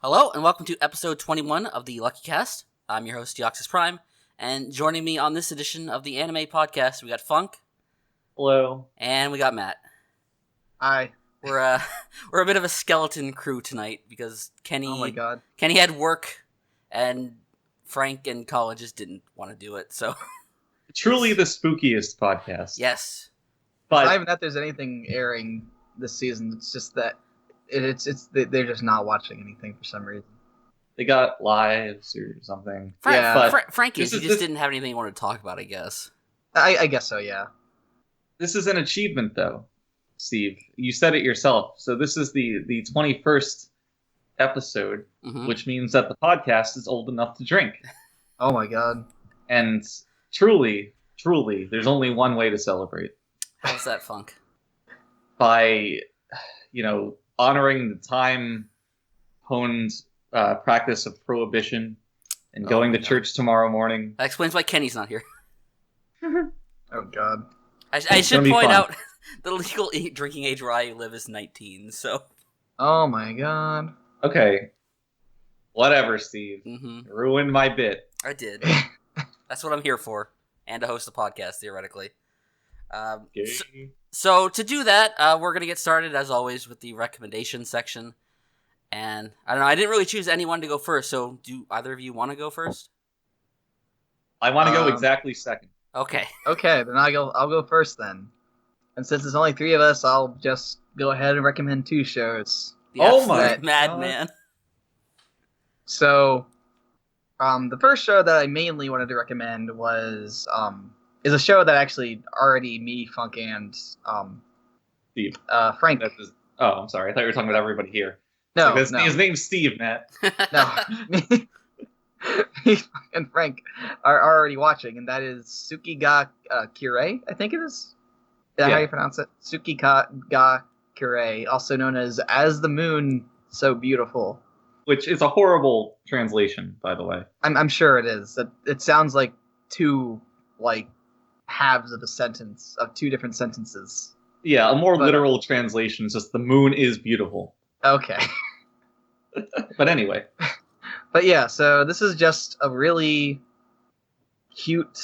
Hello, and welcome to episode 21 of the Luckycast. I'm your host, DeoxysPrime, and joining me on this edition of the Anime Podcast, we got Funk. Hello. And we got Matt. Hi. We're a bit of a skeleton crew tonight, because Kenny... Oh my god. Kenny had work, and Frank and college just didn't want to do it, so... Truly the spookiest podcast. Yes. But not even that there's anything airing this season, it's just that they're just not watching anything for some reason. They got lives or something. Frank just didn't have anything he wanted to talk about, I guess. I guess so, yeah. This is an achievement, though, Steve. You said it yourself. So this is the 21st episode, which means that the podcast is old enough to drink. Oh my god. And truly, there's only one way to celebrate. How's that, Funk? By, honoring the time-honed practice of prohibition and going to church tomorrow morning. That explains why Kenny's not here. Oh god. I should point out the legal drinking age where I live is 19, so... Oh my god. Okay. Whatever, Steve. Ruined my bit. I did. That's what I'm here for. And to host a podcast, theoretically. So to do that, we're going to get started, as always, with the recommendation section. And, I don't know, I didn't really choose anyone to go first, so do either of you want to go first? I want to go exactly second. Okay. Okay, then I'll go first then. And since there's only 3 of us, I'll just go ahead and recommend 2 shows. Oh my madman. So, the first show that I mainly wanted to recommend was, is a show that actually already me, Funk, and, Steve. Frank. I'm sorry. I thought you were talking about everybody here. No, no. His name's Steve, Matt. No. Me and Frank are already watching, and that is Tsuki ga Kirei, I think it is. Is that how you pronounce it? Tsuki ga Kirei, also known as the Moon So Beautiful. Which is a horrible translation, by the way. I'm sure it is. It sounds like 2, halves of a sentence, of 2 different sentences. Yeah, a more literal translation is just the moon is beautiful. Okay. But anyway. But yeah, so this is just a really cute,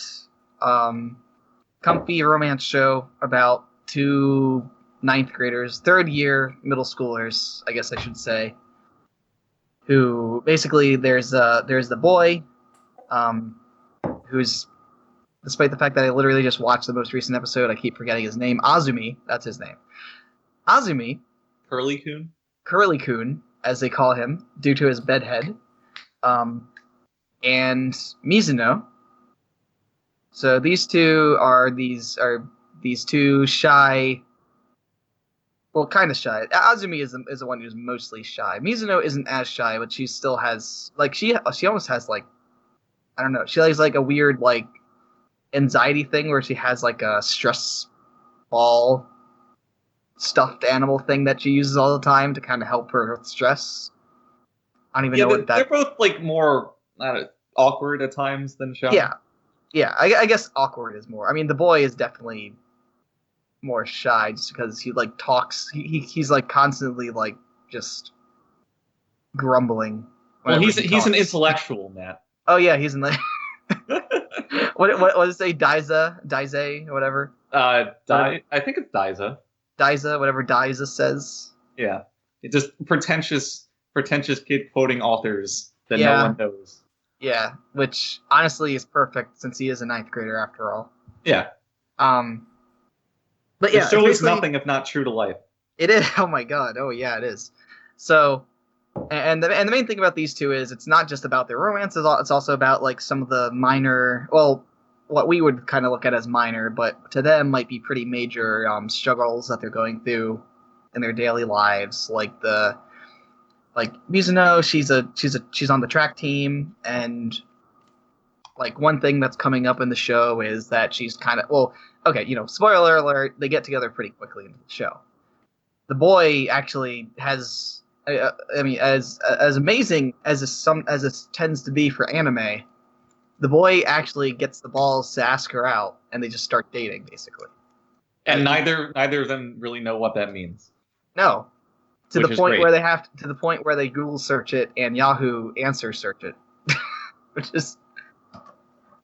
comfy romance show about 2 ninth graders, 3rd year middle schoolers, I guess I should say, who basically there's the boy, who's, despite the fact that I literally just watched the most recent episode, I keep forgetting his name. Azumi, that's his name. Azumi. Curly-kun, as they call him, due to his bedhead. And Mizuno. So these 2 are these 2 shy. Well, kind of shy. Azumi is the one who's mostly shy. Mizuno isn't as shy, but she still has she almost has I don't know. She has a weird anxiety thing where she has a stress ball stuffed animal thing that she uses all the time to kind of help her with stress. I don't even know what that... They're both more awkward at times than shy. Yeah. I guess awkward is more. I mean, the boy is definitely more shy just because he talks. He's constantly just grumbling. Well, he's an intellectual, Matt. Oh yeah, he's in the. What does it say? Daizai, or whatever. I think it's Daiza. Daiza, whatever Daiza says. Yeah, it's just pretentious kid quoting authors that no one knows. Yeah, which honestly is perfect since he is a 9th grader after all. Yeah. But yeah, the show is nothing if not true to life. It is. Oh my god. Oh yeah, it is. So, and the main thing about these 2 is it's not just about their romance. It's also about some of the minor, well, what we would kind of look at as minor, but to them might be pretty major struggles that they're going through in their daily lives. Mizuno, she's on the track team, and one thing that's coming up in the show is that she's kind of spoiler alert, they get together pretty quickly into the show. The boy actually has, as amazing as it tends to be for anime, the boy actually gets the balls to ask her out, and they just start dating, basically. And neither of them really know what that means. No. to the point where they Google search it and Yahoo answer search it, which is.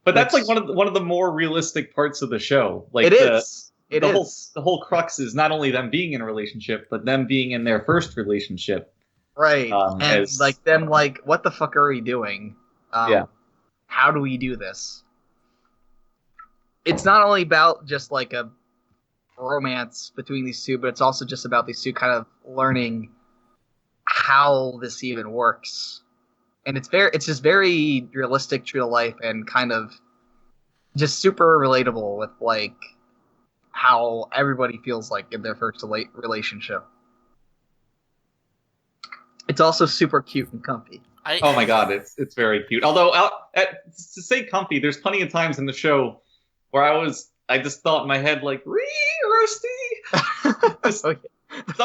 But that's like one of the more realistic parts of the show. Like it is. The whole crux is not only them being in a relationship, but them being in their first relationship. Right. And like them like, what the fuck are we doing? How do we do this? It's not only about just like a romance between these two, but it's also just about these two kind of learning how this even works. And it's just very realistic, true to life, and kind of just super relatable with like how everybody feels like in their first relationship. It's also super cute and comfy. Oh my god, it's very cute. Although to say comfy, there's plenty of times in the show where I just thought in my head like, roasty. Some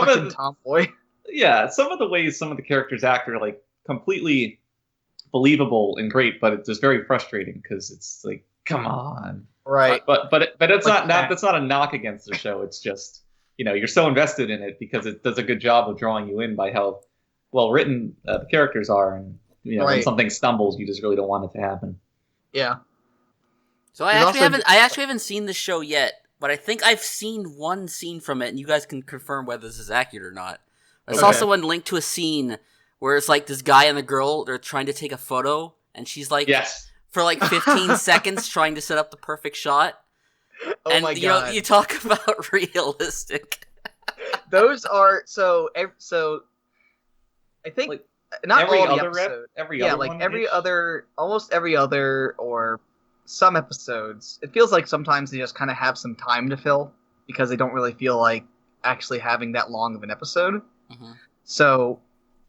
of the tomboy. Yeah, some of the ways some of the characters act are like completely believable and great, but it's just very frustrating because it's like, come on, right? But it's like that's not a knock against the show. It's just, you're so invested in it because it does a good job of drawing you in by how well written the characters are, and when something stumbles, you just really don't want it to happen. Yeah. So I actually haven't seen the show yet, but I think I've seen one scene from it, and you guys can confirm whether this is accurate or not. I saw someone link to a scene where it's like this guy and the girl, they're trying to take a photo, and she's like, for like 15 seconds trying to set up the perfect shot. Oh and, my god! You talk about realistic. Those are so. I think like not every all the other episodes. Almost every other, or some episodes. It feels like sometimes they just kind of have some time to fill because they don't really feel like actually having that long of an episode. Mm-hmm. So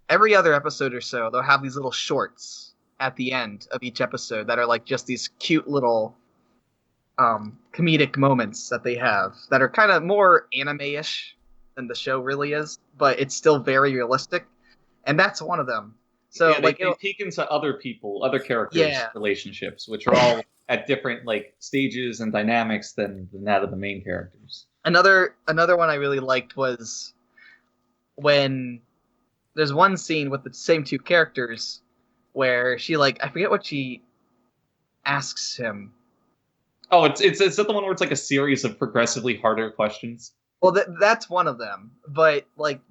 every other episode or so, they'll have these little shorts at the end of each episode that are like just these cute little comedic moments that they have that are kind of more anime-ish than the show really is, but it's still very realistic, and that's one of them. So they peek into other characters' relationships, which are all at different like stages and dynamics than that of the main characters. Another one I really liked was when there's one scene with the same two characters where she I forget what she asks him. Oh, it's that the one where it's like a series of progressively harder questions? Well, that's one of them, but like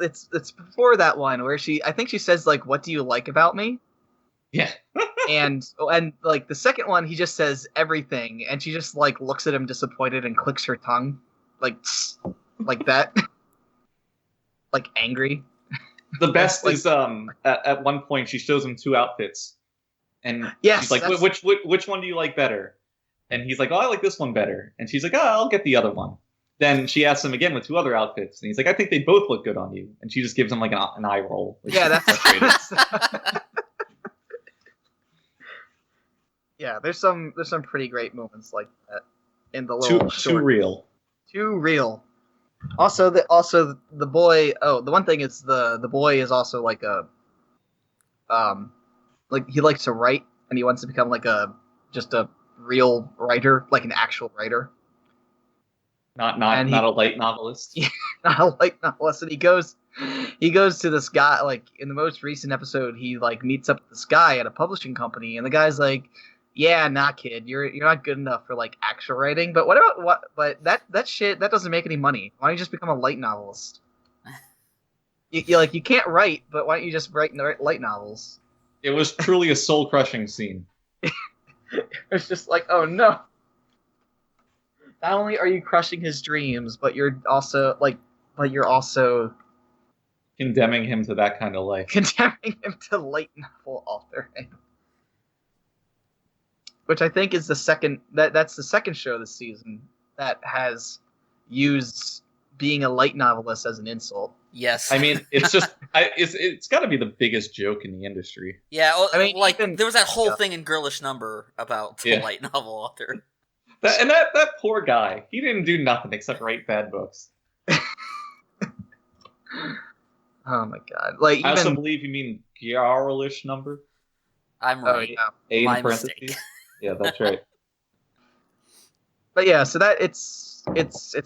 it's before that one where I think she says like, "What do you like about me?" Yeah. and like the second one, he just says everything, and she just like looks at him disappointed and clicks her tongue, like that, like angry. The best is at one point she shows him two outfits, and she's like, which one do you like better? And he's like, oh, I like this one better. And she's like, oh, I'll get the other one. Then she asks him again with two other outfits, and he's like, I think they both look good on you. And she just gives him like an eye roll. Yeah, that's yeah. There's some pretty great moments like that in the little short. Too real. Also, the boy. Oh, the one thing is the boy is also like a like he likes to write, and he wants to become like just a real writer, like an actual writer. Not a light novelist. Yeah, not a light novelist. And he goes to this guy, like in the most recent episode, he like meets up with this guy at a publishing company, and the guy's like, yeah, nah, kid, you're not good enough for like actual writing. But but that shit that doesn't make any money. Why don't you just become a light novelist? You can't write, but why don't you just write light novels? It was truly a soul crushing scene. It's just like, oh no. Not only are you crushing his dreams, but you're also condemning him to that kind of life. Condemning him to light novel authoring. Which I think is that's the second show this season that has used being a light novelist as an insult. Yes. I mean, it's just it's got to be the biggest joke in the industry. Yeah, well, I mean, like there was that whole thing in Girlish Number about the light novel author. That poor guy, he didn't do nothing except write bad books. Oh my god! Like, I also believe you mean Girlish Number. I'm right. A in parentheses. Yeah, that's right. But yeah, so that it's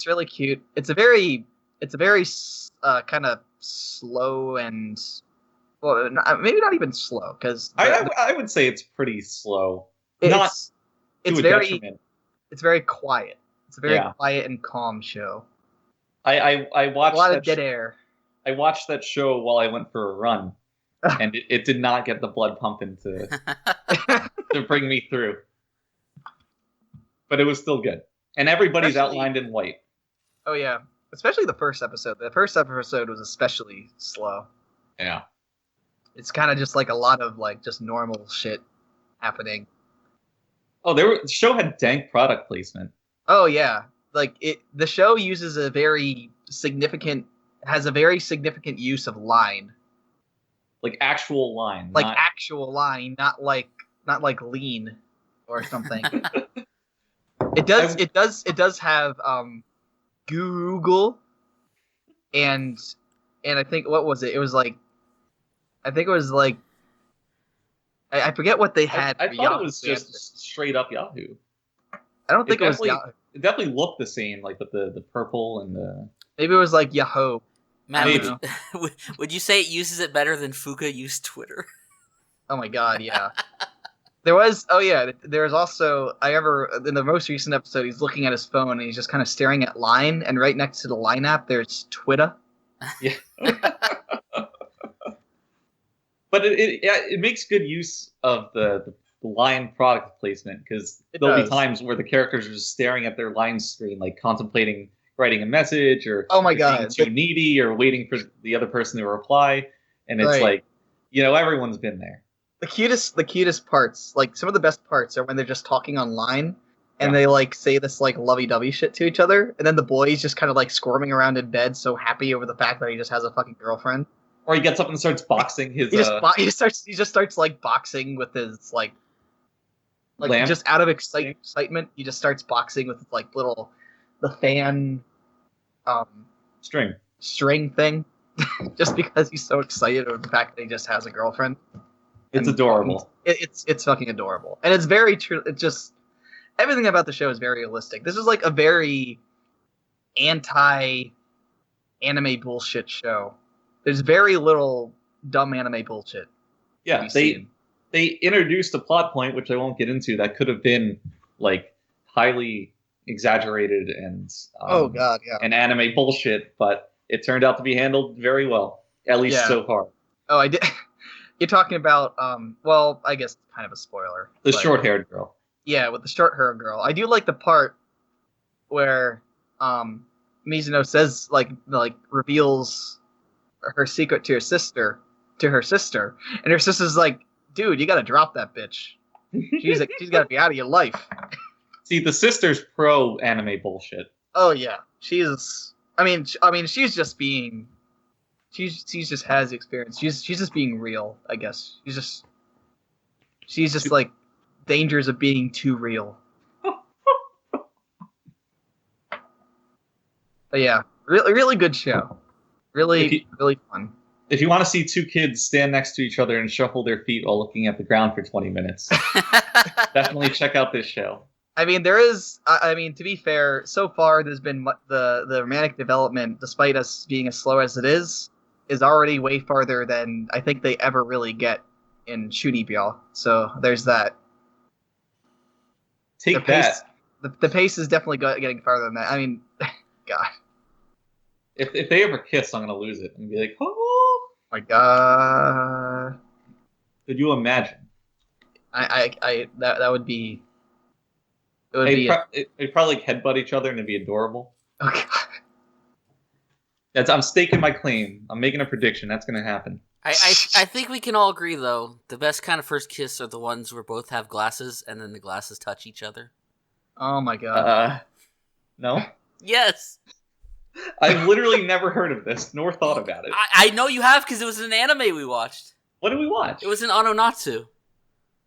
really cute. It's a very kind of slow and maybe not even slow because I would say it's pretty slow. It's very quiet. It's a very quiet and calm show. I watched a lot of dead air. I watched that show while I went for a run, and it did not get the blood pumping to bring me through. But it was still good, and everybody's outlined in white. Oh yeah, especially the first episode. The first episode was especially slow. Yeah, it's kind of just like a lot of like just normal shit happening. Oh, the show had dank product placement. Oh yeah, the show uses a very significant use of line. Like actual line. Actual line, not like lean or something. It does have Google and I think what was it? It was like I forget what they had. I thought it was just straight up Yahoo. I don't think it was Yahoo. It definitely looked the same, like with the purple and the. Maybe it was like Yahoo. Matt, would you say it uses it better than Fuka used Twitter? Oh my god, yeah. There's also, I remember in the most recent episode, he's looking at his phone and he's just kind of staring at Line, and right next to the Line app, there's Twitter. Yeah. But it makes good use of the Line product placement, because there'll be times where the characters are just staring at their Line screen, like contemplating writing a message, or oh my god, being too needy, or waiting for the other person to reply, and it's like, everyone's been there. The cutest parts, like some of the best parts, are when they're just talking online, and they like say this like lovey-dovey shit to each other, and then the boy's just kind of like squirming around in bed, so happy over the fact that he just has a fucking girlfriend. Or he gets up and starts boxing his. He just starts like boxing with his like lamp? Just out of excitement. He just starts boxing with like the fan string thing, just because he's so excited over the fact that he just has a girlfriend. It's adorable. It's fucking adorable, and it's very true. It just everything about the show is very realistic. This is like a very anti-anime bullshit show. There's very little dumb anime bullshit. Yeah, they introduced a plot point, which I won't get into, that could have been like highly exaggerated and and anime bullshit, but it turned out to be handled very well, at least so far. Oh, I did. You're talking about well, I guess kind of a spoiler. The short-haired girl. Yeah, with the short-haired girl. I do like the part where Mizuno says like reveals her secret to her sister, and her sister's like, dude, you gotta drop that bitch. She's gotta be out of your life. See, the sister's pro anime bullshit. Oh yeah, she's just being, she just has experience. She's just being real, I guess. She's just like dangers of being too real. But yeah, really good show. Really fun. If you want to see two kids stand next to each other and shuffle their feet while looking at the ground for 20 minutes, definitely check out this show. I mean, to be fair, so far there's been the romantic development, despite us being as slow as it is already way farther than I think they ever really get in Shunibyo. So there's that. The pace is definitely getting farther than that. I mean, God. If they ever kiss, I'm gonna lose it and be like, oh my god! Could you imagine? That would be. They'd probably like headbutt each other and it'd be adorable. Oh god! I'm staking my claim. I'm making a prediction. That's gonna happen. I think we can all agree though. The best kind of first kiss are the ones where both have glasses and then the glasses touch each other. Oh my god! No. Yes. I've literally never heard of this, nor thought about it. I know you have, because it was an anime we watched. What did we watch? It was an Ononatsu.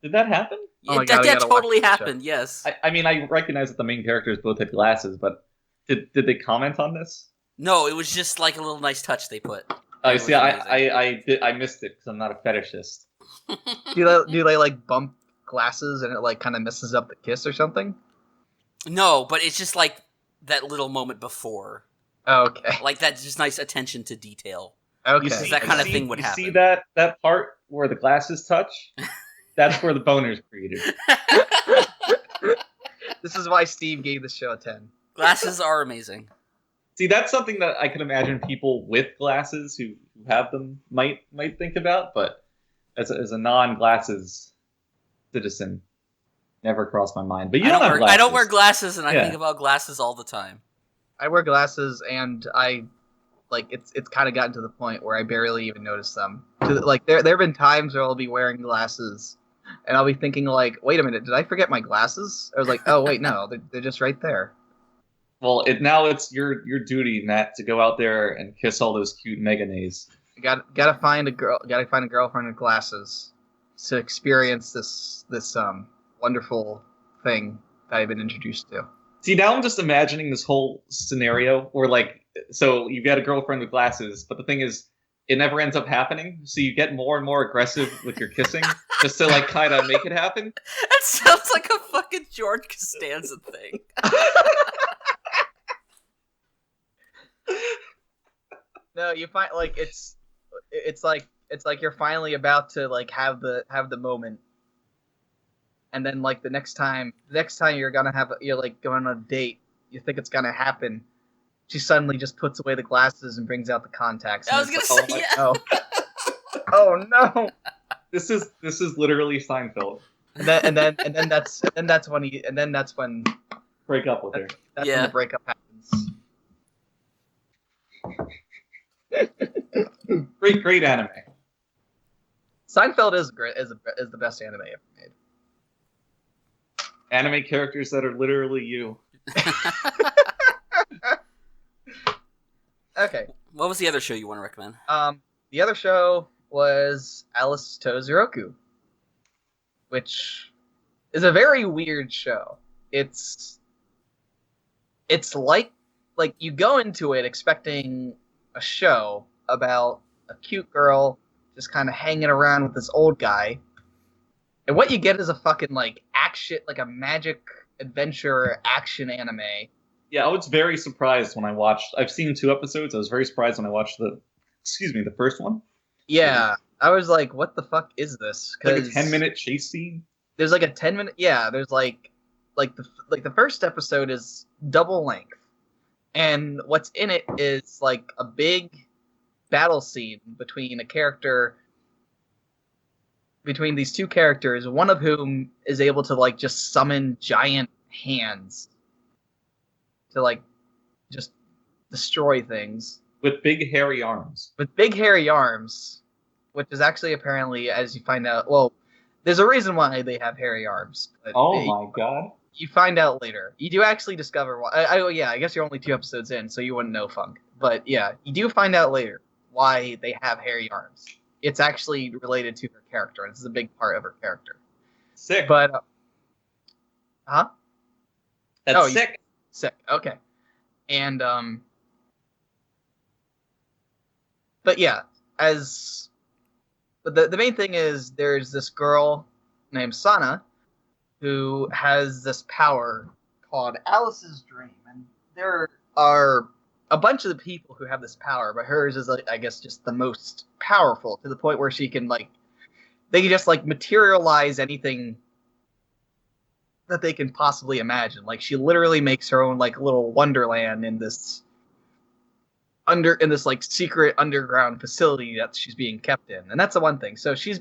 Did that happen? That totally happened, yes. I mean, I recognize that the main characters both had glasses, but did they comment on this? No, it was just like a little nice touch they put. Oh, see, I missed it because I'm not a fetishist. do they like bump glasses and it like kind of messes up the kiss or something? No, but it's just like that little moment before. Oh, okay. Like that just nice attention to detail. Okay. That kind of thing would happen. You see that part where the glasses touch? That's where the boner's created. This is why Steve gave the show a 10. Glasses are amazing. See, that's something that I can imagine people with glasses who have them might think about, but as a non-glasses citizen, never crossed my mind. But don't have glasses. I don't wear glasses, and I think about glasses all the time. I wear glasses, and it's kind of gotten to the point where I barely even notice them. There have been times where I'll be wearing glasses, and I'll be thinking like, wait a minute, did I forget my glasses? I was like, oh wait, no, they're just right there. Well, now it's your duty, Matt, to go out there and kiss all those cute meganays. You gotta find a girlfriend with glasses to experience this wonderful thing that I've been introduced to. See, now I'm just imagining this whole scenario where, so you get a girlfriend with glasses, but the thing is, it never ends up happening, so you get more and more aggressive with your kissing, just to, kind of make it happen. That sounds like a fucking George Costanza thing. No, you find, it's like you're finally about to, have the moment. And then, the next time you're going on a date, you think it's gonna happen. She suddenly just puts away the glasses and brings out the contacts. I was gonna say, yeah. Oh. Oh no! This is literally Seinfeld. And then that's when break up with her. That's when the breakup happens. Great anime. Seinfeld is the best anime ever made. Anime characters that are literally you. Okay. What was the other show you want to recommend? The other show was Alice to Zouroku, which is a very weird show. It's like you go into it expecting a show about a cute girl just kind of hanging around with this old guy, and what you get is a fucking action, a magic adventure action anime. Yeah, I was very surprised when I watched. I've seen 2 episodes. I was very surprised when I watched the first one. Yeah, I was like, "What the fuck is this?" Like a 10-minute chase scene. There's a 10-minute. Yeah, there's the first episode is double length, and what's in it is a big battle scene between these 2 characters, one of whom is able to just summon giant hands to just destroy things with big hairy arms. Which is actually apparently, as you find out, well, there's a reason why they have hairy arms. My god! You find out later. You do actually discover why. I guess you're only 2 episodes in, so you wouldn't know Funk. But yeah, you do find out later why they have hairy arms. It's actually related to her character, and this is a big part of her character. Sick. But, huh? That's sick. Sick. Okay. And, but yeah, but the main thing is there's this girl named Sana who has this power called Alice's Dream, and there are a bunch of the people who have this power, but hers is, I guess, just the most powerful, to the point where she can, they can just, materialize anything that they can possibly imagine. She literally makes her own, little wonderland in this secret underground facility that she's being kept in. And that's the one thing. So she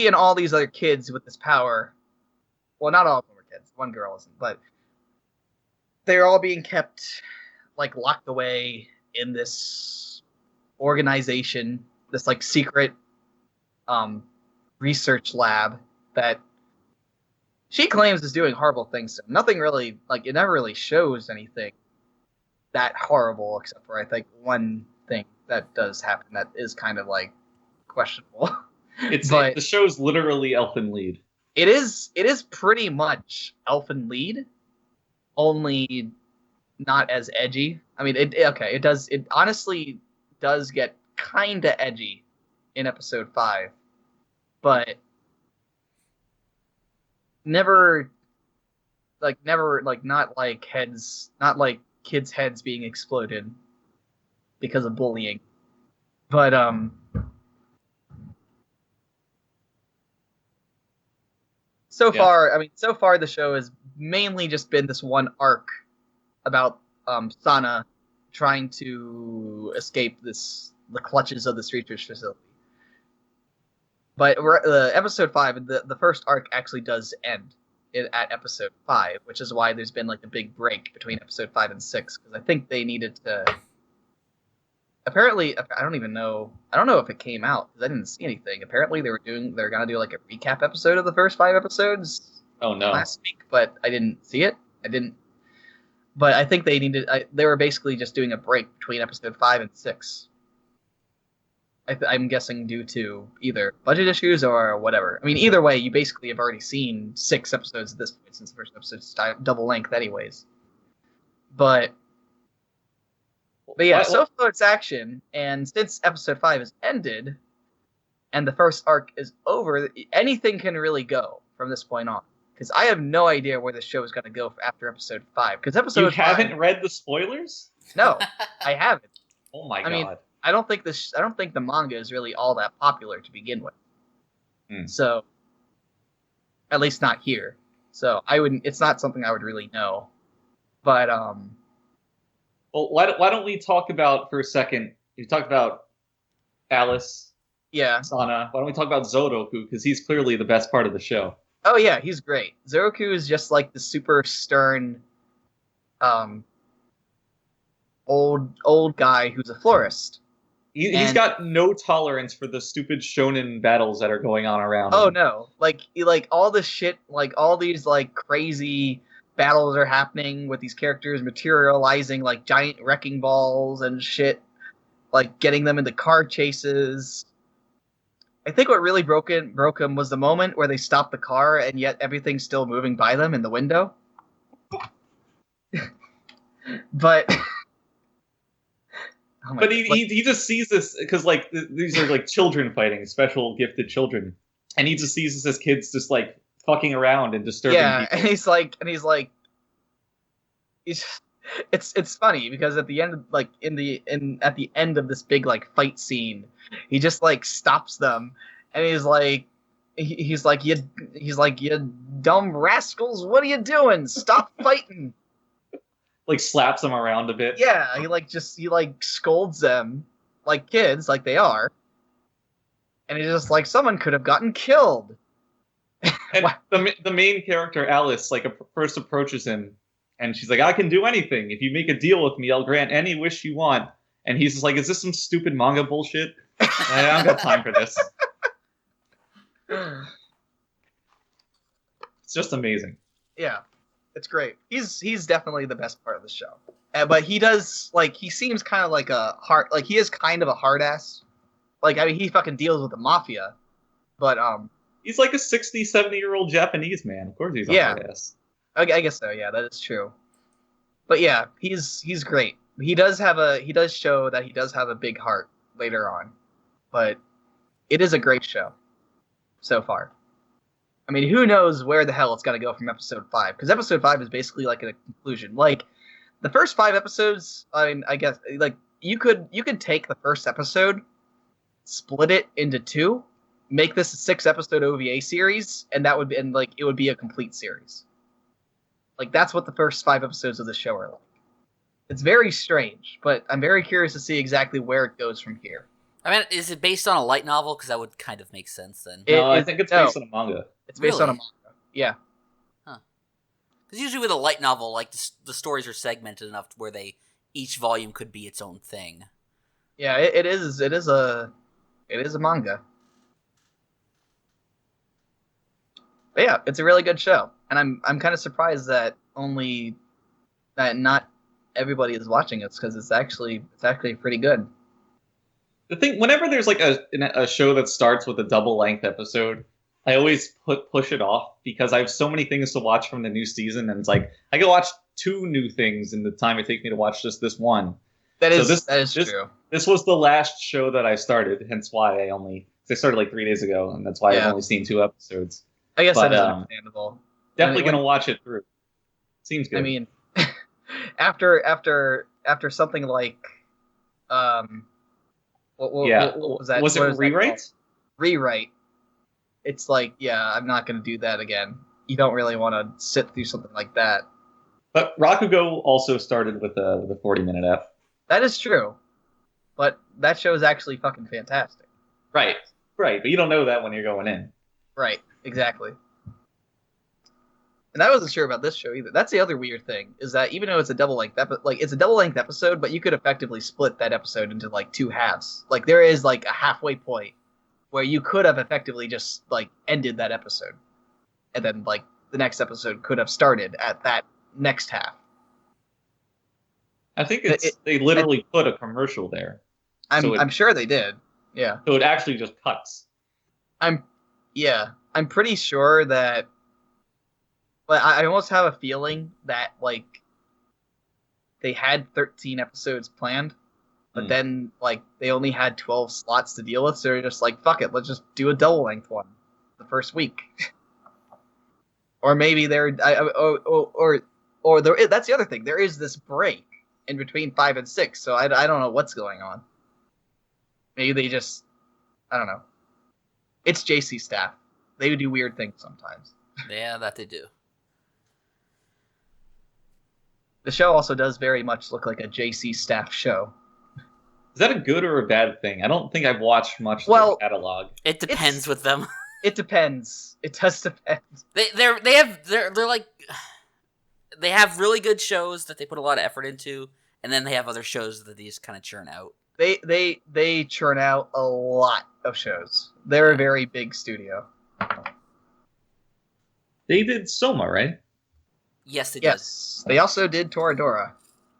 and all these other kids with this power, well, not all of them are kids, one girl isn't, but they're all being kept, locked away in this organization, this, secret, research lab that she claims is doing horrible things. Nothing really, it never really shows anything that horrible, except for, I think, one thing that does happen that is kind of, questionable. The show's literally Elfen Lied. It is pretty much Elfen Lied, only not as edgy. I mean, it honestly does get kind of edgy in episode 5, but never not like kids' heads being exploded. because of bullying. But so far the show has mainly just been this one arc about Sana trying to escape the clutches of this research facility. But episode 5, the first arc actually does end at episode 5, which is why there's been like a big break between episode 5 and 6, because I think they needed to. Apparently, I don't even know. I don't know if it came out because I didn't see anything. Apparently, they're gonna do like a recap episode of the first 5 episodes. Oh no! Last week, but I didn't see it. But I think they needed. They were basically just doing a break between episode 5 and 6. I'm guessing due to either budget issues or whatever. I mean, either way, you basically have already seen 6 episodes at this point since the first episode's double length, anyways. But yeah, so far it's action, and since episode 5 has ended, and the first arc is over, anything can really go from this point on. Because I have no idea where the show is going to go after episode 5. Because you haven't read the spoilers? No, I haven't. Oh my god! I mean, I don't think the manga is really all that popular to begin with. So, at least not here. So I wouldn't. It's not something I would really know. But well, why don't we talk about for a second? You talked about Alice. Yeah. Sana. Why don't we talk about Zouroku? Because he's clearly the best part of the show. Oh yeah, he's great. Zouroku is just like the super stern, old guy who's a florist. He's got no tolerance for the stupid shonen battles that are going on around him. him. No, like all this shit, like all these like crazy battles are happening with these characters materializing like giant wrecking balls and shit, like getting them into car chases. I think what really broke him was the moment where they stopped the car and yet everything's still moving by them in the window. But oh but he just sees this because like these are like children fighting, special gifted children, and he just sees this as kids just like fucking around and disturbing people. And he's like it's funny because at the end of, like at the end of this big like fight scene, he just like stops them and he's like you dumb rascals, what are you doing? Stop fighting. Like slaps them around a bit. Yeah, he scolds them like kids, like they are. And he's just like, someone could have gotten killed. And the main character, Alice, like first approaches him and she's like, I can do anything. If you make a deal with me, I'll grant any wish you want. And he's just like, is this some stupid manga bullshit? I don't got time for this. It's just amazing. Yeah. It's great. He's definitely the best part of the show. But he does, like, he seems kind of like he is kind of a hard ass. Like, I mean, he fucking deals with the mafia. But, he's like a 60, 70-year-old Japanese man. Of course he's a hard ass. I guess so, yeah, that is true. But yeah, he's great. He does show that he does have a big heart later on. But it is a great show so far. I mean, who knows where the hell it's going to go from episode 5? Because episode 5 is basically like a conclusion. Like, the first 5 episodes, I mean, I guess, like, you could take the first episode, split it into 2, make this a 6-episode OVA series, and it would be a complete series. Like, that's what the first 5 episodes of the show are like. It's very strange, but I'm very curious to see exactly where it goes from here. I mean, is it based on a light novel? Because that would kind of make sense then. No, I think it's based on a manga. It's based on a manga. Yeah. Huh. Because usually with a light novel, like the stories are segmented enough to where each volume could be its own thing. Yeah, it is a manga. But yeah, it's a really good show, and I'm kind of surprised that not everybody is watching it because it's actually pretty good. The thing, whenever there's like a show that starts with a double length episode, I always push it off because I have so many things to watch from the new season, and it's like I can watch 2 new things in the time it takes me to watch just this one. That is true. This was the last show that I started, hence why I started like 3 days ago, and that's why I've only seen 2 episodes. I guess that is understandable. Definitely gonna watch it through. Seems good. I mean, after something like What was that? Was it Rewrite? Rewrite. It's like, yeah, I'm not going to do that again. You don't really want to sit through something like that. But Rakugo also started with a 40-minute F. That is true. But that show is actually fucking fantastic. Right. But you don't know that when you're going in. Right, exactly. And I wasn't sure about this show either. That's the other weird thing, is that even though it's a double-length episode, but you could effectively split that episode into, like, 2 halves. Like, there is, like, a halfway point where you could have effectively just, like, ended that episode. And then, like, the next episode could have started at that next half. I think they literally put a commercial there. I'm sure they did. Yeah. So it actually just cuts. I'm pretty sure that. But I almost have a feeling that, like, they had 13 episodes planned, but then, like, they only had 12 slots to deal with, so they're just like, fuck it, let's just do a double-length one the first week. Or maybe that's the other thing. There is this break in between 5 and 6, so I don't know what's going on. Maybe they just, I don't know. It's JC staff. They do weird things sometimes. Yeah, that they do. The show also does very much look like a JC staff show. Is that a good or a bad thing? I don't think I've watched much of their catalog. It depends with them. It depends. It does depend. They have really good shows that they put a lot of effort into, and then they have other shows that they just kind of churn out. They churn out a lot of shows. They're a very big studio. They did Soma, right? Yes, they did. Yes, they also did Toradora.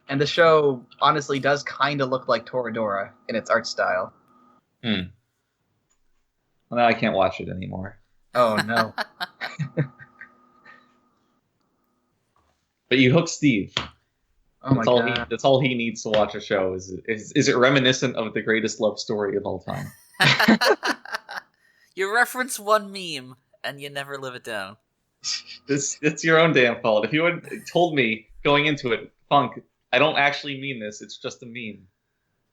And the show, honestly, does kind of look like Toradora in its art style. Well, now I can't watch it anymore. Oh, no. But you hook Steve. Oh my God. That's all he needs to watch a show. Is it reminiscent of the greatest love story of all time? You reference one meme, and you never live it down. It's your own damn fault. If you had told me going into it, Funk, I don't actually mean this, it's just a meme,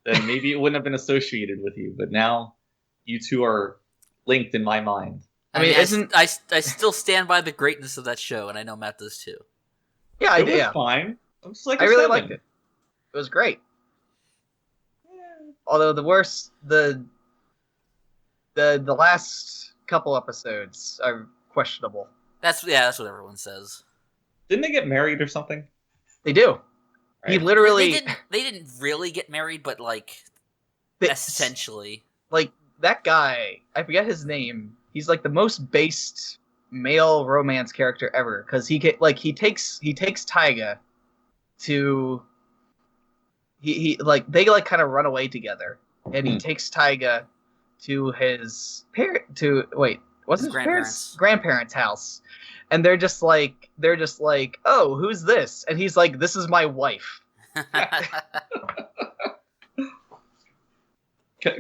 then maybe it wouldn't have been associated with you. But now, you two are linked in my mind. I mean, I still stand by the greatness of that show, and I know Matt does too. Yeah, I do. It was fine. I'm just like I really liked it. It was great. Yeah. Although the last couple episodes are questionable. That's what everyone says. Didn't they get married or something? They do. Right. He literally. They didn't really get married, but essentially. Like that guy, I forget his name. He's like the most based male romance character ever because he takes Taiga to. They kind of run away together, and he takes Taiga to his grandparents' house, and they're just like, oh, who's this? And he's like, this is my wife.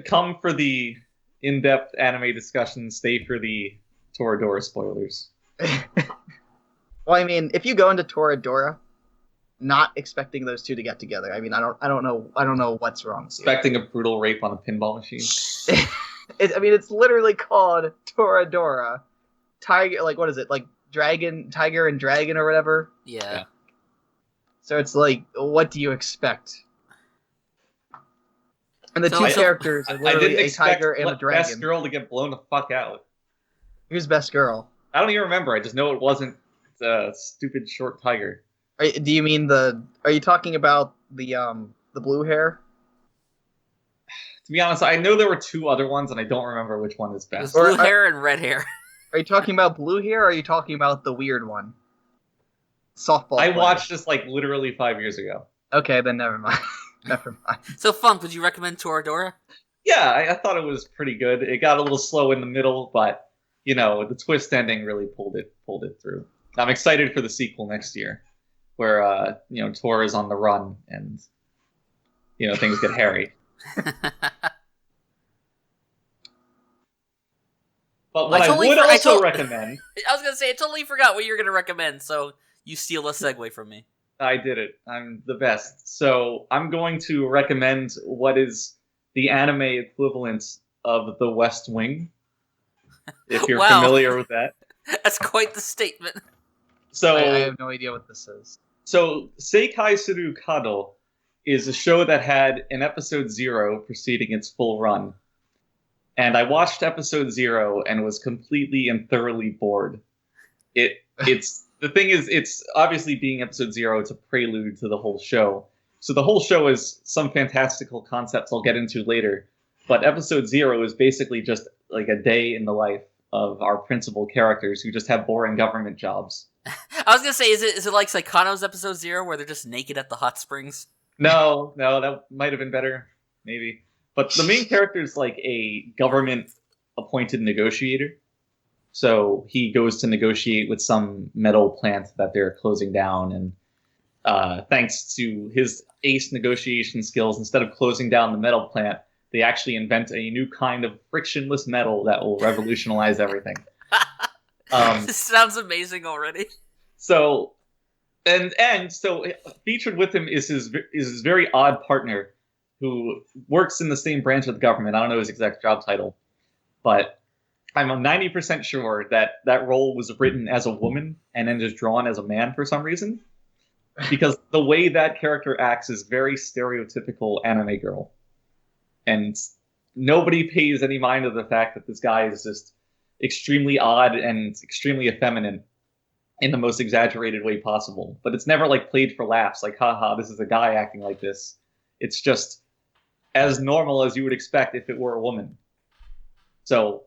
Come for the in-depth anime discussion, stay for the Toradora spoilers. Well, I mean, if you go into Toradora not expecting those two to get together, I mean, I don't know what's wrong. Expecting a brutal rape on a pinball machine. It's literally called Toradora. Tiger, what is it? Like Tiger and Dragon or whatever? Yeah. So it's like, what do you expect? And the two characters are literally a tiger and a dragon. Best girl to get blown the fuck out. Who's best girl? I don't even remember. I just know it wasn't the stupid short tiger. Do you mean are you talking about the blue hair? To be honest, I know there were 2 other ones, and I don't remember which one is best. Blue hair and red hair. Are you talking about blue hair, or are you talking about the weird one? Softball. I watched this literally 5 years ago. Okay, then never mind. Never mind. So, Funk, would you recommend Toradora? Yeah, I thought it was pretty good. It got a little slow in the middle, but the twist ending really pulled it through. I'm excited for the sequel next year, where Tor is on the run and things get hairy. But what I would also recommend... I was going to say, I totally forgot what you were going to recommend, so you steal a segue from me. I did it. I'm the best. So I'm going to recommend what is the anime equivalent of The West Wing, if you're familiar with that. That's quite the statement. So I have no idea what this is. So Seikaisuru Kado is a show that had an episode 0 preceding its full run. And I watched episode 0 and was completely and thoroughly bored. It's the thing is, it's obviously being episode 0, it's a prelude to the whole show. So the whole show is some fantastical concepts I'll get into later. But episode 0 is basically just like a day in the life of our principal characters who just have boring government jobs. I was gonna say, is it like Saikano's episode 0 where they're just naked at the hot springs? No, that might have been better, maybe. But the main character is like a government-appointed negotiator. So he goes to negotiate with some metal plant that they're closing down, and thanks to his ace negotiation skills, instead of closing down the metal plant, they actually invent a new kind of frictionless metal that will revolutionize everything. This sounds amazing already. So, and so featured with him is his very odd partner, who works in the same branch of the government. I don't know his exact job title, but I'm 90% sure that role was written as a woman and then just drawn as a man for some reason, because the way that character acts is very stereotypical anime girl, and nobody pays any mind to the fact that this guy is just extremely odd and extremely effeminate in the most exaggerated way possible. But it's never like played for laughs, like, haha, this is a guy acting like this. It's just as normal as you would expect if it were a woman. So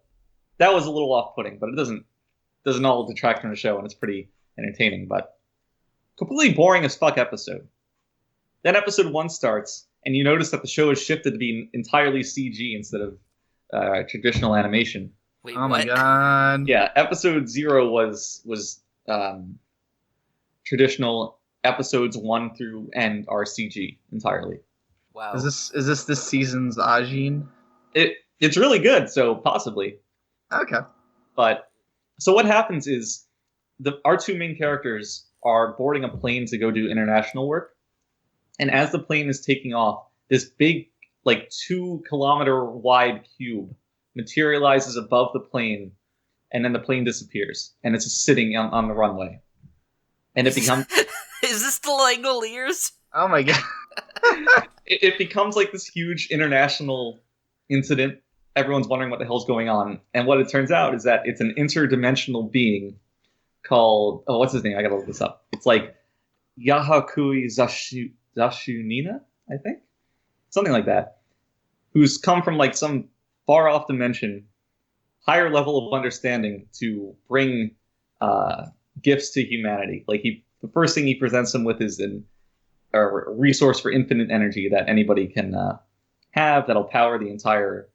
that was a little off-putting, but it doesn't all detract from the show, and it's pretty entertaining, but completely boring as fuck episode. Then episode 1 starts, and you notice that the show has shifted to be entirely CG instead of traditional animation. Wait, oh what? my god. Yeah, episode 0 was traditional. Episodes 1 through end are CG entirely. Wow. Is this season's Ajin? It's really good, so possibly. Okay. But so what happens is our two main characters are boarding a plane to go do international work, and as the plane is taking off, this big, like 2-kilometer wide cube materializes above the plane, and then the plane disappears, and it's just sitting on the runway, and it becomes. Is this the Langoliers? Oh my god. It becomes like this huge international incident. Everyone's wondering what the hell's going on. And what it turns out is that it's an interdimensional being called... Oh, what's his name? I gotta look this up. It's like Yahakui Zashunina, I think? Something like that. Who's come from like some far-off dimension, higher level of understanding to bring gifts to humanity. Like the first thing he presents them with is a resource for infinite energy that anybody can have that'll power the entire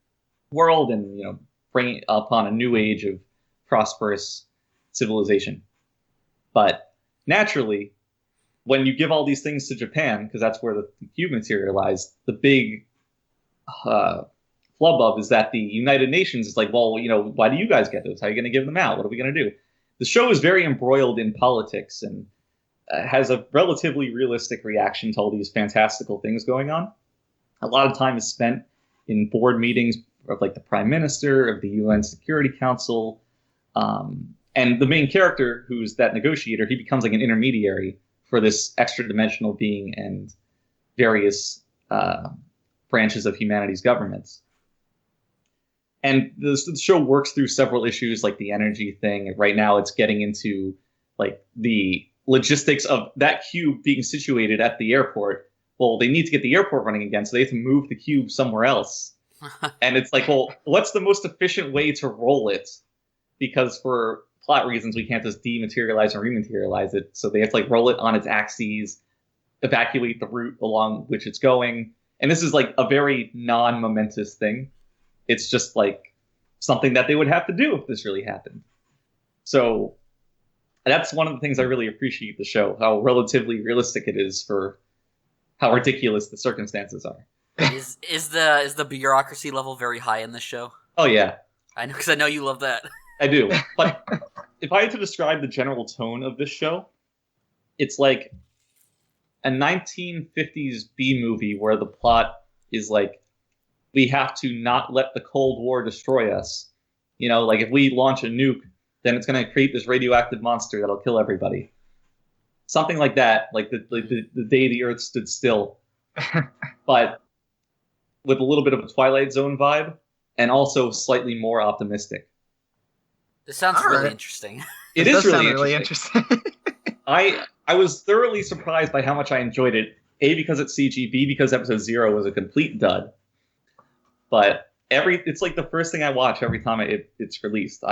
world and bring upon a new age of prosperous civilization. But naturally, when you give all these things to Japan, because that's where the cube materialized, the big flub is that the United Nations is like, well, why do you guys get those? How are you going to give them out? What are we going to do? The show is very embroiled in politics and has a relatively realistic reaction to all these fantastical things going on. A lot of time is spent in board meetings of like the Prime Minister, of the UN Security Council, and the main character, who's that negotiator, he becomes like an intermediary for this extra-dimensional being and various branches of humanity's governments. And the show works through several issues, like the energy thing. Right now it's getting into like the logistics of that cube being situated at the airport. Well, they need to get the airport running again, so they have to move the cube somewhere else. And it's like, well, what's the most efficient way to roll it? Because for plot reasons, we can't just dematerialize and rematerialize it. So they have to like roll it on its axes, evacuate the route along which it's going. And this is like a very non-momentous thing. It's just like something that they would have to do if this really happened. So that's one of the things I really appreciate the show, how relatively realistic it is for how ridiculous the circumstances are. Is the bureaucracy level very high in this show? Oh yeah, I know, because I know you love that. I do. But if I had to describe the general tone of this show, it's like a 1950s B movie where the plot is like, we have to not let the Cold War destroy us. You know, like if we launch a nuke, then it's going to create this radioactive monster that'll kill everybody. Something like that, like the day the Earth stood still, but with a little bit of a Twilight Zone vibe, and also slightly more optimistic. This sounds really interesting. It is really interesting. I was thoroughly surprised by how much I enjoyed it. A, because it's CG, B, because episode 0 was a complete dud. But it's like the first thing I watch every time it's released.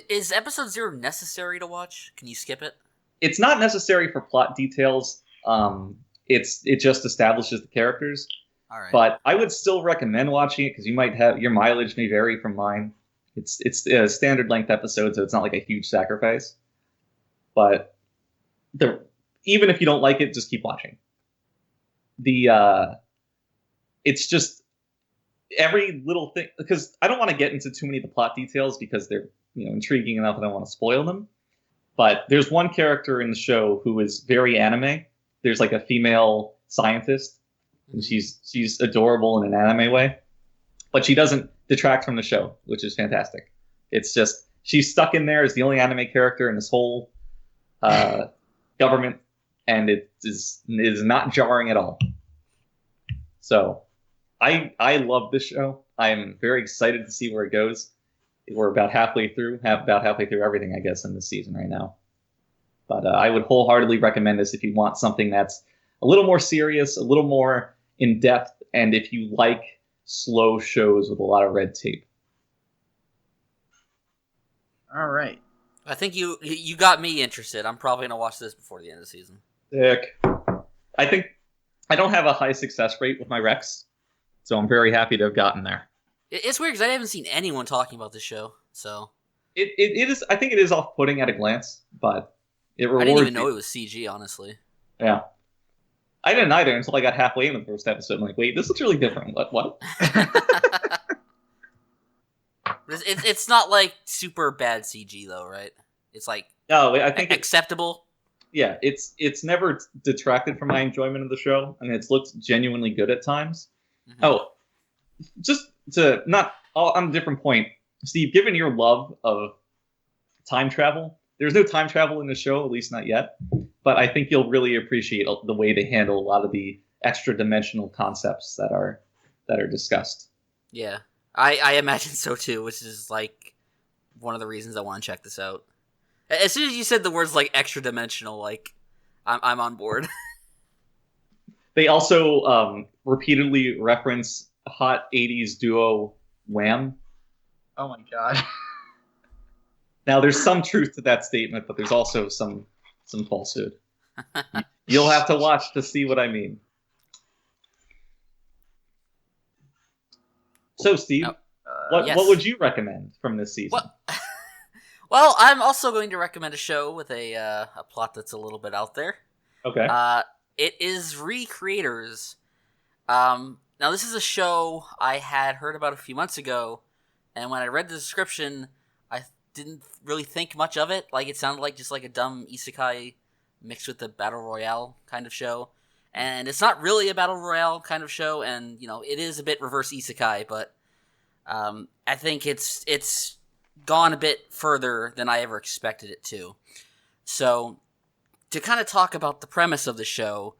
Is episode 0 necessary to watch? Can you skip it? It's not necessary for plot details. It just establishes the characters. All right. But I would still recommend watching it because you might have your mileage may vary from mine. It's a standard length episode, so it's not like a huge sacrifice. But even if you don't like it, just keep watching. It's just every little thing, because I don't want to get into too many of the plot details because they're intriguing enough that I don't want to spoil them. But there's one character in the show who is very anime. There's like a female scientist, and she's adorable in an anime way, but she doesn't detract from the show, which is fantastic. It's just she's stuck in there as the only anime character in this whole government, and it is not jarring at all. So I love this show. I'm very excited to see where it goes. We're about halfway through everything, I guess, in this season right now. But I would wholeheartedly recommend this if you want something that's a little more serious, a little more in-depth, and if you like slow shows with a lot of red tape. All right. I think you got me interested. I'm probably going to watch this before the end of the season. Sick. I think I don't have a high success rate with my recs, so I'm very happy to have gotten there. It's weird because I haven't seen anyone talking about this show, so... It is. I think it is off-putting at a glance, but it rewards. I didn't even know it was CG, honestly. Yeah. I didn't either until I got halfway in the first episode. I'm like, wait, this looks really different. What? It's not like super bad CG though, right? It's like I think acceptable. Yeah, it's never detracted from my enjoyment of the show, and it's looked genuinely good at times. Mm-hmm. Oh, just to not on a different point, Steve. Given your love of time travel, there's no time travel in the show, at least not yet. But I think you'll really appreciate the way they handle a lot of the extra dimensional concepts that are discussed. Yeah, I imagine so too, which is like one of the reasons I want to check this out. As soon as you said the words like extra dimensional, like I'm on board. They also repeatedly reference hot 80s duo Wham. Oh my god. Now there's some truth to that statement, but there's also some falsehood. You'll have to watch to see what I mean. So, Steve, what would you recommend from this season? Well, I'm also going to recommend a show with a plot that's a little bit out there. Okay. It is Recreators. Now, this is a show I had heard about a few months ago, and when I read the description, I didn't really think much of it. Like, it sounded like just like a dumb isekai mixed with a battle royale kind of show. And it's not really a battle royale kind of show, and, it is a bit reverse isekai, but I think it's gone a bit further than I ever expected it to. So, to kind of talk about the premise of the show,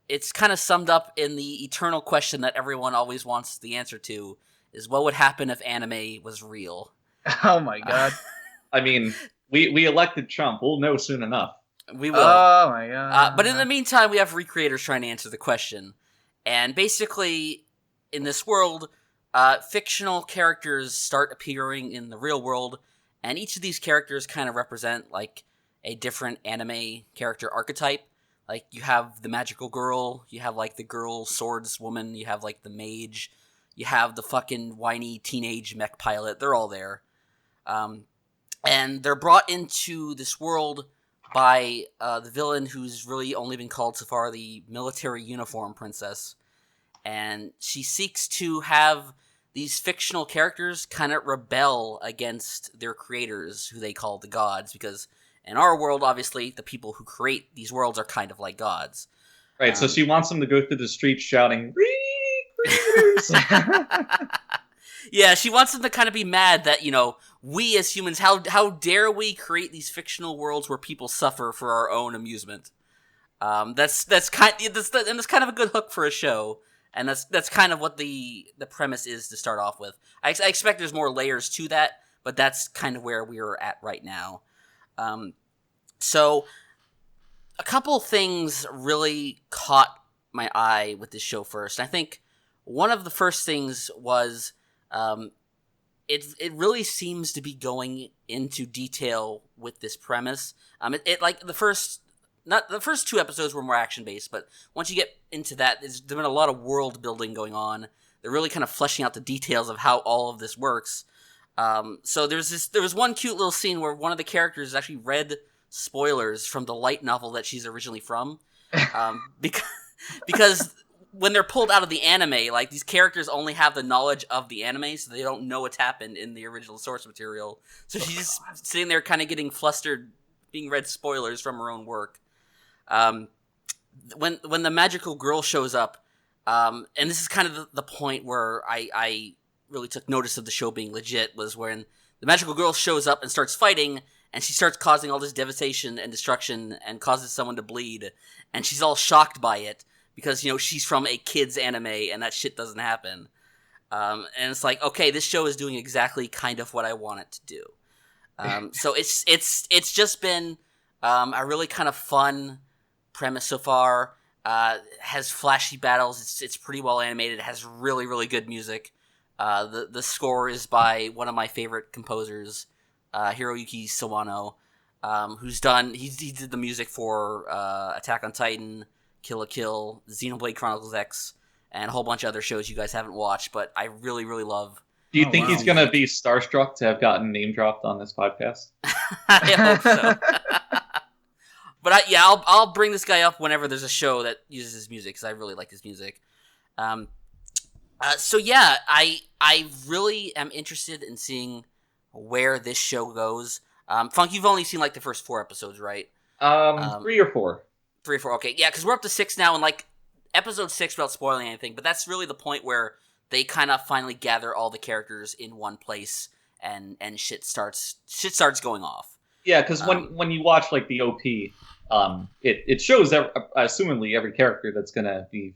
it's kind of summed up in the eternal question that everyone always wants the answer to, is what would happen if anime was real? Oh my god. I mean, we elected Trump. We'll know soon enough. We will. Oh my god. But in the meantime, we have Recreators trying to answer the question. And basically, in this world, fictional characters start appearing in the real world, and each of these characters kind of represent, like, a different anime character archetype. Like, you have the magical girl, you have, like, the girl swordswoman, you have, like, the mage, you have the fucking whiny teenage mech pilot. They're all there. And they're brought into this world by the villain who's really only been called so far the military uniform princess. And she seeks to have these fictional characters kind of rebel against their creators, who they call the gods, because in our world, obviously, the people who create these worlds are kind of like gods. Right, so she wants him to go through the streets shouting, "Creators!" Yeah, she wants them to kind of be mad that, we as humans, how dare we create these fictional worlds where people suffer for our own amusement? That's kind of a good hook for a show, and that's kind of what the premise is to start off with. I expect there's more layers to that, but that's kind of where we're at right now. So a couple things really caught my eye with this show first. I think one of the first things was it really seems to be going into detail with this premise. It like the first 2 episodes were more action based, but once you get into that, there's been a lot of world building going on. They're really kind of fleshing out the details of how all of this works. So there was one cute little scene where one of the characters actually read spoilers from the light novel that she's originally from, because when they're pulled out of the anime, like, these characters only have the knowledge of the anime, so they don't know what's happened in the original source material. So she's sitting there kind of getting flustered, being read spoilers from her own work. When the magical girl shows up, and this is kind of the point where I really took notice of the show being legit, was when the magical girl shows up and starts fighting, and she starts causing all this devastation and destruction and causes someone to bleed, and she's all shocked by it because, she's from a kid's anime and that shit doesn't happen. And it's like, okay, this show is doing exactly kind of what I want it to do. So it's just been a really kind of fun premise so far. Has flashy battles. It's pretty well animated. It has really, really good music. The score is by one of my favorite composers, Hiroyuki Sawano, he did the music for Attack on Titan, Kill la Kill, Xenoblade Chronicles X, and a whole bunch of other shows you guys haven't watched, but I really, really love. Do you think he's going to be starstruck to have gotten name dropped on this podcast? I hope so. But I'll bring this guy up whenever there's a show that uses his music, because I really like his music. So yeah, I really am interested in seeing where this show goes. Funk, you've only seen like the first 4 episodes, right? 3 or 4. 3 or 4, okay. Yeah, because we're up to 6 now, and like episode 6, without spoiling anything, but that's really the point where they kind of finally gather all the characters in one place, and shit starts going off. Yeah, because when you watch like the OP, it shows assumingly every character that's going to be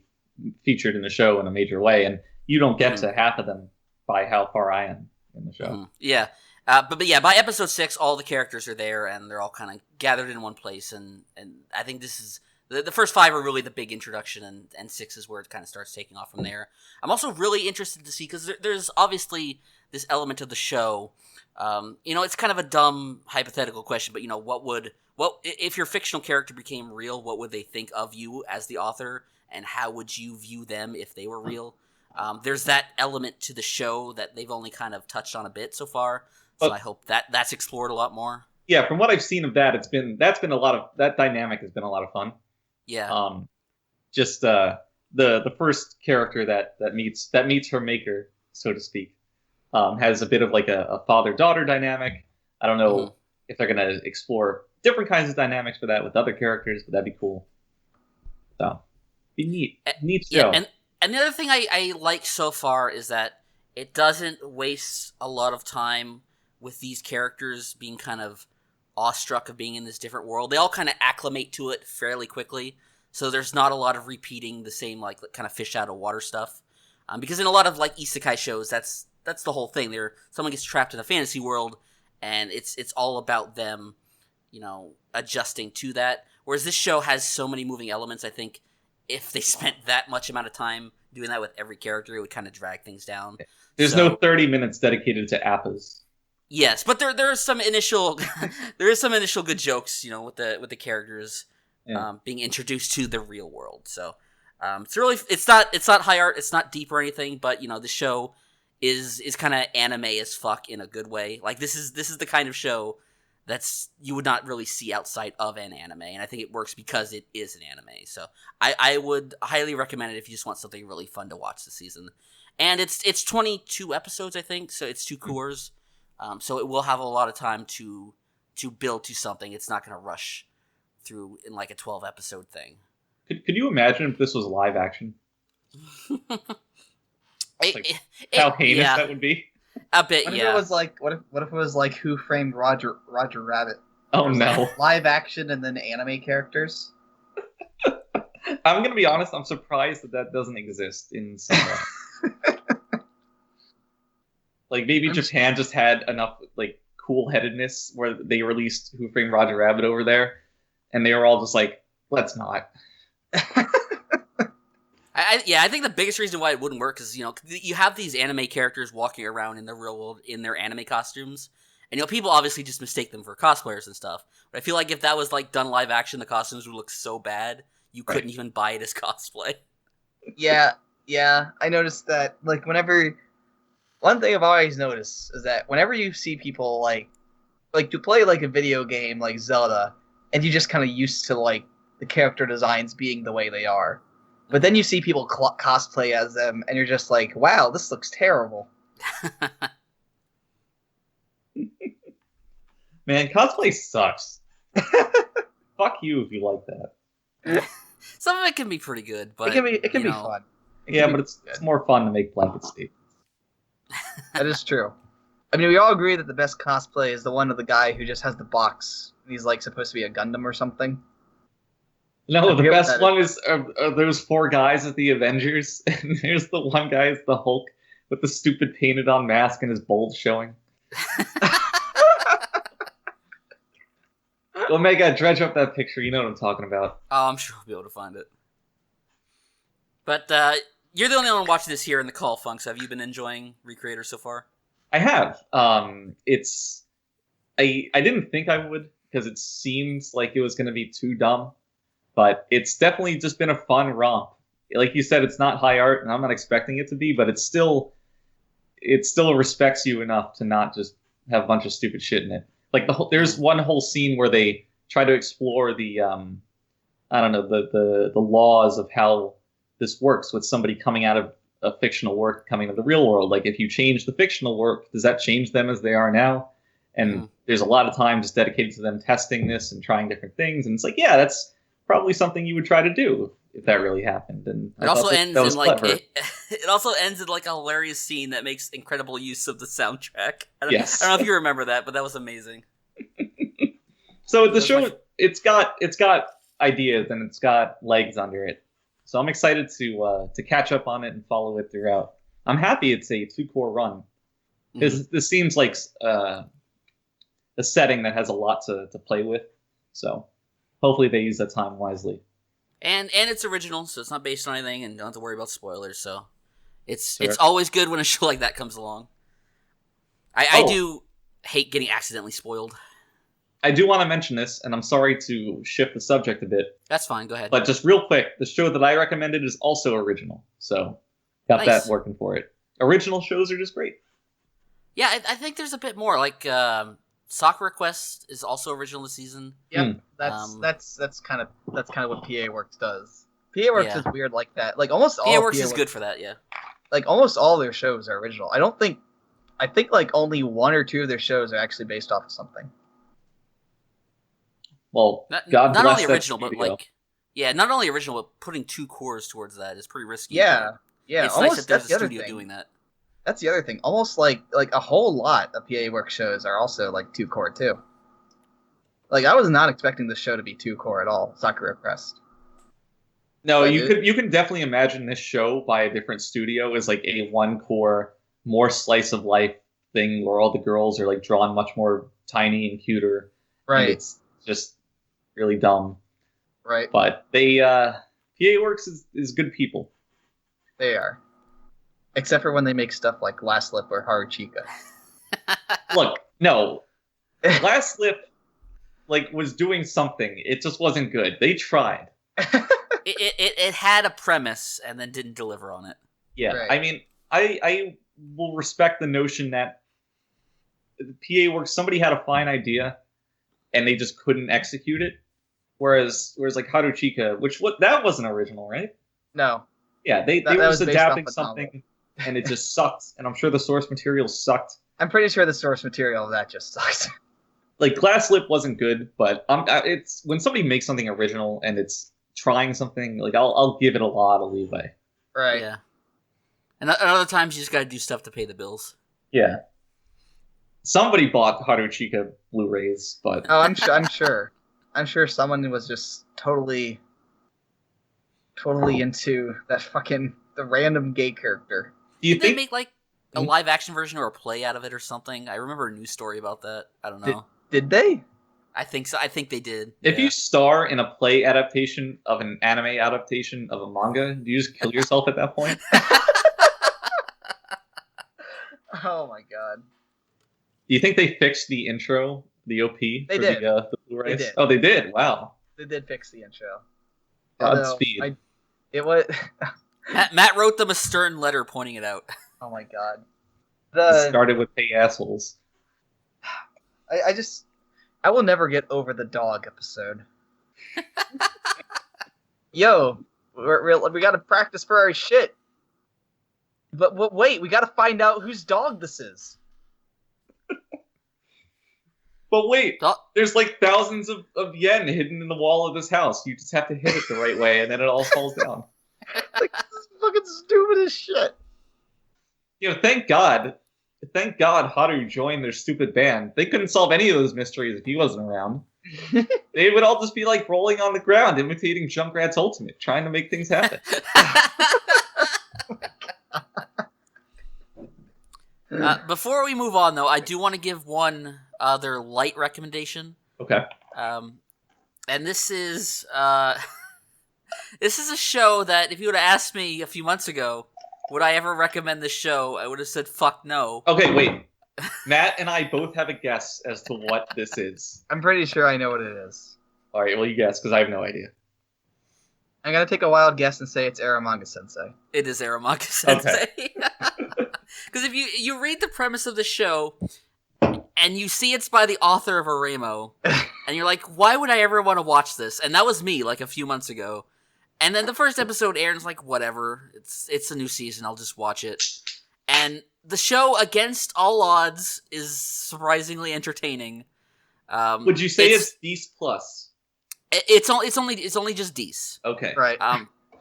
featured in the show in a major way, and you don't get to half of them by how far I am in the show. Mm-hmm. Yeah. But yeah, by episode 6, all the characters are there, and they're all kind of gathered in one place, and I think this is... The first 5 are really the big introduction, and 6 is where it kind of starts taking off from there. I'm also really interested to see, because there's obviously this element of the show. It's kind of a dumb hypothetical question, but what if your fictional character became real, what would they think of you as the author, and how would you view them if they were real? There's that element to the show that they've only kind of touched on a bit so far. So I hope that's explored a lot more. Yeah, from what I've seen of that, that dynamic has been a lot of fun. Yeah. Just the first character that meets her maker, so to speak, has a bit of like a father-daughter dynamic. I don't know if they're gonna explore different kinds of dynamics for that with other characters, but that'd be cool. So, be neat show. Yeah, and the other thing I like so far is that it doesn't waste a lot of time with these characters being kind of awestruck of being in this different world. They all kind of acclimate to it fairly quickly, so there's not a lot of repeating the same like kind of fish out of water stuff. Because in a lot of like isekai shows, that's the whole thing. Someone gets trapped in a fantasy world, and it's all about them, adjusting to that. Whereas this show has so many moving elements, I think if they spent that much amount of time doing that with every character, it would kind of drag things down. There's no 30 minutes dedicated to appas. Yes, but there is some initial good jokes, with the characters being introduced to the real world. So it's not high art, it's not deep or anything, but the show is kind of anime as fuck in a good way. Like this is the kind of show that's you would not really see outside of an anime, and I think it works because it is an anime. So I would highly recommend it if you just want something really fun to watch this season. And it's 22 episodes, I think, so it's 2 cours. So it will have a lot of time to build to something. It's not going to rush through in like a 12 episode thing. Could you imagine if this was live action? How heinous that would be. A bit, what if it was like what if it was like Who Framed Roger Rabbit? Oh no! Like live action and then anime characters. I'm gonna be honest. I'm surprised that doesn't exist in some way. Like maybe Japan just had enough like cool-headedness where they released Who Framed Roger Rabbit over there, and they were all just like, "Let's not." I think the biggest reason why it wouldn't work is, you have these anime characters walking around in the real world in their anime costumes, and people obviously just mistake them for cosplayers and stuff. But I feel like if that was like done live action, the costumes would look so bad you couldn't even buy it as cosplay. Yeah, I noticed that. Like one thing I've always noticed is that whenever you see people like to play like a video game like Zelda, and you just kind of used to like the character designs being the way they are. But then you see people cosplay as them, and you're just like, wow, this looks terrible. Man, cosplay sucks. Fuck you if you like that. Some of it can be pretty good, but it can be fun. But it's more fun to make blanket statements. That is true. I mean, we all agree that the best cosplay is the one of the guy who just has the box. He's like supposed to be a Gundam or something. No, the best one is those 4 guys at the Avengers, and there's the one guy is the Hulk with the stupid painted-on mask and his bulge showing. Omega, dredge up that picture. You know what I'm talking about. Oh, I'm sure we'll be able to find it. But you're the only one watching this here in the call, Funk, so have you been enjoying Recreator so far? I have. I didn't think I would, because it seems like it was going to be too dumb. But it's definitely just been a fun romp. Like you said, it's not high art, and I'm not expecting it to be, but it still respects you enough to not just have a bunch of stupid shit in it. Like there's one whole scene where they try to explore the the laws of how this works with somebody coming out of a fictional work coming to the real world. Like if you change the fictional work, does that change them as they are now? And there's a lot of time just dedicated to them testing this and trying different things. And it's like, yeah, that's probably something you would try to do if that really happened. And it also ends in like it also ends in like a hilarious scene that makes incredible use of the soundtrack. I don't know if you remember that, but that was amazing. So the show, it's got ideas and it's got legs under it. So I'm excited to catch up on it and follow it throughout. I'm happy it's a 2-core run. This seems like a setting that has a lot to play with. So hopefully they use that time wisely. And it's original, so it's not based on anything, and don't have to worry about spoilers. So it's always good when a show like that comes along. I do hate getting accidentally spoiled. I do want to mention this, and I'm sorry to shift the subject a bit. That's fine, go ahead. But just real quick, the show that I recommended is also original, so got that working for it. Original shows are just great. Yeah, I think there's a bit more. Like Sakura Quest is also original this season. Yep, that's kind of what PA Works does. PA Works is weird like that. Like almost all PA Works is good for that. Yeah, like almost all their shows are original. I think like only 1 or 2 of their shows are actually based off of something. Well, not only original, but not only original, but putting 2 cores towards that is pretty risky. Yeah, it's almost, nice that there's a studio doing that. That's the other thing. Almost like a whole lot of PA Works shows are also like 2-core too. Like I was not expecting this show to be 2-core at all. Sakura Quest. No, you can definitely imagine this show by a different studio as like a 1-core, more slice of life thing where all the girls are like drawn much more tiny and cuter. Right. And it's just really dumb. Right. But they PA Works is good people. They are. Except for when they make stuff like Last Lip or Haruchika. Look, no. Last Lip was doing something. It just wasn't good. They tried. It had a premise and then didn't deliver on it. Yeah. Right. I mean, I will respect the notion that PA Works, somebody had a fine idea and they just couldn't execute it. Whereas like Haruchika, that wasn't original, right? No. Yeah, they were just adapting something and it just sucked. And I'm sure the source material sucked. I'm pretty sure the source material of that just sucks. Like Glass Lip wasn't good, but it's when somebody makes something original and it's trying something, like I'll give it a lot of leeway. Right. Yeah. And other times you just gotta do stuff to pay the bills. Yeah. Somebody bought Haruchika Blu-rays, but oh, I'm sure. I'm sure someone was just totally into that fucking the random gay character. Do you Did think they make like a live action version or a play out of it or something? I remember a news story about that. I don't know. Did they? I think so. I think they did. if you star in a play adaptation of an anime adaptation of a manga, do you just kill yourself at that point? Oh my god. Do you think they fixed the intro, the OP? They did. The Blu-rays? They did. Oh, they did. Wow. They did fix the intro. Godspeed. It was. Matt wrote them a stern letter pointing it out. Oh my god. It started with "Hey assholes." I will never get over the dog episode. Yo, we got to practice for our shit. But wait, we got to find out whose dog this is. But wait, there's like thousands of yen hidden in the wall of this house. You just have to hit it the right way, and then it all falls down. Like, this is fucking stupid as shit. You know, thank God Haru joined their stupid band. They couldn't solve any of those mysteries if he wasn't around. They would all just be like rolling on the ground, imitating Junkrat's Ultimate, trying to make things happen. Before we move on, though, I do want to give one other light recommendation. Okay. And this is this is a show that if you would have asked me a few months ago, would I ever recommend this show, I would have said fuck no. Okay, wait. Matt and I both have a guess as to what this is. I'm pretty sure I know what it is. All right, well, you guess, because I have no idea. I'm going to take a wild guess and say it's Eromanga-sensei. It is Eromanga-sensei. Because if you read the premise of the show, and you see it's by the author of Aremo, and you're like, why would I ever want to watch this? And that was me, like, a few months ago. And then the first episode aired, and it's like, whatever. It's a new season, I'll just watch it. And the show, against all odds, is surprisingly entertaining. Would you say it's D's plus? It's only just D's. Okay. Right.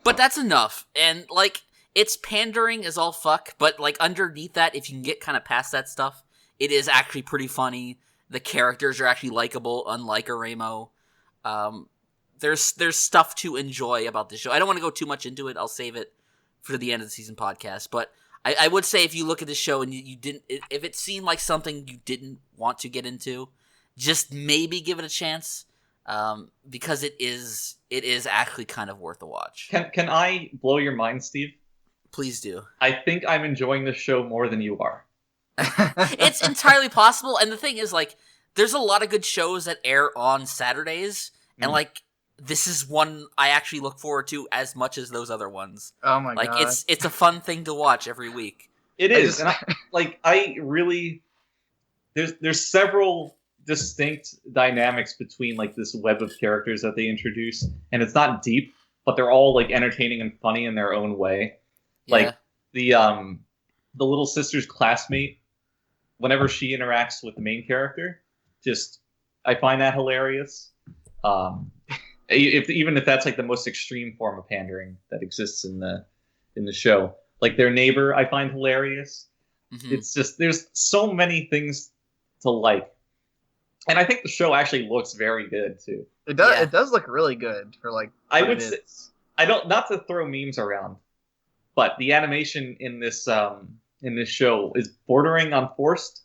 But that's enough. And, like, it's pandering as all fuck, but, like, underneath that, if you can get kind of past that stuff, it is actually pretty funny. The characters are actually likable, unlike Aremo. There's stuff to enjoy about this show. I don't want to go too much into it. I'll save it for the end of the season podcast. But I would say if you look at this show and you didn't, if it seemed like something you didn't want to get into, just maybe give it a chance, because it is actually kind of worth a watch. Can I blow your mind, Steve? Please do. I think I'm enjoying this show more than you are. It's entirely possible. And the thing is, like, there's a lot of good shows that air on Saturdays, and like, this is one I actually look forward to as much as those other ones. Oh my god! Like, it's a fun thing to watch every week. It is, and I really there's several distinct dynamics between like this web of characters that they introduce, and it's not deep, but they're all like entertaining and funny in their own way. Like the little sister's classmate, whenever she interacts with the main character, I find that hilarious. Even if that's like the most extreme form of pandering that exists in the show, like their neighbor, I find hilarious. Mm-hmm. It's just there's so many things to like, and I think the show actually looks very good too. It does. Yeah. It does look really good for like. I would say, not to throw memes around, but the animation in this show is bordering on forced.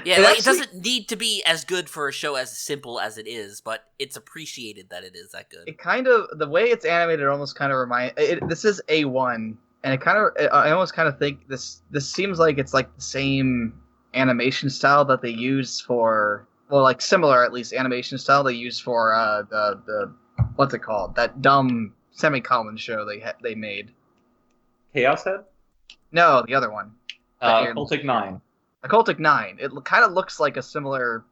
Yeah, it doesn't need to be as good for a show as simple as it is, but it's appreciated that it is that good. It kind of, the way it's animated almost kind of this is A1, and I almost kind of think this seems like it's like the same animation style that they use for, well, like similar at least animation style they use for the what's it called? That dumb semicolon show they made. Chaos Head? No, the other one. Occultic 9. Occultic 9. It kind of looks like a similar.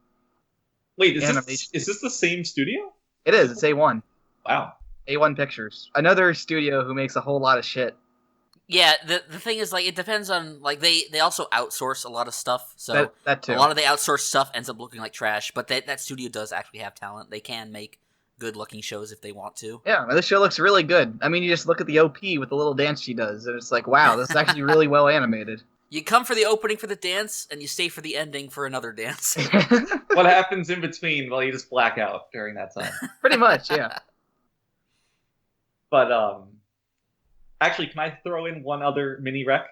Wait, is this the same studio? It is. It's A1. Wow. A1 Pictures. Another studio who makes a whole lot of shit. Yeah, the thing is, like, it depends on, like, they also outsource a lot of stuff, so that too. A lot of the outsourced stuff ends up looking like trash, but that studio does actually have talent. They can make good-looking shows if they want to. Yeah, this show looks really good. I mean, you just look at the OP with the little dance she does, and it's like, wow, this is actually really well animated. You come for the opening for the dance, and you stay for the ending for another dance. What happens in between? Well, you just black out during that time. Pretty much, yeah. But, actually, can I throw in one other mini rec?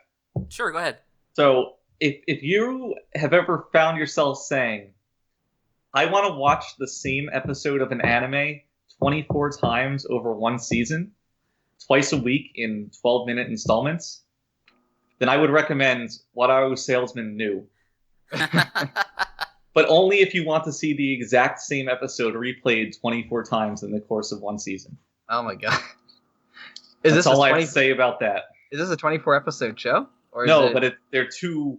Sure, go ahead. So, if you have ever found yourself saying, I want to watch the same episode of an anime 24 times over one season, twice a week in 12-minute installments, then I would recommend Wataru Salesman New. But only if you want to see the exact same episode replayed 24 times in the course of one season. Oh my god. That's all I have to say about that. Is this a 24-episode show? No, but they're two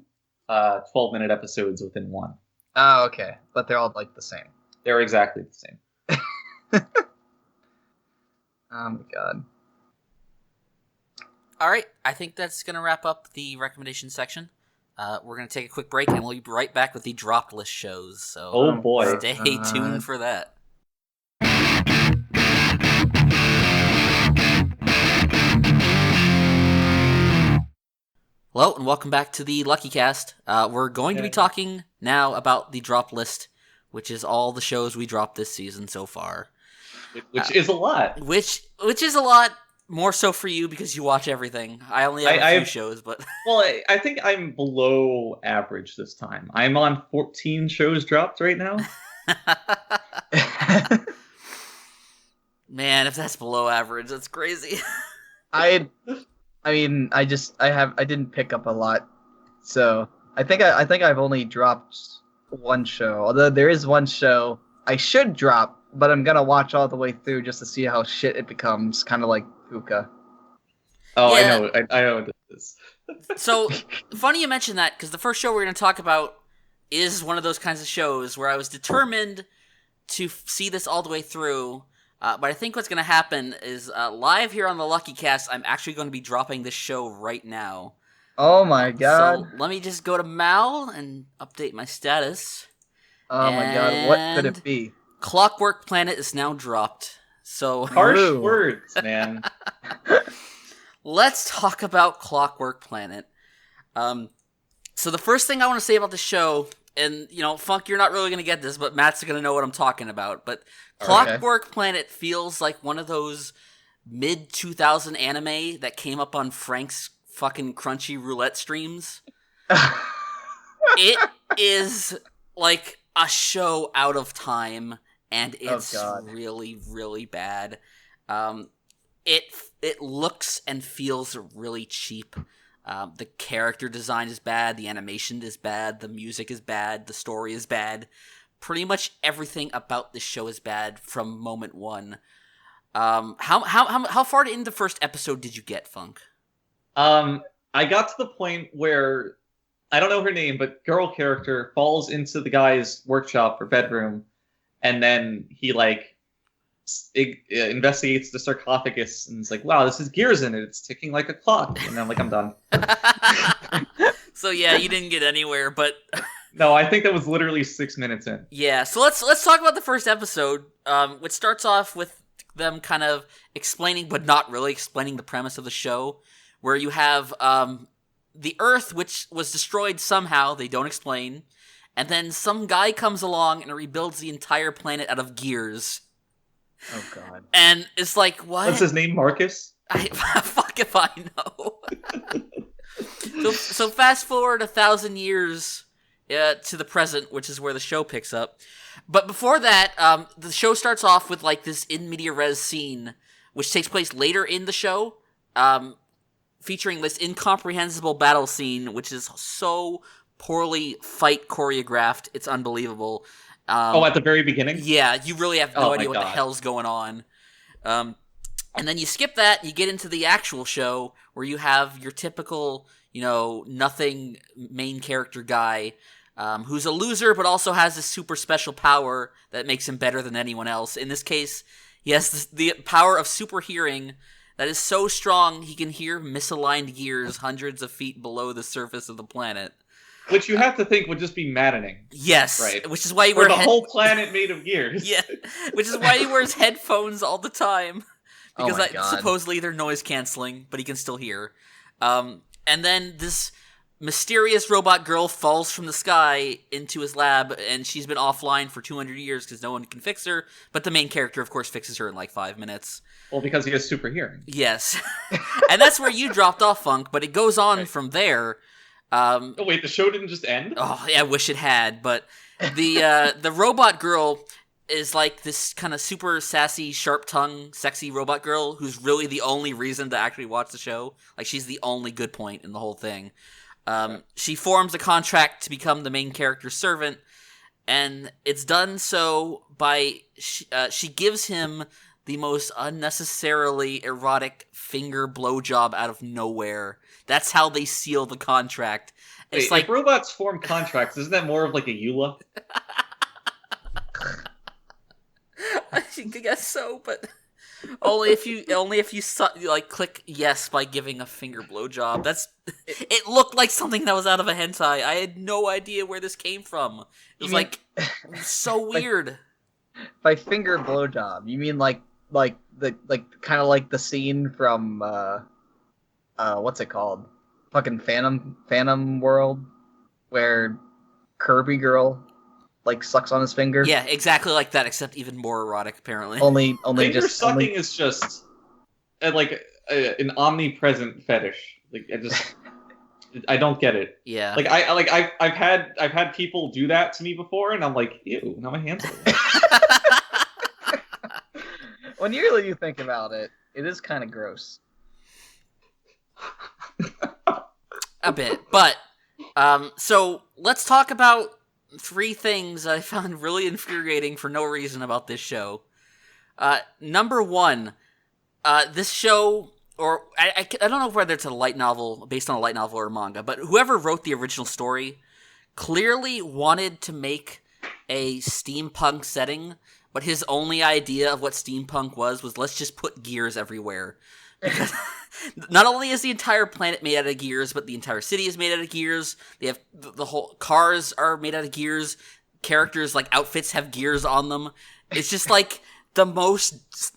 12-minute episodes within one. Oh, okay. But they're all, like, the same. They're exactly the same. Oh my god. Alright, I think that's going to wrap up the recommendation section. We're going to take a quick break, and we'll be right back with the dropped list shows. So oh boy. Stay tuned for that. Hello, and welcome back to the Luckycast. We're going to be talking now about the drop list, which is all the shows we dropped this season so far. Which is a lot. Which is a lot, more so for you because you watch everything. I only have a few shows, but... Well, I think I'm below average this time. I'm on 14 shows dropped right now. Man, if that's below average, that's crazy. I didn't pick up a lot, so I think I've only dropped one show. Although there is one show I should drop, but I'm gonna watch all the way through just to see how shit it becomes, kind of like Puka. Oh, yeah. I know what this is. So funny you mentioned that, because the first show we're gonna talk about is one of those kinds of shows where I was determined to see this all the way through. But I think what's going to happen is live here on the Luckycast, I'm actually going to be dropping this show right now. Oh my god. So let me just go to Mal and update my status. Oh my god, what could it be? Clockwork Planet is now dropped. So harsh words, man. Let's talk about Clockwork Planet. So the first thing I want to say about the show, and, Funk, you're not really going to get this, but Matt's going to know what I'm talking about, but Clockwork Planet feels like one of those mid-2000 anime that came up on Frank's fucking Crunchy Roulette streams. It is like a show out of time, and it's really, really bad. It looks and feels really cheap. The character design is bad, the animation is bad, the music is bad, the story is bad. Pretty much everything about this show is bad from moment one. How far into the first episode did you get, Funk? I got to the point where, I don't know her name, but girl character falls into the guy's workshop or bedroom, and then he investigates the sarcophagus and is like, wow, this has gears in it. It's ticking like a clock. And I'm like, I'm done. So yeah, you didn't get anywhere, but... No, I think that was literally 6 minutes in. Yeah, so let's talk about the first episode, which starts off with them kind of explaining, but not really explaining the premise of the show, where you have the Earth, which was destroyed somehow, they don't explain, and then some guy comes along and rebuilds the entire planet out of gears. Oh god. And it's like, what? What's his name, Marcus? Fuck if I know. So fast forward 1,000 years to the present, which is where the show picks up. But before that, the show starts off with this in media res scene, which takes place later in the show, featuring this incomprehensible battle scene, which is so poorly fight choreographed, it's unbelievable. At the very beginning? Yeah, you really have no idea what the hell's going on. And then you skip that, you get into the actual show, where you have your typical, nothing main character guy, who's a loser, but also has this super special power that makes him better than anyone else. In this case, he has the power of super hearing that is so strong he can hear misaligned gears hundreds of feet below the surface of the planet. Which you have to think would just be maddening. Yes, right. Which is why he wears the whole planet made of gears. Yeah, which is why he wears headphones all the time because supposedly they're noise canceling, but he can still hear. And then this mysterious robot girl falls from the sky into his lab, and she's been offline for 200 years because no one can fix her. But the main character, of course, fixes her in like 5 minutes. Well, because he has super hearing. Yes, and that's where you dropped off, Funk. But it goes on from there. Oh wait, the show didn't just end? Oh, yeah, I wish it had. But the robot girl is like this kind of super sassy, sharp-tongued, sexy robot girl who's really the only reason to actually watch the show. Like, she's the only good point in the whole thing. She forms a contract to become the main character's servant, and it's done so by she gives him the most unnecessarily erotic finger blowjob out of nowhere. That's how they seal the contract. It's like if robots form contracts, isn't that more of like a EULA? I guess so, but only if you like click yes by giving a finger blowjob. It looked like something that was out of a hentai. I had no idea where this came from. It was so weird. By finger blowjob, you mean like the kind of like the scene from what's it called? Fucking Phantom World, where Kirby girl like sucks on his finger. Yeah, exactly like that, except even more erotic. Apparently, only finger just sucking is just like an omnipresent fetish. Like I don't get it. Yeah, like I've had people do that to me before, and I'm like, ew, now my hands are. When you think about it, it is kind of gross. A bit, but so let's talk about 3 things I found really infuriating for no reason about this show. Number 1, this show, or I don't know whether it's a light novel, based on a light novel or a manga, but whoever wrote the original story clearly wanted to make a steampunk setting, but his only idea of what steampunk was let's just put gears everywhere. Because not only is the entire planet made out of gears, but the entire city is made out of gears. They have the whole cars are made out of gears. Characters like outfits have gears on them. It's just like the most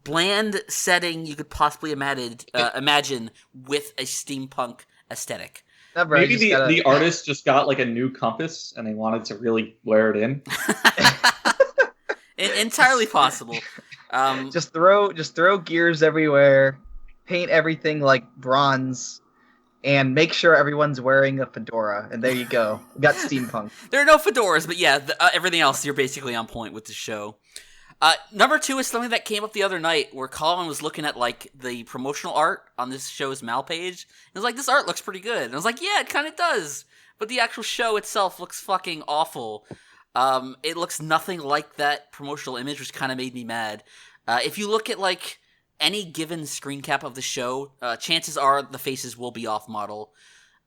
bland setting you could possibly imagine with a steampunk aesthetic. Maybe the artist just got like a new compass and they wanted to really wear it in. Entirely possible. Just throw gears everywhere. Paint everything like bronze, and make sure everyone's wearing a fedora, and there you go. We got steampunk. There are no fedoras, but yeah, everything else, you're basically on point with the show. Number 2 is something that came up the other night, where Colin was looking at like the promotional art on this show's Mal page, and was like, this art looks pretty good. And I was like, yeah, it kind of does, but the actual show itself looks fucking awful. It looks nothing like that promotional image, which kind of made me mad. If you look at like any given screen cap of the show, chances are the faces will be off model.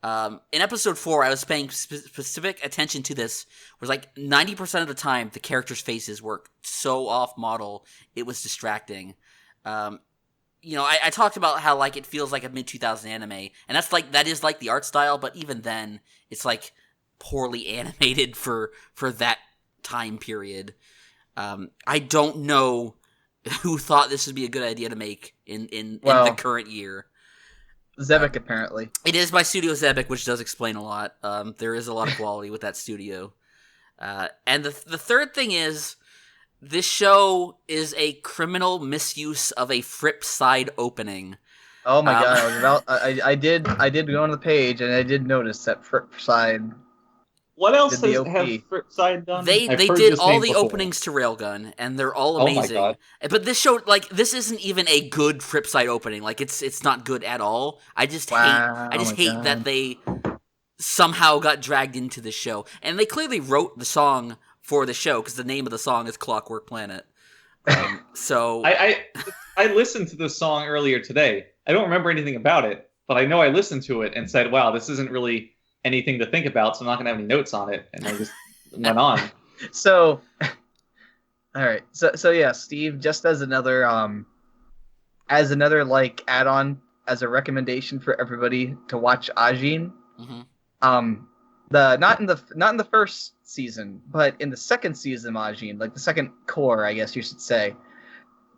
In episode 4, I was paying specific attention to this, where like 90% of the time the characters' faces were so off model, it was distracting. I talked about how like it feels like a mid-2000s anime, and that is like the art style, but even then, it's like poorly animated for that time period. I don't know who thought this would be a good idea to make in the current year. Xebec, apparently. It is by Studio Xebec, which does explain a lot. There is a lot of quality with that studio. And the third thing is, this show is a criminal misuse of a Fripp side opening. Oh my god! I did go on the page and I did notice that Fripp side. What else has Fripp side done? They did all the openings to Railgun, and they're all amazing. Oh my god. But this show, like, this isn't even a good Fripp side opening. Like, it's not good at all. I just hate that they somehow got dragged into the show, and they clearly wrote the song for the show because the name of the song is Clockwork Planet. So I listened to this song earlier today. I don't remember anything about it, but I know I listened to it and said, "Wow, this isn't really anything to think about, so I'm not going to have any notes on it," and I just went on. So, all right. So yeah, Steve, just as another like add-on, as a recommendation for everybody to watch Ajin, Not in the first season, but in the second season, Majin, like the second core, I guess you should say.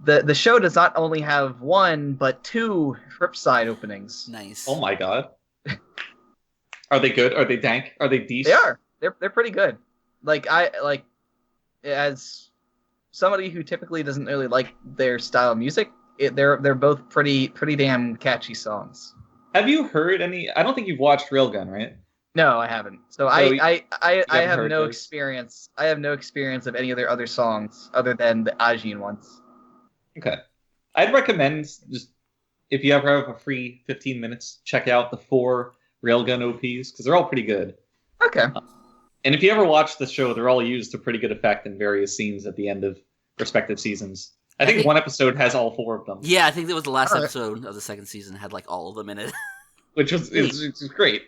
The show does not only have one but two Ripside openings. Nice. Oh my god. Are they good? Are they dank? Are they decent? They are. They're pretty good. As somebody who typically doesn't really like their style of music, they're both pretty damn catchy songs. Have you heard any? I don't think you've watched Railgun, right? No, I haven't. So I have no experience. I have no experience of any of their other songs other than the Ajin ones. Okay. I'd recommend, just if you ever have a free 15 minutes, check out the 4 Railgun OPs, because they're all pretty good. Okay. And if you ever watch the show, they're all used to pretty good effect in various scenes at the end of respective seasons. I think one episode has all 4 of them. Yeah, I think it was the last episode of the second season had like all of them in it. Which is great.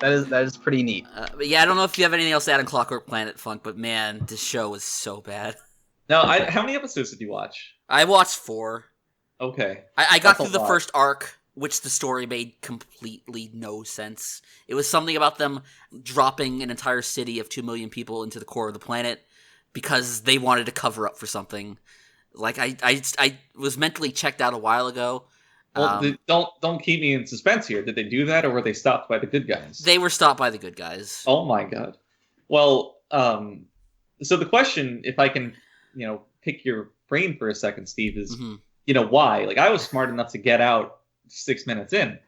That is pretty neat. But yeah, I don't know if you have anything else to add on Clockwork Planet, Funk, but man, this show is so bad. No, how many episodes did you watch? I watched 4. Okay. I got through the first arc, which the story made completely no sense. It was something about them dropping an entire city of 2 million people into the core of the planet because they wanted to cover up for something. Like, I was mentally checked out a while ago. Well, don't keep me in suspense here. Did they do that, or were they stopped by the good guys? They were stopped by the good guys. Oh my god. Well, so the question, if I can, pick your brain for a second, Steve, is, why? Like, I was smart enough to get out 6 minutes in.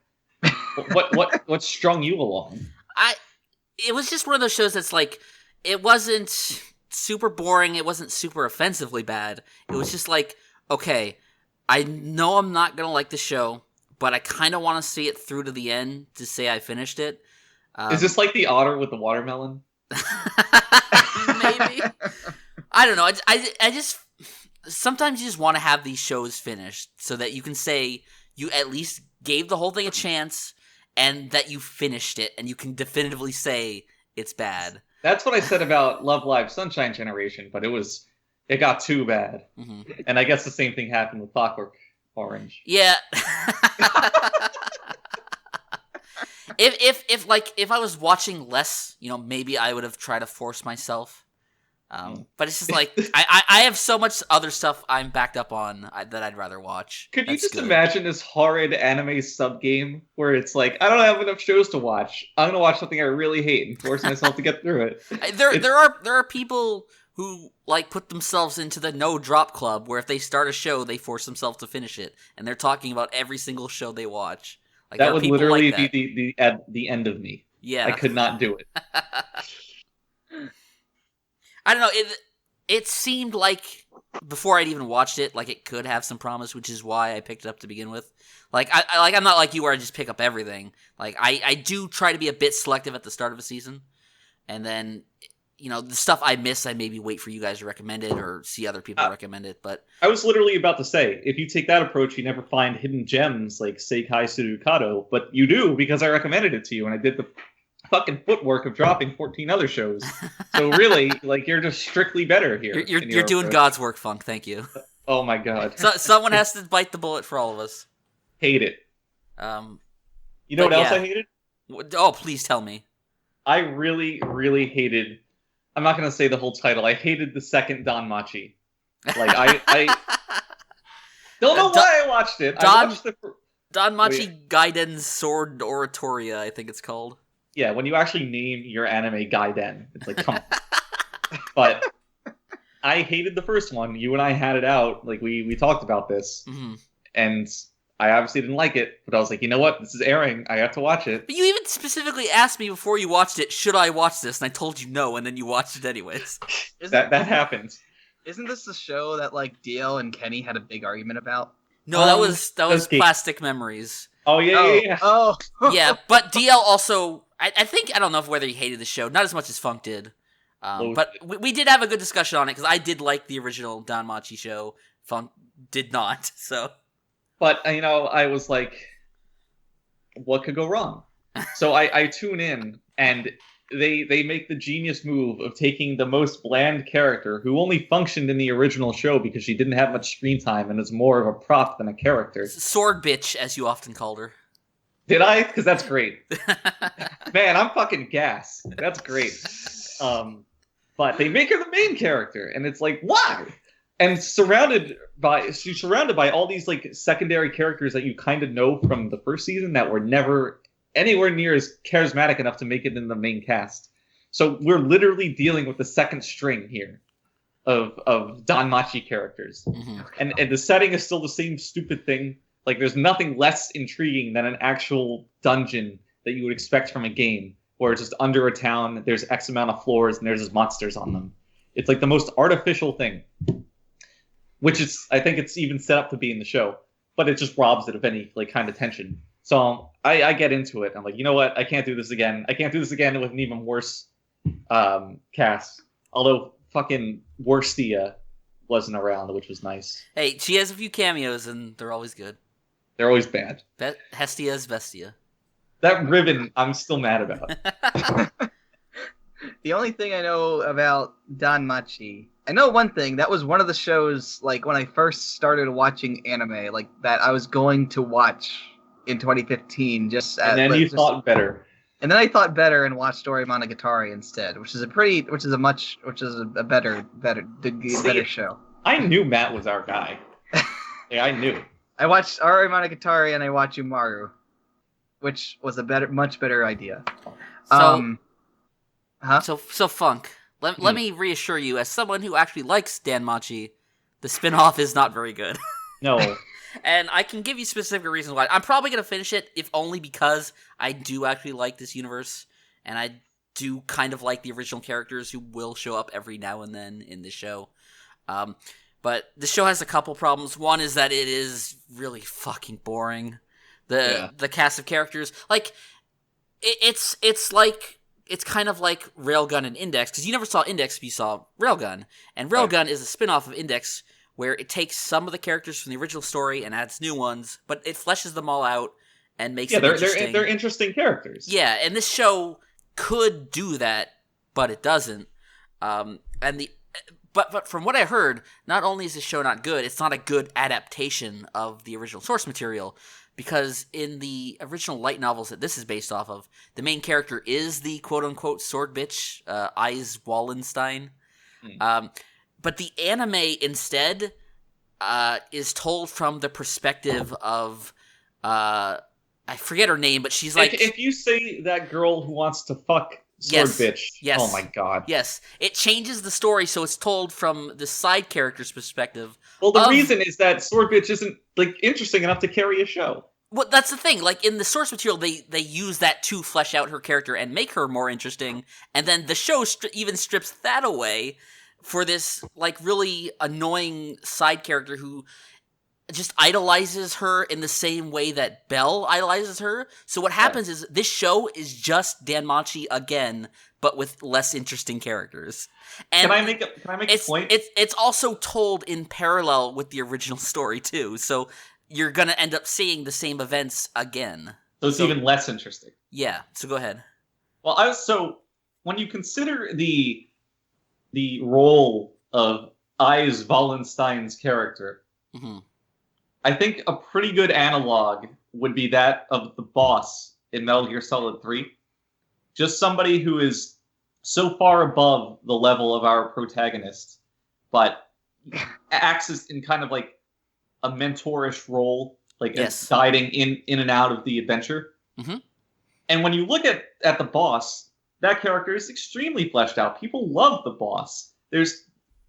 What strung you along? It was just one of those shows that's like, it wasn't super boring. It wasn't super offensively bad. It was just like, okay, I know I'm not going to like the show, but I kind of want to see it through to the end to say I finished it. Is this like the otter with the watermelon? Maybe. I don't know. I just... Sometimes you just want to have these shows finished so that you can say you at least gave the whole thing a chance and that you finished it and you can definitively say it's bad. That's what I said about Love Live Sunshine Generation, but it got too bad. Mm-hmm. And I guess the same thing happened with Clockwork Orange. Yeah. If I was watching less, maybe I would have tried to force myself. But it's just like, I have so much other stuff I'm backed up on that I'd rather watch. Could you just imagine this horrid anime sub-game where it's like, I don't have enough shows to watch. I'm going to watch something I really hate and force myself to get through it. There are people who put themselves into the no drop club where if they start a show, they force themselves to finish it. And they're talking about every single show they watch. That would literally be the end of me. Yeah. I could not do it. I don't know, it seemed like, before I'd even watched it, like it could have some promise, which is why I picked it up to begin with. I'm not like you where I just pick up everything. I do try to be a bit selective at the start of a season, and then, the stuff I miss, I maybe wait for you guys to recommend it, or see other people recommend it, but... I was literally about to say, if you take that approach, you never find hidden gems like Seikaisuru Kado, but you do, because I recommended it to you, and I did the fucking footwork of dropping 14 other shows. So really, you're just strictly better here. You're doing God's work, Funk. Thank you. Oh my god. So someone has to bite the bullet for all of us. Hate it. You know what else I hated? Oh, please tell me. I really, really hated... I'm not going to say the whole title. I hated the second Danmachi. I don't know why I watched it. I watched Danmachi Gaiden's Sword Oratoria, I think it's called. Yeah, when you actually name your anime Gaiden, it's like, come on. But I hated the first one. You and I had it out. We talked about this. Mm-hmm. And I obviously didn't like it. But I was like, you know what? This is airing. I have to watch it. But you even specifically asked me before you watched it, should I watch this? And I told you no, and then you watched it anyways. that happened. Isn't this the show that, DL and Kenny had a big argument about? No, that was Plastic Memories. Oh, yeah. Oh. Yeah, but DL also... I think, I don't know whether he hated the show, not as much as Funk did. But we did have a good discussion on it, because I did like the original Danmachi show. Funk did not, so... But, I was like, what could go wrong? So I tune in, and they make the genius move of taking the most bland character, who only functioned in the original show because she didn't have much screen time and is more of a prop than a character. Sword bitch, as you often called her. Did I? Because that's great. Man, I'm fucking gas. That's great. But they make her the main character, and it's like, why? And she's surrounded by all these like secondary characters that you kind of know from the first season that were never anywhere near as charismatic enough to make it in the main cast. So we're literally dealing with the second string here of Danmachi characters. Mm-hmm. And the setting is still the same stupid thing. Like, there's nothing less intriguing than an actual dungeon that you would expect from a game, where it's just under a town, there's X amount of floors, and there's just monsters on them. It's like the most artificial thing. Which is, I think it's even set up to be in the show. But it just robs it of any, like, kind of tension. So I get into it. I'm like, you know what? I can't do this again. I can't do this again with an even worse cast. Although fucking Worstia wasn't around, which was nice. Hey, she has a few cameos, and they're always good. They're always bad. Hestia is Vestia. That ribbon, I'm still mad about. The only thing I know about Danmachi, I know one thing. That was one of the shows, like, when I first started watching anime, like, that I was going to watch in 2015. And then you thought better. And then I thought better and watched Eromanga-sensei instead, which is a better show. I knew Matt was our guy. Yeah, I knew. I watched Eromanga-sensei and I watched Umaru, which was a much better idea. So Funk. Let me reassure you, as someone who actually likes Danmachi, the spin-off is not very good. No. And I can give you specific reasons why. I'm probably going to finish it, if only because I do actually like this universe, and I do kind of like the original characters who will show up every now and then in the show. But the show has a couple problems. One is that it is really fucking boring. The cast of characters, like, it's kind of like Railgun and Index, because you never saw Index, but you saw Railgun. And Railgun is a spin-off of Index, where it takes some of the characters from the original story and adds new ones, but it fleshes them all out and makes them interesting. They're interesting characters. Yeah, and this show could do that, but it doesn't. But from what I heard, not only is this show not good, it's not a good adaptation of the original source material, because in the original light novels that this is based off of, the main character is the quote-unquote sword bitch, Ais Wallenstein. But the anime instead is told from the perspective of I forget her name, but she's like, if you say that girl who wants to fuck sword bitch, yes, oh my god, yes, it changes the story, so it's told from the side character's perspective. Well, the reason is that sword bitch isn't like interesting enough to carry a show. Well, that's the thing. Like, in the source material, they use that to flesh out her character and make her more interesting, and then the show even strips that away for this, like, really annoying side character who just idolizes her in the same way that Belle idolizes her. So what happens is this show is just Danmachi again, but with less interesting characters. And can I make a point? It's also told in parallel with the original story too. So you're gonna end up seeing the same events again. So it's even less interesting. Yeah. So go ahead. Well, so when you consider the role of Ais Wallenstein's character, mm-hmm. I think a pretty good analog would be that of the boss in Metal Gear Solid 3. Just somebody who is so far above the level of our protagonist, but acts as in kind of like a mentorish role, like guiding in and out of the adventure. Mm-hmm. And when you look at the boss, that character is extremely fleshed out. People love the boss. There's,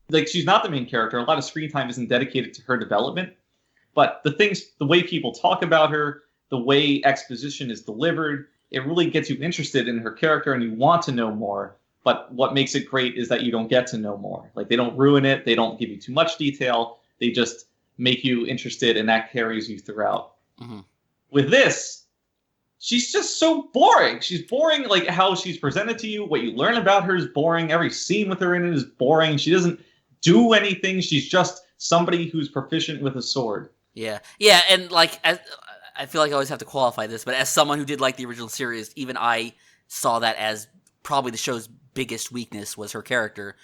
like, she's not the main character. A lot of screen time isn't dedicated to her development. But the way people talk about her, the way exposition is delivered, it really gets you interested in her character and you want to know more. But what makes it great is that you don't get to know more. Like, they don't ruin it. They don't give you too much detail. They just make you interested, and that carries you throughout. Mm-hmm. With this, she's just so boring. She's boring, like, how she's presented to you. What you learn about her is boring. Every scene with her in it is boring. She doesn't do anything. She's just somebody who's proficient with a sword. Yeah, and, like, I feel like I always have to qualify this, but as someone who did like the original series, even I saw that as probably the show's biggest weakness was her character.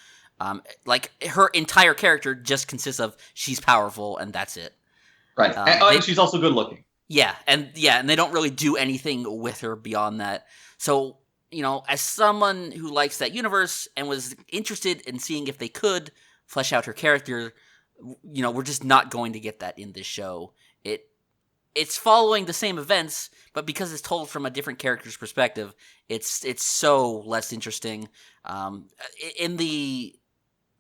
Like, her entire character just consists of she's powerful, and that's it. Right, and she's also good looking. Yeah, and they don't really do anything with her beyond that. So, as someone who likes that universe and was interested in seeing if they could flesh out her character, we're just not going to get that in this show. It's following the same events, but because it's told from a different character's perspective, it's so less interesting. In the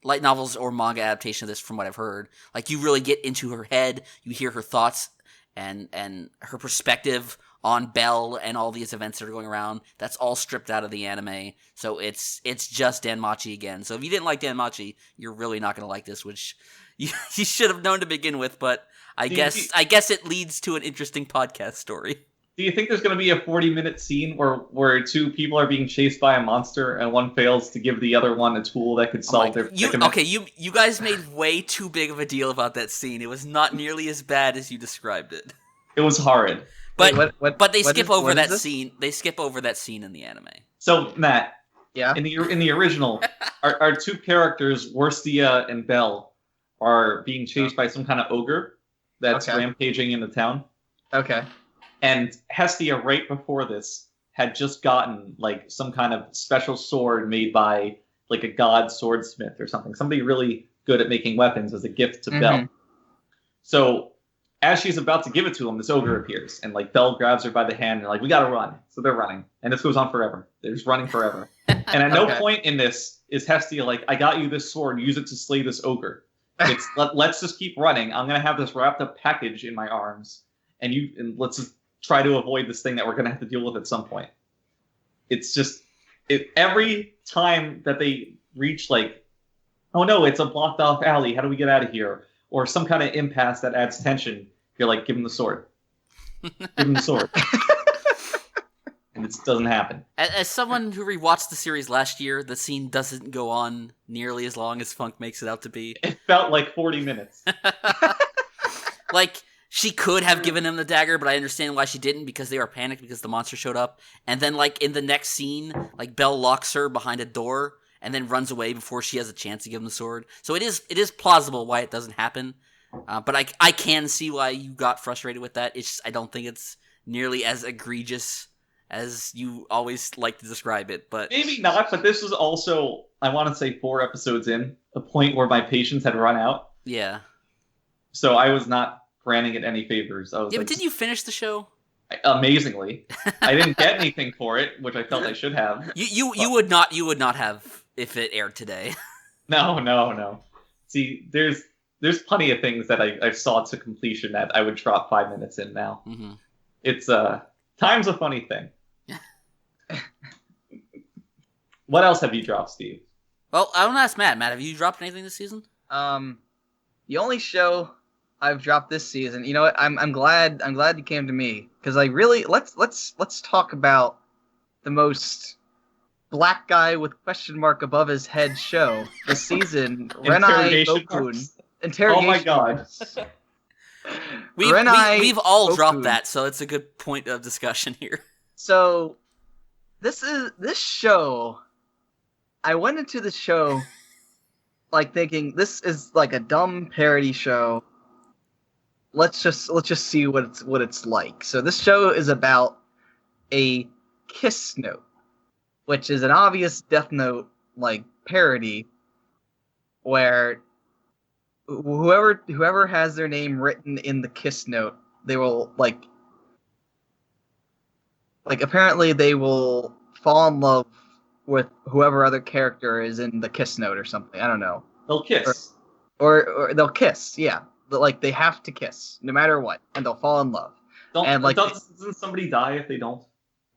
light novels or manga adaptation of this, from what I've heard, like, you really get into her head, you hear her thoughts and her perspective on Belle and all these events that are going around. That's all stripped out of the anime, so it's just Danmachi again. So if you didn't like Danmachi, you're really not going to like this, which you should have known to begin with, but I guess it leads to an interesting podcast story. Do you think there's going to be a 40-minute scene where two people are being chased by a monster and one fails to give the other one a tool that could solve their predicament? Okay, you guys made way too big of a deal about that scene. It was not nearly as bad as you described it. It was horrid. But but they skip over that scene. They skip over that scene in the anime. So, Matt, yeah, in the original, our two characters, Worstia and Belle, are being chased by some kind of ogre that's rampaging in the town. Okay. And Hestia, right before this, had just gotten, like, some kind of special sword made by, like, a god swordsmith or something. Somebody really good at making weapons as a gift to Belle. So, as she's about to give it to him, this ogre appears. And, like, Belle grabs her by the hand and, like, we gotta run. So they're running. And this goes on forever. They're just running forever. And at no point in this is Hestia like, I got you this sword, use it to slay this ogre. It's, let's just keep running. I'm gonna have this wrapped up package in my arms. And let's just try to avoid this thing that we're going to have to deal with at some point. It's just, every time that they reach, like, oh no, it's a blocked off alley, how do we get out of here? Or some kind of impasse that adds tension, you're like, give him the sword. Give him the sword. And it doesn't happen. As someone who rewatched the series last year, the scene doesn't go on nearly as long as Funk makes it out to be. It felt like 40 minutes. Like, she could have given him the dagger, but I understand why she didn't, because they were panicked because the monster showed up. And then, like, in the next scene, like, Belle locks her behind a door and then runs away before she has a chance to give him the sword. So it is plausible why it doesn't happen. But I can see why you got frustrated with that. It's just, I don't think it's nearly as egregious as you always like to describe it. But maybe not, but this was also, I want to say 4 episodes in, a point where my patience had run out. Yeah. So I was not granting it any favors. But didn't you finish the show? Amazingly. I didn't get anything for it, which I felt I should have. You would not have if it aired today. No. See, there's plenty of things that I saw to completion that I would drop 5 minutes in now. Mm-hmm. It's time's a funny thing. What else have you dropped, Steve? Well, I want to ask Matt. Matt, have you dropped anything this season? The only show I've dropped this season. You know what? I'm glad you came to me, because I really let's talk about the most black guy with question mark above his head show this season. Renai Boukun. Interrogation. Oh my god. We've all dropped that, so it's a good point of discussion here. So this show. I went into the show like thinking this is like a dumb parody show. Let's just see what it's like. So this show is about a Kiss Note, which is an obvious Death Note like parody, where whoever has their name written in the Kiss Note, they will like apparently they will fall in love with whoever other character is in the Kiss Note or something. I don't know. They'll kiss. Or they'll kiss, yeah. But, like, they have to kiss, no matter what, and they'll fall in love. Doesn't somebody die if they don't?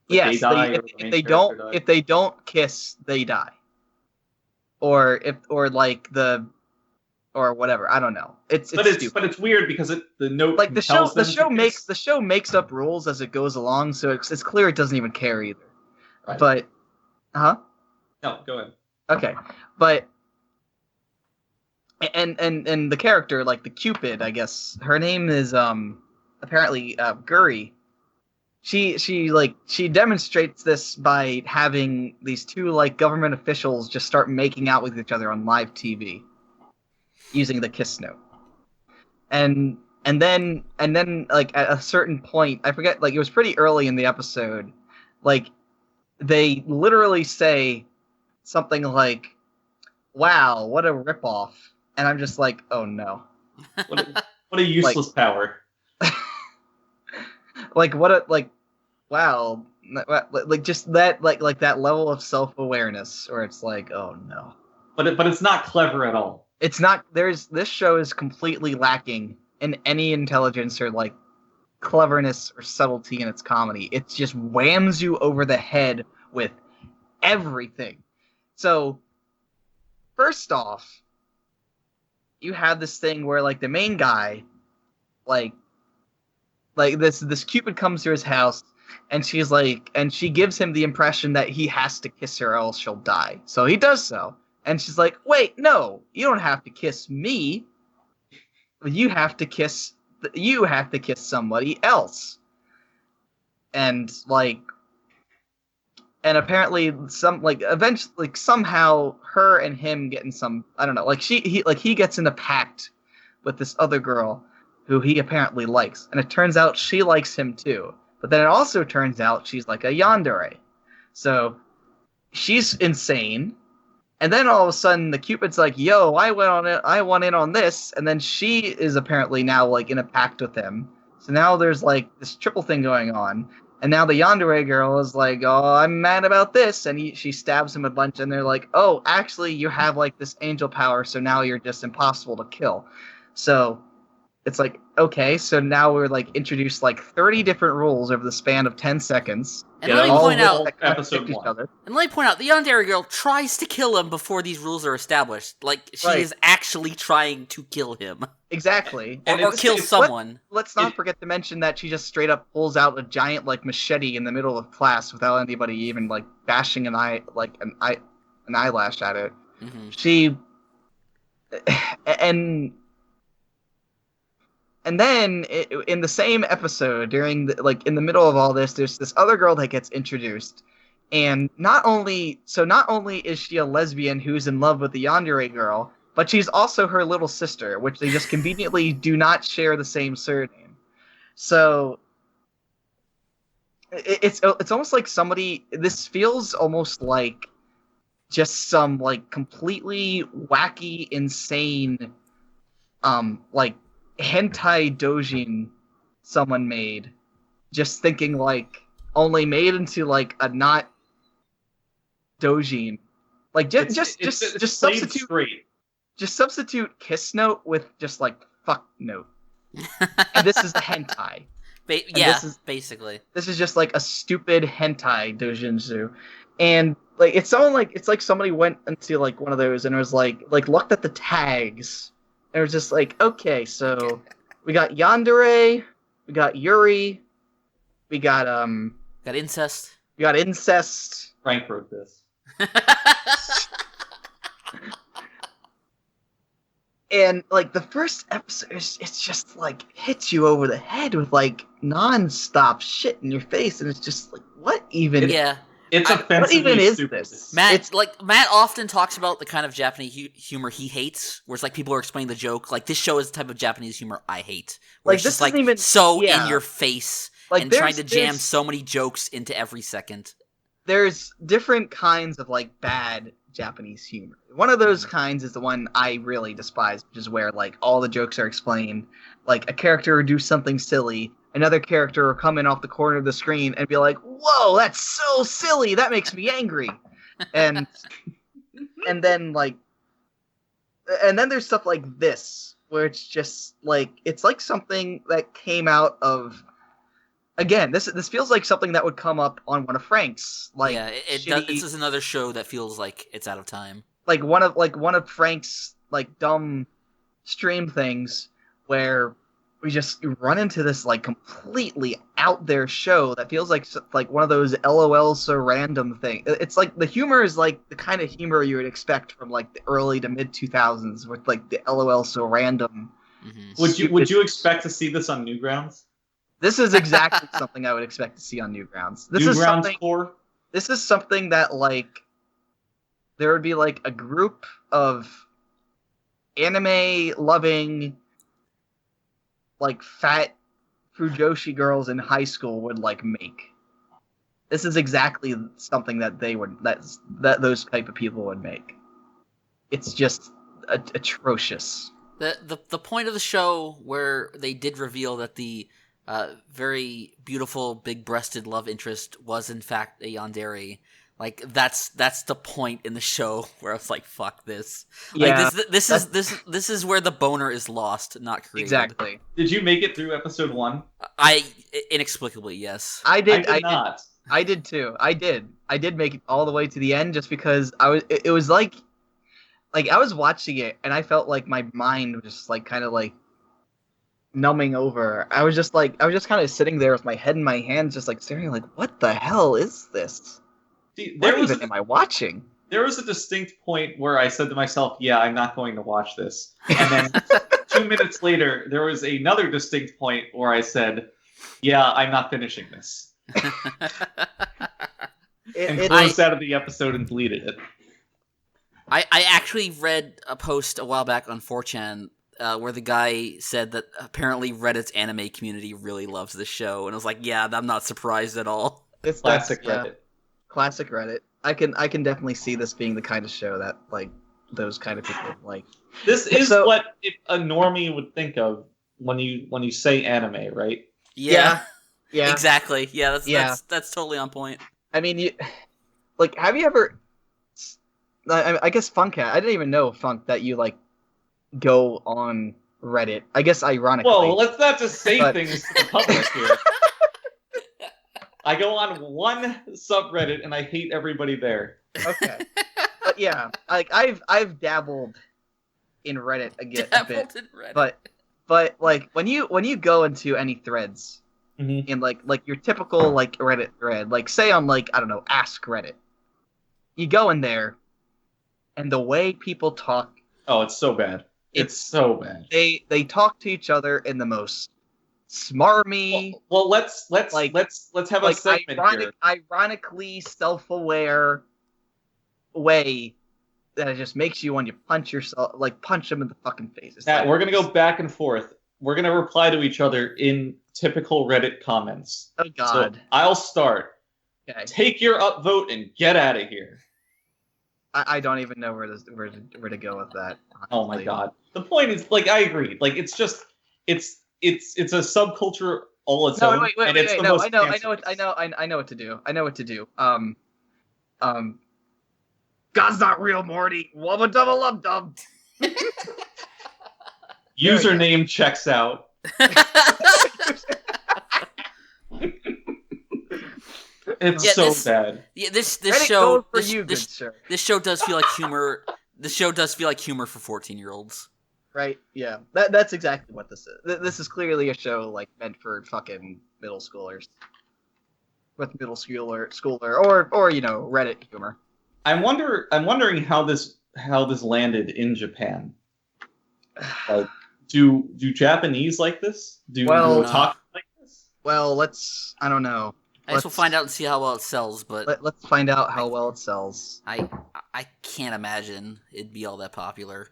Yes, if they don't kiss, they die. Or whatever. I don't know. It's stupid. But it's weird because the note like the show makes up rules as it goes along, so it's clear it doesn't even care either. Right. But no, go ahead. Okay, but and the character, like the Cupid, I guess her name is apparently Guri. She demonstrates this by having these two like government officials just start making out with each other on live TV using the Kiss Note. And And then like at a certain point, I forget, like it was pretty early in the episode, like they literally say something like, "Wow, what a ripoff," and I'm just like, "Oh no." What a useless power. Wow, like just that, like that level of self-awareness where it's like, oh no. But it's not clever at all. It's not. This show is completely lacking in any intelligence or like cleverness or subtlety in its comedy. It just whams you over the head with everything. So, first off, you have this thing where like the main guy, like this Cupid comes to his house, and she's like, and she gives him the impression that he has to kiss her or else she'll die. So he does so, and she's like, "Wait, no, you don't have to kiss me. You have to kiss somebody else." And like, and apparently eventually somehow her and him get in some, I don't know, like he gets in a pact with this other girl who he apparently likes, and it turns out she likes him too. But then it also turns out she's like a yandere. So she's insane. And then all of a sudden the Cupid's like, "Yo, I want in on this," and then she is apparently now like in a pact with him. So now there's like this triple thing going on. And now the yandere girl is like, "Oh, I'm mad about this," and she stabs him a bunch, and they're like, "Oh, actually you have like this angel power, so now you're just impossible to kill." So it's like, okay, so now we're like introduced like 30 different rules over the span of 10 seconds. And let me point out, episode 1. And let me point out, the yandere girl tries to kill him before these rules are established. Like, she is actually trying to kill him. Exactly. Or kill someone. Let's not forget to mention that she just straight up pulls out a giant like machete in the middle of class without anybody even like bashing an eyelash at it. Mm-hmm. And then in the same episode, in the middle of all this, there's this other girl that gets introduced, and not only is she a lesbian who's in love with the yandere girl, but she's also her little sister, which they just conveniently do not share the same surname. So it's almost like this feels almost like just some like completely wacky, insane, like hentai doujin someone made, just thinking like only made into like a not doujin, like just substitute straight. Just substitute kiss note with just like fuck note, and this is the hentai. Basically this is just like a stupid hentai doujinsu, and like it's like somebody went into like one of those and it was like looked at the tags. And it was just like, okay, so we got yandere, we got yuri, we got incest. We got incest. Frank wrote this. And like the first episode, it's just like hits you over the head with like non-stop shit in your face, and it's just like, what even? Yeah. It's offensively what even is stupid. This? Matt often talks about the kind of Japanese humor he hates, where it's like people are explaining the joke. Like, this show is the type of Japanese humor I hate, where it's just like so in your face, like, and trying to jam so many jokes into every second. There's different kinds of like bad Japanese humor. One of those kinds is the one I really despise, which is where like all the jokes are explained. Like a character will do something silly, another character will come in off the corner of the screen and be like, "Whoa, that's so silly! That makes me angry." And and then there's stuff like this, where it's just like it's like something that came out of. Again, this feels like something that would come up on one of Frank's it does. This is another show that feels like it's out of time. Like one of Frank's like dumb stream things where we just run into this like completely out there show that feels like one of those LOL so random thing. It's like the humor is like the kind of humor you would expect from like the early to mid 2000s with like the LOL so random. Mm-hmm. Would you expect to see this on Newgrounds? This is exactly something I would expect to see on Newgrounds. This is something that like there would be like a group of anime loving like fat Fujoshi girls in high school would like make. This is exactly something that those type of people would make. It's just atrocious. The point of the show where they did reveal that the very beautiful, big-breasted love interest was in fact a yandere. Like that's the point in the show where I was like, "Fuck this!" Yeah, like this is where the boner is lost, not created. Exactly. Did you make it through episode 1? I inexplicably yes. I did. I did not. I did too. I did make it all the way to the end just because I was. It was like I was watching it and I felt like my mind was just like kind of like numbing over. I was just kind of sitting there with my head in my hands, just like staring, like, what the hell is this? See, what am I watching? There was a distinct point where I said to myself, "Yeah, I'm not going to watch this," and then 2 minutes later, there was another distinct point where I said, "Yeah, I'm not finishing this." And closed out of the episode and deleted it. I actually read a post a while back on 4chan where the guy said that apparently Reddit's anime community really loves this show, and I was like, yeah, I'm not surprised at all. It's classic Reddit. Classic Reddit. I can definitely see this being the kind of show that like those kind of people like. This is what a normie would think of when you say anime, right? Yeah. Yeah. Exactly. Yeah, that's totally on point. I mean, have you ever? I guess Funkcat. I didn't even know Funk that you like go on Reddit. I guess ironically. Well, let's not just say things to the public here. I go on one subreddit and I hate everybody there. Okay, but yeah, like I've dabbled in Reddit a bit, but like when you go into any threads in like your typical like Reddit thread, like say on like I don't know Ask Reddit, you go in there, and the way people talk, oh, it's so bad. It's so bad. They talk to each other in the most smarmy. Well, let's have a segment here. Ironically self-aware way that it just makes you want to punch them in the fucking face. We're gonna go back and forth. We're gonna reply to each other in typical Reddit comments. Oh God! So I'll start. Okay. Take your upvote and get out of here. I don't even know where to go with that. Honestly. Oh my God! The point is, like, I agree. Like, it's just it's a subculture all its own. Wait, and it's the most I know what to do. I know what to do. God's not real, Morty. Wubba dubba lub dub. Username checks out. It's bad. Yeah, this show this show does feel like humor. This show does feel like humor for 14-year-olds. Right? Yeah. That's exactly what this is. This is clearly a show like meant for fucking middle schoolers. With middle schooler or you know, Reddit humor. I'm wondering how this landed in Japan. Like, do Japanese like this? Do otaku like this? Well, I don't know. I guess we'll find out and see how well it sells, but let's find out how well it sells. I can't imagine it'd be all that popular.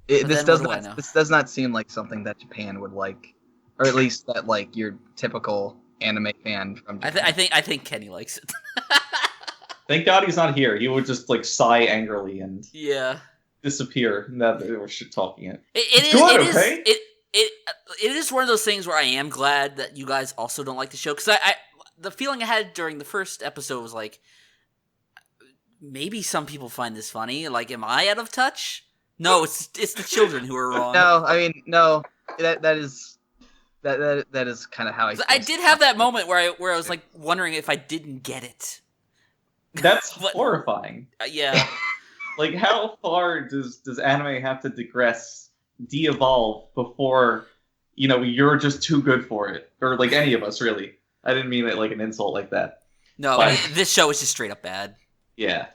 This does not seem like something that Japan would like, or at least that like your typical anime fan from Japan. I think Kenny likes it. Thank God he's not here. He would just like sigh angrily and disappear. Now that we're talking it. It is one of those things where I am glad that you guys also don't like the show, because I the feeling I had during the first episode was like, maybe some people find this funny. Like, am I out of touch? No, it's the children who are wrong. No, I mean no. That is kind of how I did have that moment where I was like wondering if I didn't get it. That's horrifying. Yeah. Like, how far does anime have to digress, de-evolve before, you know, you're just too good for it? Or like any of us, really. I didn't mean it like an insult like that. No, this show is just straight up bad. Yeah.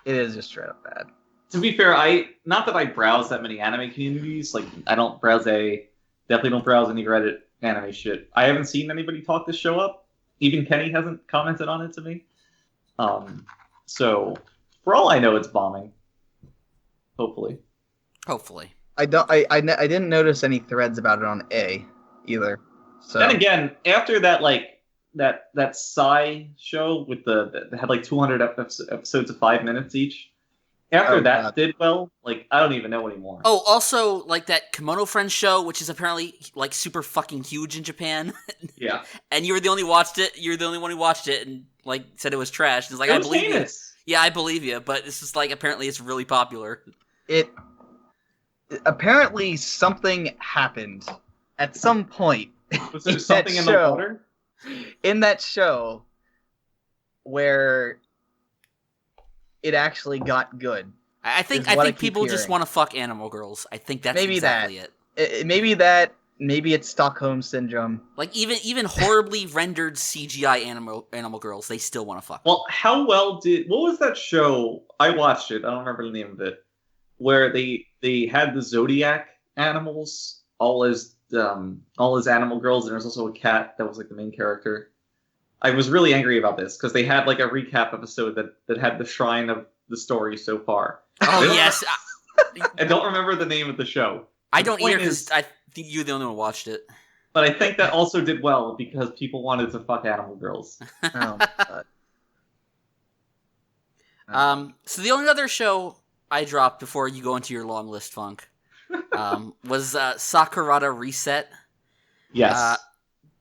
It is just straight up bad. To be fair, not that I browse that many anime communities. Like, I don't browse definitely don't browse any Reddit anime shit. I haven't seen anybody talk this show up. Even Kenny hasn't commented on it to me. So, for all I know, it's bombing. Hopefully. I didn't notice any threads about it on A either. So then again, after that that Psy show with that had like 200 episodes of 5 minutes each. After that did well, like I don't even know anymore. Oh, also like that Kimono Friends show, which is apparently like super fucking huge in Japan. Yeah. And you were the only You're the only one who watched it and like said it was trash. It's like I believe you. Yeah, I believe you, but it's just like apparently it's really popular. Apparently something happened at some point. Was there something in the water? In that show where it actually got good. I think people just want to fuck animal girls. I think that's exactly it. Maybe it's Stockholm syndrome. Like even horribly rendered CGI animal girls, they still want to fuck. Well, what was that show? I watched it. I don't remember the name of it. Where they had the Zodiac animals all as animal girls, and there's also a cat that was like the main character. I was really angry about this because they had like a recap episode that had the shrine of the story so far. Oh yes, I don't remember the name of the show. I don't either because I think you're the only one who watched it. But I think that also did well because people wanted to fuck animal girls. So the only other show I dropped before you go into your long list, Funk, was Sakurada Reset. Yes.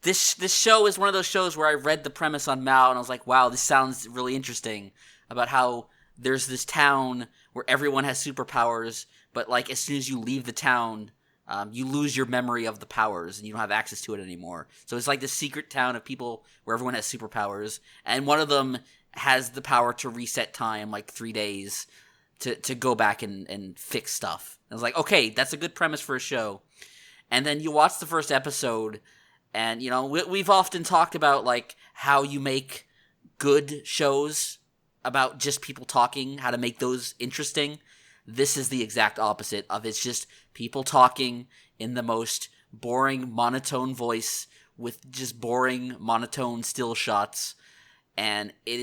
This show is one of those shows where I read the premise on Mao and I was like, wow, this sounds really interesting about how there's this town where everyone has superpowers, but like as soon as you leave the town, you lose your memory of the powers and you don't have access to it anymore. So it's like this secret town of people where everyone has superpowers, and one of them has the power to reset time like 3 days to go back and fix stuff. And I was like, okay, that's a good premise for a show. And then you watch the first episode, and you know we've often talked about like how you make good shows about just people talking, how to make those interesting. This is the exact opposite of it's just people talking in the most boring, monotone voice with just boring, monotone still shots, and it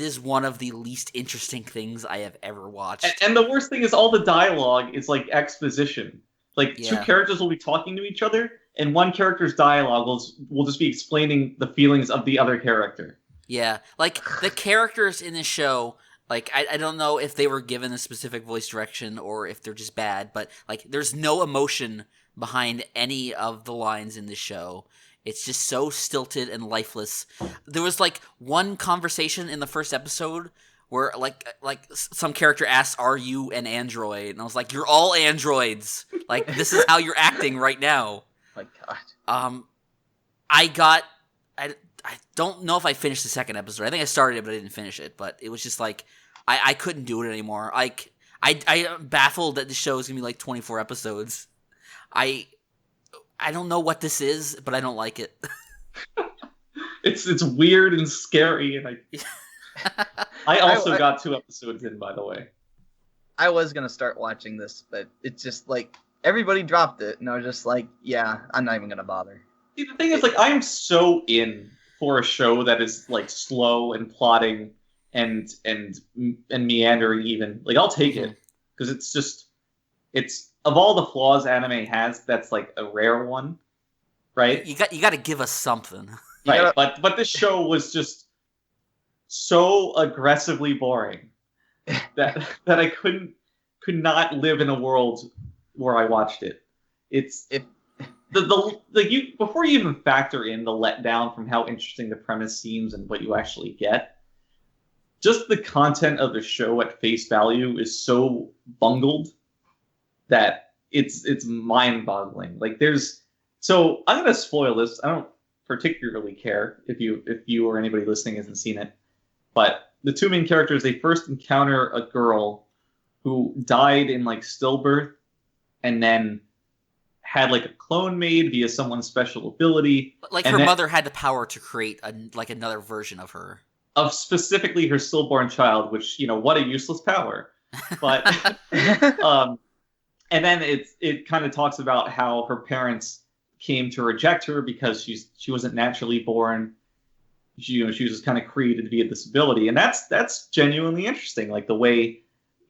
is one of the least interesting things I have ever watched. And the worst thing is all the dialogue is like exposition. Like two characters will be talking to each other, and one character's dialogue will just be explaining the feelings of the other character. Yeah, like the characters in this show, like I don't know if they were given a specific voice direction or if they're just bad, but like there's no emotion behind any of the lines in this show. It's just so stilted and lifeless. There was like one conversation in the first episode where like some character asked, "Are you an android?" And I was like, "You're all androids. Like this is how you're acting right now." My God. I don't know if I finished the second episode. I think I started it, but I didn't finish it. But it was just like I couldn't do it anymore. Like I'm baffled that the show is gonna be like 24 episodes. I don't know what this is, but I don't like it. It's weird and scary, and I also got 2 episodes in, by the way. I was gonna start watching this, but it's just like everybody dropped it, and I was just like, yeah, I'm not even gonna bother. See, the thing is, like, I'm so in for a show that is like slow and plotting and meandering. Even like, I'll take it because it's of all the flaws anime has, that's like a rare one, right? You got to give us something, right? But this show was just so aggressively boring that I could not live in a world where I watched it. Before you even factor in the letdown from how interesting the premise seems and what you actually get, just the content of the show at face value is so bungled that it's mind-boggling. Like so I'm gonna spoil this. I don't particularly care if you or anybody listening hasn't seen it, but the 2 main characters, they first encounter a girl who died in like stillbirth, and then had like a clone made via someone's special ability. Like her mother had the power to create another version of her. Of specifically her stillborn child, which, what a useless power. But and then it kind of talks about how her parents came to reject her because she wasn't naturally born. She was just kind of created via disability. And that's genuinely interesting, like the way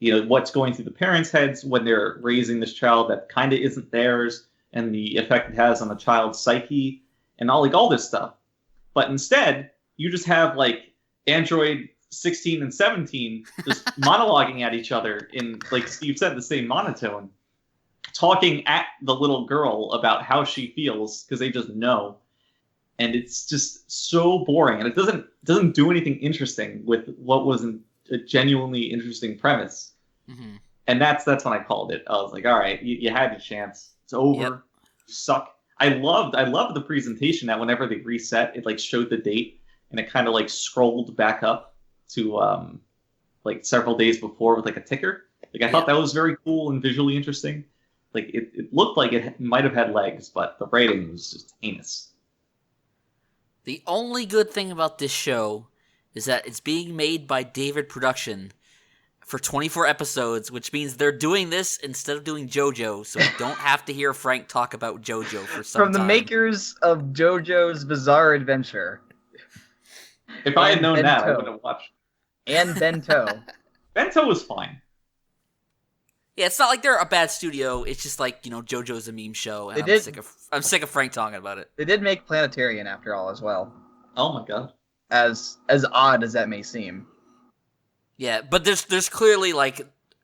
what's going through the parents' heads when they're raising this child that kind of isn't theirs, and the effect it has on the child's psyche, and all this stuff. But instead, you just have Android 16 and 17 just monologuing at each other in, like Steve said, the same monotone, talking at the little girl about how she feels because they just know. And it's just so boring, and it doesn't do anything interesting with what wasn't a genuinely interesting premise. Mm-hmm. And that's when I called it. I was like, all right, you had your chance. It's over. Yep. You suck. I loved the presentation that whenever they reset, it showed the date, and it kind of scrolled back up to several days before with a ticker. I thought that was very cool and visually interesting. It looked like it might have had legs, but the writing was just heinous. The only good thing about this show is that it's being made by David Production for 24 episodes, which means they're doing this instead of doing JoJo, so we don't have to hear Frank talk about JoJo for some time. From the makers of JoJo's Bizarre Adventure. If I had known that, I would have watched. And Bento. Bento was fine. Yeah, it's not like they're a bad studio. It's just JoJo's a meme show, and I'm sick of Frank talking about it. They did make Planetarian after all as well. Oh my god. As odd as that may seem. Yeah, but there's clearly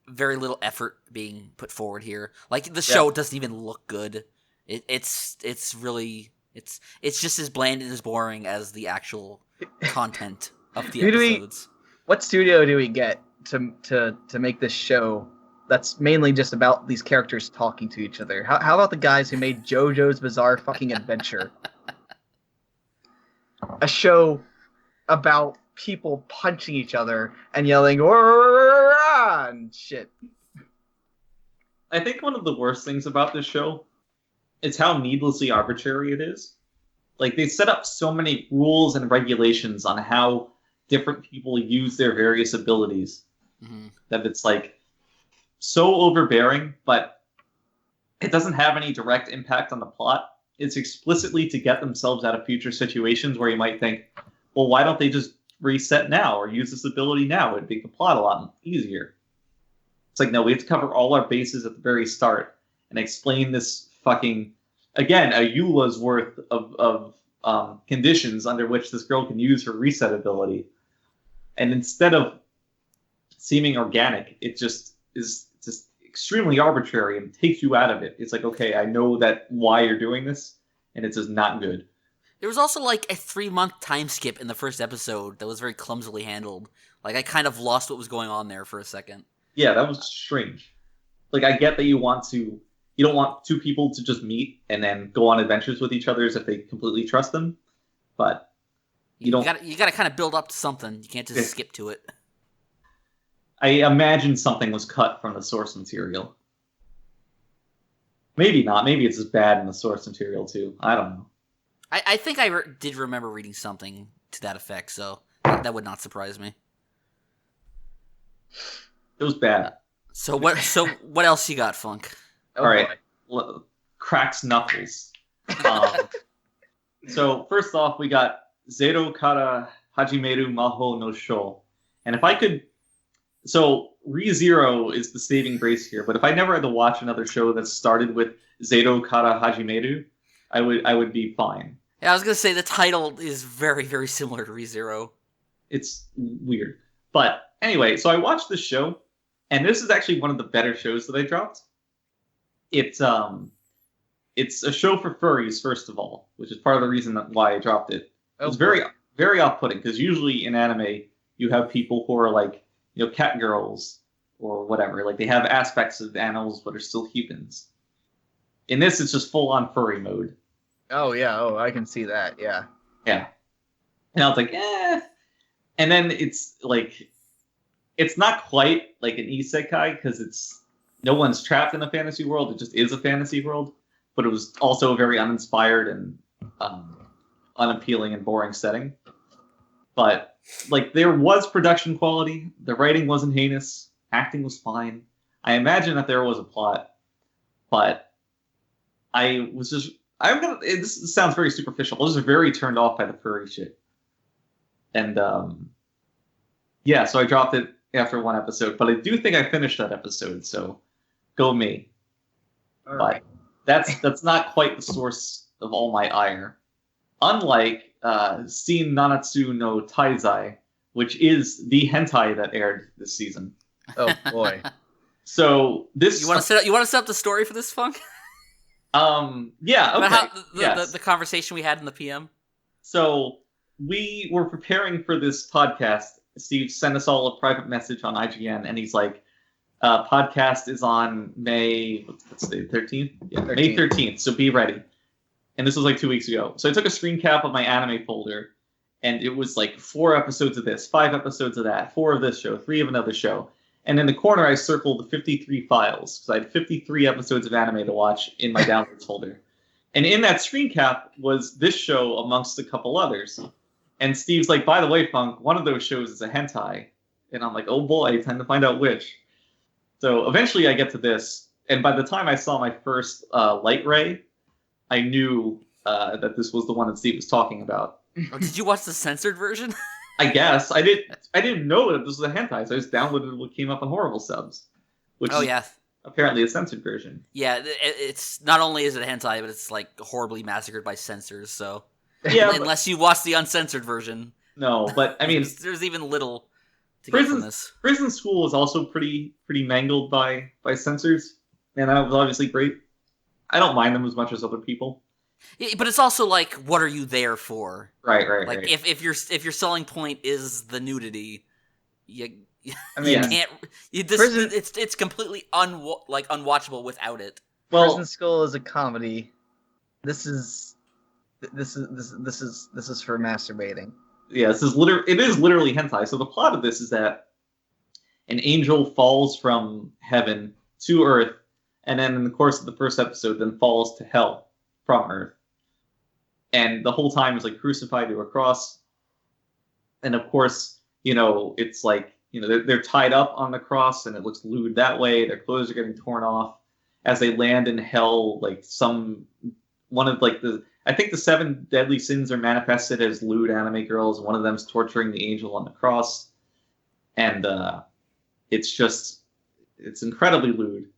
very little effort being put forward here. The show doesn't even look good. It's just as bland and as boring as the actual content of the episodes. What studio do we get to make this show that's mainly just about these characters talking to each other? How about the guys who made JoJo's Bizarre fucking Adventure? A show about people punching each other and yelling and shit. I think one of the worst things about this show is how needlessly arbitrary it is. They set up so many rules and regulations on how different people use their various abilities that it's so overbearing, but it doesn't have any direct impact on the plot. It's explicitly to get themselves out of future situations where you might think, well, why don't they just reset now or use this ability now? It'd make the plot a lot easier. It's no, we have to cover all our bases at the very start and explain this fucking, again, a EULA's worth of conditions under which this girl can use her reset ability. And instead of seeming organic, it just is just extremely arbitrary and takes you out of it. It's okay, I know that why you're doing this, and it's just not good. There was also a 3-month time skip in the first episode that was very clumsily handled. I kind of lost what was going on there for a second. Yeah, that was strange. I get that you don't want two people to just meet and then go on adventures with each other as if they completely trust them, but you gotta kind of build up to something. You can't just skip to it. I imagine something was cut from the source material. Maybe not. Maybe it's as bad in the source material too. I don't know. I think I did remember reading something to that effect, so that would not surprise me. It was bad. So what else you got, Funk? All right. Cracks knuckles. So first off, we got Zero Kara Hajimeru Mahou no Sho. And if I could... So, ReZero is the saving grace here, but if I never had to watch another show that started with Zero Kara Hajimeru, I would be fine. Yeah, I was going to say the title is very, very similar to ReZero. It's weird. But anyway, so I watched this show, and this is actually one of the better shows that I dropped. It's a show for furries, first of all, which is part of the reason why I dropped it. It was very, very off-putting, because usually in anime, you have people who are cat girls or whatever. They have aspects of animals but are still humans. In this, it's just full-on furry mode. Oh, yeah. Oh, I can see that. Yeah. Yeah. And I was And then it's it's not quite like an isekai because no one's trapped in a fantasy world. It just is a fantasy world. But it was also a very uninspired and unappealing and boring setting. But there was production quality. The writing wasn't heinous. Acting was fine. I imagine that there was a plot, but this sounds very superficial. I was very turned off by the furry shit. And so I dropped it. after one episode, but I do think I finished that episode, so go me. All but right. that's not quite the source of all my ire. Unlike Shin Nanatsu no Taizai, which is the hentai that aired this season. Oh boy. So this you want to set up the story for this, Funk? Yeah, okay. The conversation we had in the PM. So we were preparing for this podcast. Steve sent us all a private message on IGN, and he's like, podcast is on May, what's the 13th? Yeah, 13th. May 13th, so be ready. And this was like 2 weeks ago. So I took a screen cap of my anime folder, and it was like 4 episodes of this, 5 episodes of that, 4 of this show, 3 of another show. And in the corner, I circled the 53 files, because I had 53 episodes of anime to watch in my downloads folder. And in that screen cap was this show amongst a couple others. And Steve's like, by the way, Funk, one of those shows is a hentai. And I'm like, oh boy, time to find out which. So eventually I get to this, and by the time I saw my first light ray, I knew that this was the one that Steve was talking about. Oh, did you watch the censored version? I guess. I didn't know that this was a hentai, so I just downloaded what came up on Horrible Subs. Which is apparently a censored version. Yeah, it's not only is it a hentai, but it's like horribly massacred by censors, so... Yeah, unless you watch the uncensored version. No, but I mean... there's even little to get from this. Prison School is also pretty mangled by censors, and that was obviously great. I don't mind them as much as other people. Yeah, but it's also like, what are you there for? Right. Like, right. If your selling point is the nudity, you can't. It's completely unwatchable without it. Well, Prison School is a comedy. This is for masturbating. Yeah, it is literally hentai. So the plot of this is that an angel falls from heaven to Earth, and then in the course of the first episode, then falls to hell from Earth. And the whole time is like crucified to a cross. And of course, it's like, they're tied up on the cross, and it looks lewd that way. Their clothes are getting torn off as they land in hell. Like I think the 7 deadly sins are manifested as lewd anime girls. One of them's torturing the angel on the cross. And it's incredibly lewd.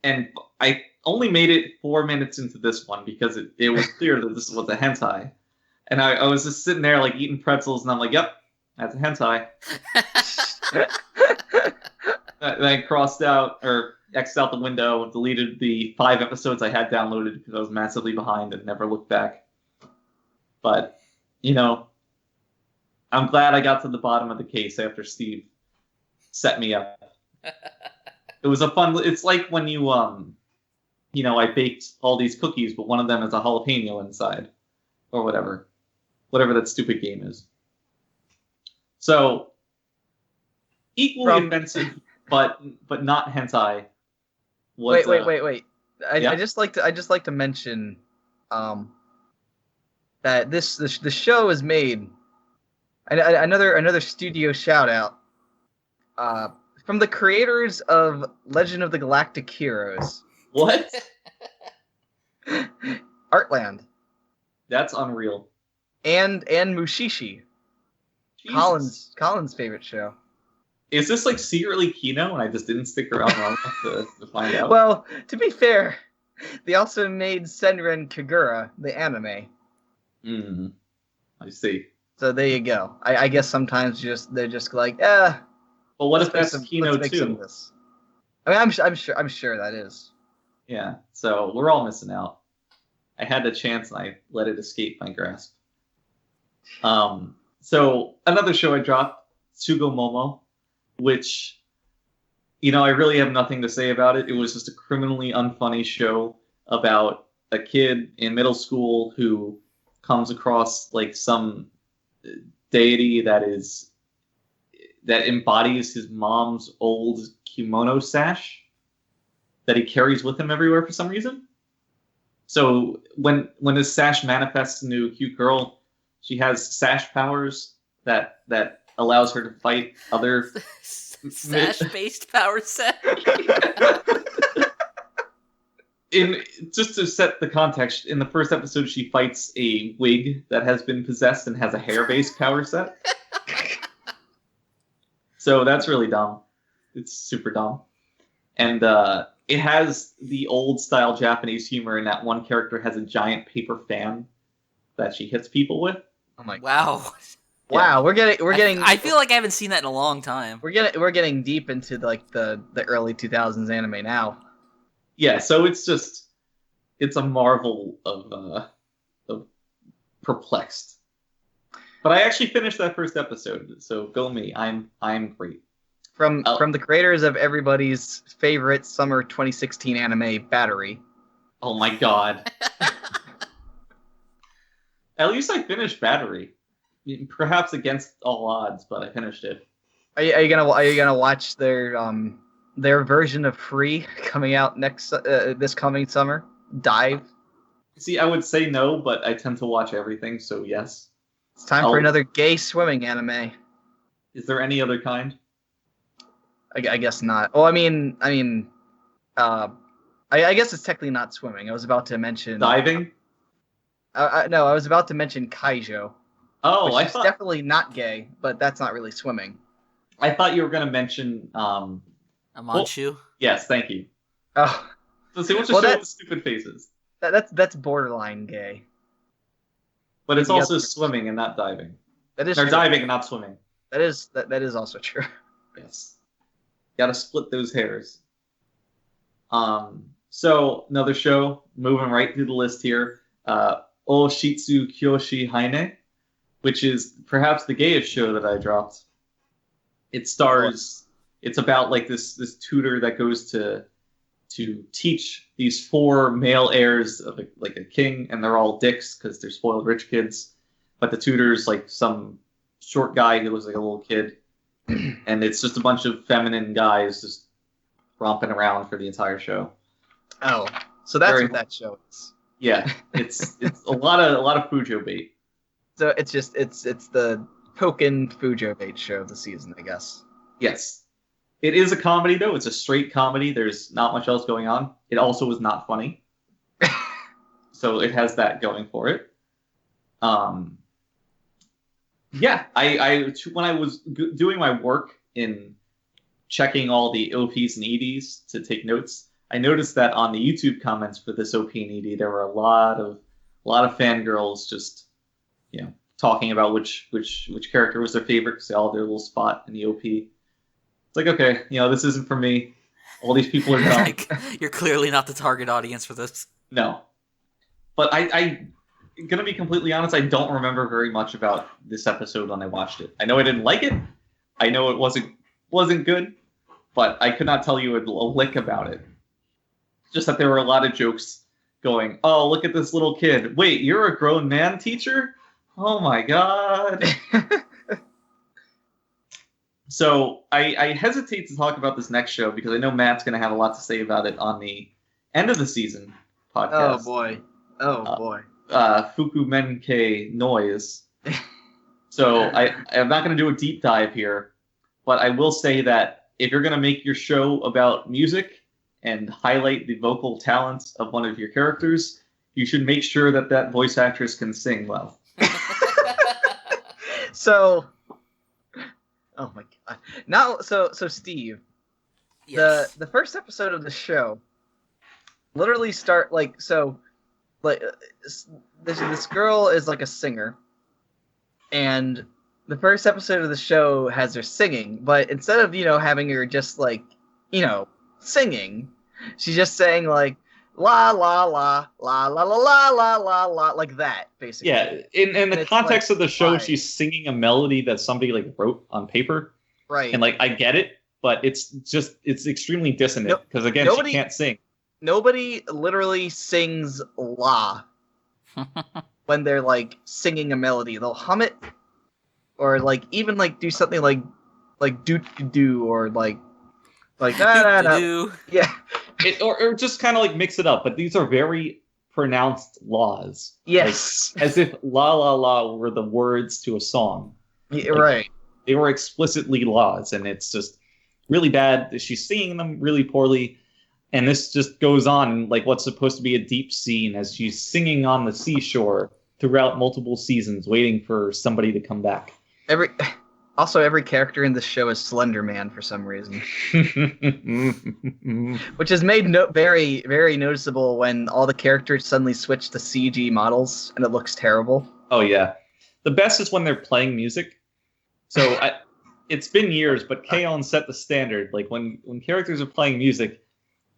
And I only made it 4 minutes into this one because it was clear that this was a hentai. And I was just sitting there like eating pretzels, and I'm like, yep, that's a hentai. Then I crossed out, or X'd out the window, deleted the 5 episodes I had downloaded because I was massively behind and never looked back. But, I'm glad I got to the bottom of the case after Steve set me up. It was it's like when you, I baked all these cookies, but one of them has a jalapeno inside. Or whatever. Whatever that stupid game is. So, equally offensive, but not hentai. Wait. I just like to mention that the show is made. Another studio shout out from the creators of Legend of the Galactic Heroes. What? Artland. That's unreal. And Mushishi. Jesus. Colin's favorite show. Is this like secretly Kino and I just didn't stick around long enough to find out? Well, to be fair, they also made Senran Kagura, the anime. I see. So there you go. I guess sometimes they're just like, Well, what if that's Kino too? I mean, I'm sure that is. Yeah. So we're all missing out. I had the chance and I let it escape my grasp. So another show I dropped, Tsugumomo, which, I really have nothing to say about it. It was just a criminally unfunny show about a kid in middle school who comes across like some deity that embodies his mom's old kimono sash that he carries with him everywhere for some reason. So when his sash manifests into a cute girl, she has sash powers that allows her to fight other sash-based power set. Just to set the context, in the first episode, she fights a wig that has been possessed and has a hair-based power set. So that's really dumb. It's super dumb. And it has the old style Japanese humor in that one character has a giant paper fan that she hits people with. Oh my wow. God. Wow, we're getting. I feel like I haven't seen that in a long time. We're getting deep into like the early 2000s anime now. Yeah, so it's a marvel of perplexed. But I actually finished that first episode, so go me. I'm great. From the creators of everybody's favorite summer 2016 anime, Battery. Oh my god. At least I finished Battery. Perhaps against all odds, but I finished it. Are you gonna watch their version of Free coming out this coming summer? Dive. See, I would say no, but I tend to watch everything, so yes. It's time for another gay swimming anime. Is there any other kind? I guess not. Well, I guess it's technically not swimming. I was about to mention diving. No, I was about to mention Kaijo. Oh, I thought definitely not gay, but that's not really swimming. I thought you were going to mention a Manchu. Well, yes, thank you. Oh, so see what's the show with the stupid faces. That's borderline gay. But it's also swimming and not diving. That is. Or diving and not swimming. That is also true. Yes. Got to split those hairs. So another show, moving right through the list here. Oushitsu Kyoushi Haine, which is perhaps the gayest show that I dropped. It stars. It's about like this tutor that goes to teach these 4 male heirs of a king, and they're all dicks because they're spoiled rich kids. But the tutor's like some short guy who looks like a little kid, and it's just a bunch of feminine guys just romping around for the entire show. Oh, so that's what that show is. Yeah, it's a lot of Fujo bait. So it's the token Fujo bait show of the season, I guess. Yes. It is a comedy, though. It's a straight comedy. There's not much else going on. It also is not funny. So it has that going for it. Yeah, I when I was doing my work in checking all the OPs and EDs to take notes, I noticed that on the YouTube comments for this OP and ED, there were a lot of fangirls just, talking about which character was their favorite because they all had their little spot in the OP. It's like, okay, this isn't for me. All these people are dumb. You're clearly not the target audience for this. No. But I'm going to be completely honest, I don't remember very much about this episode when I watched it. I know I didn't like it. I know it wasn't good, but I could not tell you a lick about it. Just that there were a lot of jokes going, oh, look at this little kid. Wait, you're a grown man, teacher? Oh my god. So I hesitate to talk about this next show because I know Matt's going to have a lot to say about it on the end of the season podcast. Oh boy. Fukumenkei Noise. So I'm not going to do a deep dive here, but I will say that if you're going to make your show about music and highlight the vocal talents of one of your characters, you should make sure that voice actress can sing well. So... Oh my god! Now, so Steve, yes. The first episode of the show literally this girl is like a singer, and the first episode of the show has her singing, but instead of having her just singing, she's just saying like la la la la la la la la la la like that basically. Yeah, in the context of the show, she's singing a melody that somebody wrote on paper. Right. And I get it, but it's extremely dissonant because again, she can't sing. Nobody literally sings la when they're singing a melody. They'll hum it, or even do something like do do or like da da da. Yeah. Or just kind of mix it up, but these are very pronounced laws. Yes. As if la la la were the words to a song. Yeah, right. They were explicitly laws, and it's just really bad. She's singing them really poorly, and this just goes on what's supposed to be a deep scene as she's singing on the seashore throughout multiple seasons, waiting for somebody to come back. Also, every character in this show is Slender Man for some reason, which is made very, very noticeable when all the characters suddenly switch to CG models and it looks terrible. Oh yeah, the best is when they're playing music. So it's been years, but K-On! Set the standard. Like when characters are playing music,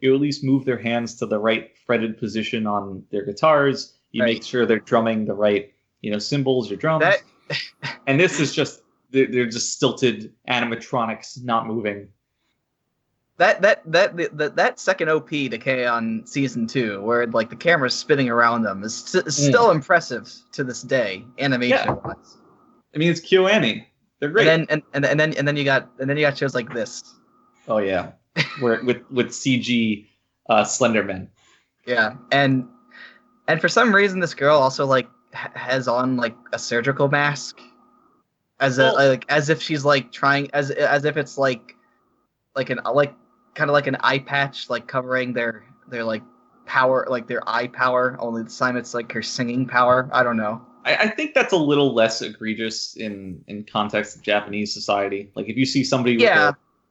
you at least move their hands to the right fretted position on their guitars. You make sure they're drumming the right, cymbals or drums. And this is just. They're just stilted animatronics not moving. That second OP to K-On! Season 2, where like the camera's spinning around them, is still impressive to this day, animation wise. I mean, it's KyoAni. They're great. And then you got shows like this. Oh yeah, where with CG Slenderman. Yeah, and for some reason this girl also like has on like a surgical mask. As if she's like trying as if it's like kind of like an eye patch like covering their like power, like their eye power, only this time it's like her singing power. I don't know. I think that's a little less egregious in context of Japanese society. Like if you see somebody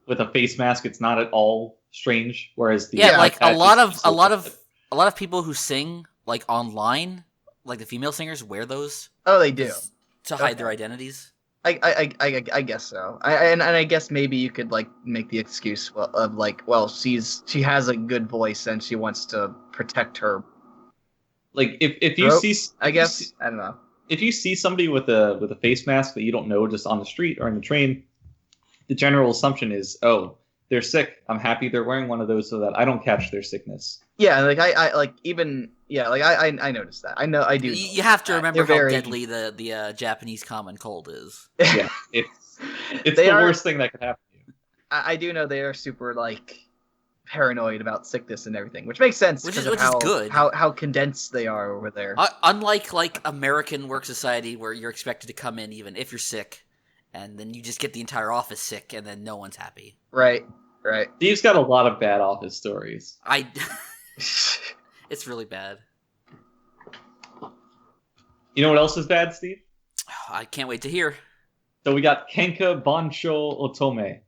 with a face mask, it's not at all strange. Whereas a lot of people who sing like online, like the female singers wear those. Oh, they do to hide their identities. I guess so. I guess maybe you could like make the excuse of like, well, she has a good voice and she wants to protect her. Like if you see, I guess I don't know. If you see somebody with a face mask that you don't know just on the street or in the train, the general assumption is, oh, they're sick. I'm happy they're wearing one of those so that I don't catch their sickness. Yeah, like I noticed that. I do. You have to remember how deadly the Japanese common cold is. Yeah, it's the worst thing that could happen to you. I do know they are super like paranoid about sickness and everything, which makes sense. Which is good. How condensed they are over there. Unlike like American work society, where you're expected to come in even if you're sick, and then you just get the entire office sick, and then no one's happy. Right. Steve's got a lot of bad office stories. It's really bad. You know what else is bad, Steve? I can't wait to hear. So we got Kenka Banchou Otome.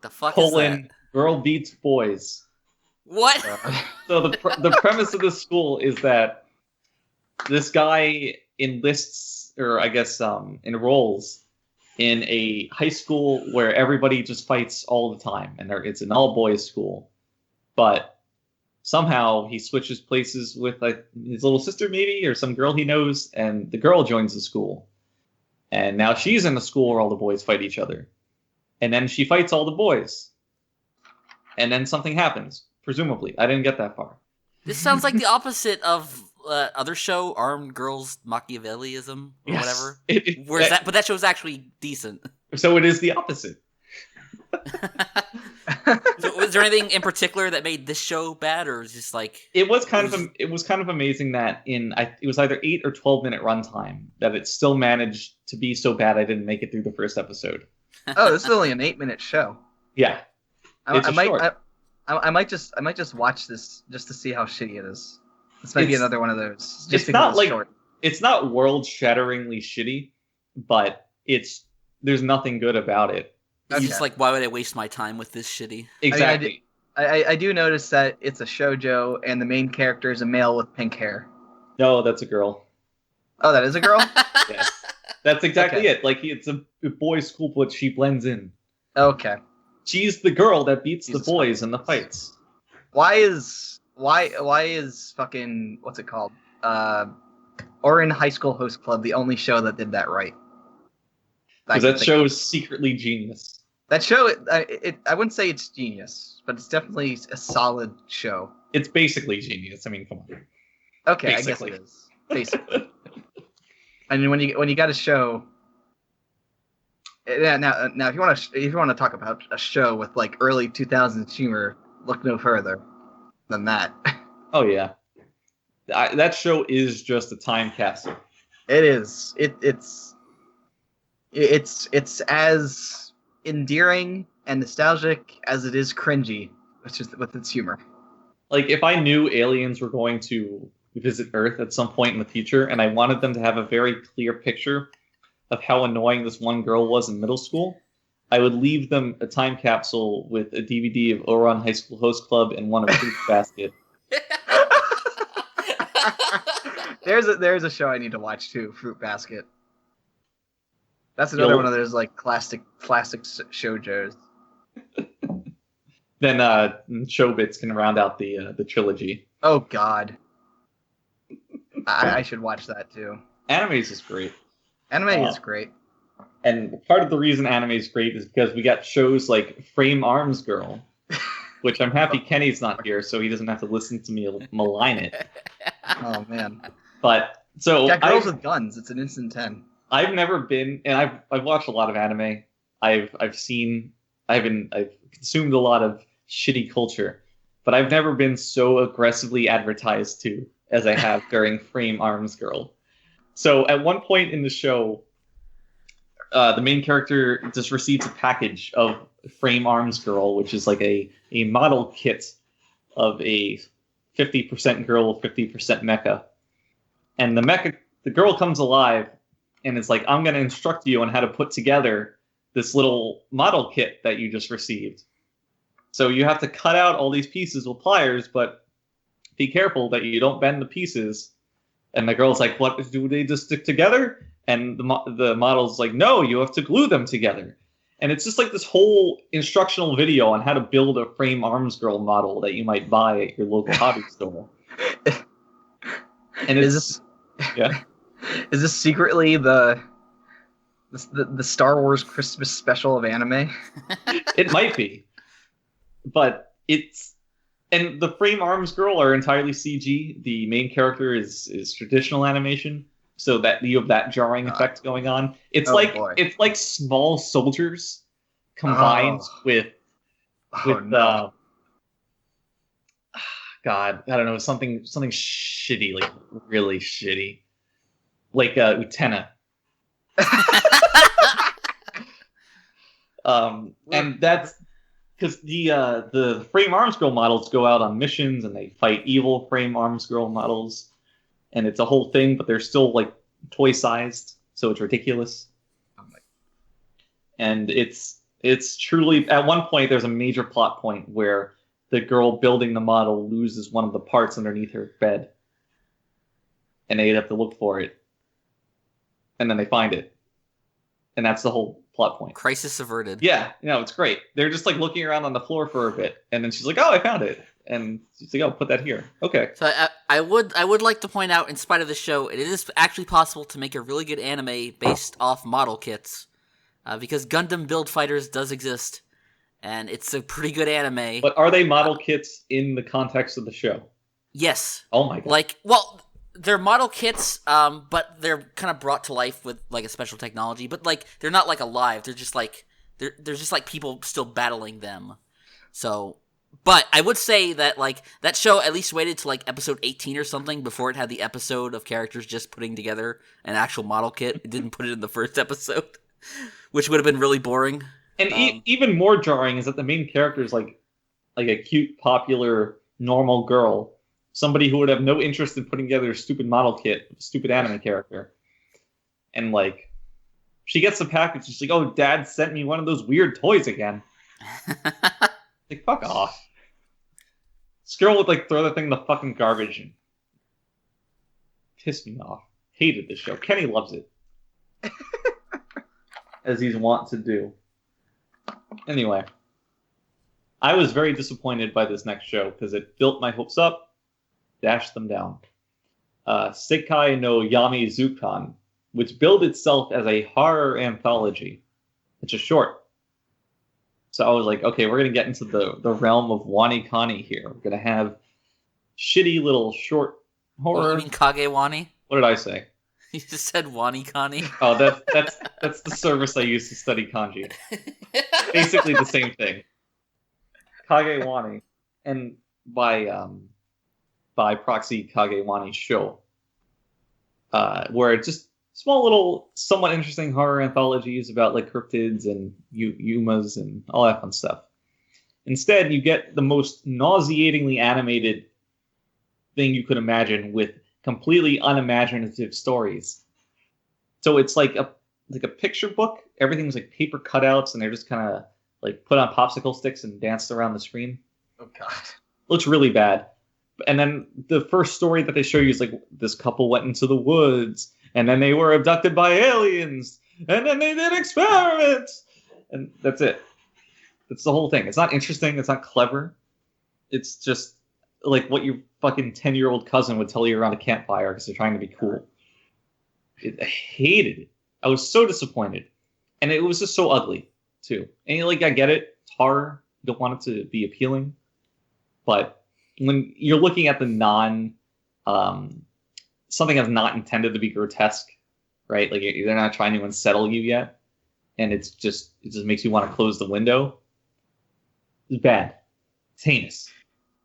The fuck is that? Girl beats boys. What? So the premise of this school is that this guy enlists, or I guess enrolls in a high school where everybody just fights all the time, and it's an all-boys school. But somehow he switches places with his little sister, maybe, or some girl he knows, and the girl joins the school. And now she's in a school where all the boys fight each other. And then she fights all the boys. And then something happens, presumably. I didn't get that far. This sounds like the opposite of other show, Armed Girls Machiavellism, or whatever. But that show's actually decent. So it is the opposite. So was there anything in particular that made this show bad, or was it just like it was kind of amazing that it was either 8 or 12-minute runtime that it still managed to be so bad I didn't make it through the first episode. Oh, this is only an 8-minute show. Yeah, I might just watch this just to see how shitty it is. This might be another one of those. It's not like short. It's not world-shatteringly shitty, but there's nothing good about it. Okay. It's just like, why would I waste my time with this shitty? Exactly. I do notice that it's a shoujo, and the main character is a male with pink hair. No, that's a girl. Oh, that is a girl? Yes. That's exactly it. Like, it's a boys' school, but she blends in. Okay. She's the girl that beats the boys in the fights. Why is fucking, what's it called? Orin High School Host Club the only show that did that right? Because that show is secretly genius. That show, I wouldn't say it's genius, but it's definitely a solid show. It's basically genius. I mean, come on. Okay, basically. I guess it is. Basically. And when you got a show, now if you want to talk about a show with like early 2000s humor, look no further than that. Oh yeah, that show is just a time capsule. It is. It's as endearing and nostalgic as it is cringy, with its humor. Like, if I knew aliens were going to visit Earth at some point in the future, and I wanted them to have a very clear picture of how annoying this one girl was in middle school, I would leave them a time capsule with a DVD of Ouran High School Host Club and one of Fruit Basket. There's a show I need to watch too, Fruit Basket. That's another one of those like classic shoujos. Then Chobits can round out the trilogy. Oh God, I should watch that too. Animes is great. Anime is great. And part of the reason anime is great is because we got shows like Frame Arms Girl, which I'm happy Kenny's not here, so he doesn't have to listen to me malign it. Oh man! But so Girls with Guns. It's an instant 10. I've never been, and I've watched a lot of anime. I've consumed a lot of shitty culture, but I've never been so aggressively advertised to as I have during Frame Arms Girl. So at one point in the show, the main character just receives a package of Frame Arms Girl, which is like a model kit of a 50% girl, 50% mecha. And the girl comes alive and it's like, I'm going to instruct you on how to put together this little model kit that you just received. So you have to cut out all these pieces with pliers, but be careful that you don't bend the pieces. And the girl's like, what, do they just stick together? And the model's like, no, you have to glue them together. And it's just like this whole instructional video on how to build a Frame Arms Girl model that you might buy at your local hobby store. And is this secretly the Star Wars Christmas special of anime? It might be. But and the Frame Arms Girl are entirely CG. The main character is traditional animation. So that you have that jarring effect going on. It's like small soldiers combined with God, I don't know, something shitty, like really shitty, like Utena. And that's because the Frame Arms Girl models go out on missions and they fight evil Frame Arms Girl models. And it's a whole thing, but they're still like toy-sized, so it's ridiculous. And it's truly, at one point, there's a major plot point where the girl building the model loses one of the parts underneath her bed. And they'd have to look for it. And then they find it. And that's the whole plot point. Crisis averted. Yeah, it's great. They're just like looking around on the floor for a bit. And then she's like, oh, I found it. And she's like, oh, put that here. Okay. So I would like to point out, in spite of the show, it is actually possible to make a really good anime based off model kits. Because Gundam Build Fighters does exist. And it's a pretty good anime. But are they model kits in the context of the show? Yes. Oh my god. They're model kits, but they're kind of brought to life with like a special technology. But like they're not like alive. They're just like they're just like people still battling them. So, but I would say that like that show at least waited to like episode 18 or something before it had the episode of characters just putting together an actual model kit. It didn't put it in the first episode, which would have been really boring. And even more jarring is that the main character is like a cute, popular, normal girl. Somebody who would have no interest in putting together a stupid model kit, a stupid anime character. And, like, she gets the package, she's like, oh, Dad sent me one of those weird toys again. Like, fuck off. This girl would, like, throw the thing in the fucking garbage and piss me off. Hated this show. Kenny loves it. As he's wont to do. Anyway. I was very disappointed by this next show, because it built my hopes up, dashed them down. Seikai no Yami Zukan, which billed itself as a horror anthology. It's a short. So I was like, okay, we're going to get into the realm of Wani Kani here. We're going to have shitty little short horror. You mean Kage Wani? What did I say? You just said Wani Kani. Oh, that's the service I use to study kanji. Basically the same thing. Kage Wani. And by proxy, Kage Wani show. Where it's just small little, somewhat interesting horror anthologies about like cryptids and yumas and all that fun stuff. Instead, you get the most nauseatingly animated thing you could imagine with completely unimaginative stories. So it's like like a picture book. Everything's like paper cutouts, and they're just kind of like put on popsicle sticks and danced around the screen. Oh god, looks really bad. And then the first story that they show you is like this couple went into the woods, and then they were abducted by aliens, and then they did experiments, and that's it. That's the whole thing. It's not interesting. It's not clever. It's just like what your fucking 10-year-old cousin would tell you around a campfire because they're trying to be cool. I hated it. I was so disappointed. And it was just so ugly, too. And like, I get it. It's horror. You don't want it to be appealing. But when you're looking at the something that's not intended to be grotesque, right? Like, they're not trying to unsettle you yet. And it just makes you want to close the window. It's bad. It's heinous.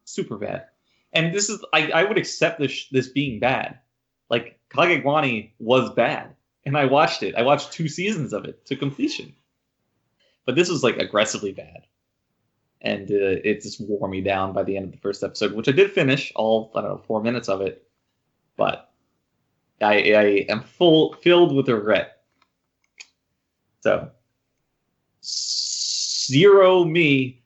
Super bad. And this is, I would accept this being bad. Like, Kagewani was bad. And I watched it. I watched 2 seasons of it to completion. But this was, like, aggressively bad. And it just wore me down by the end of the first episode, which I did finish, all, 4 minutes of it. But I am filled with regret. So, 0 me,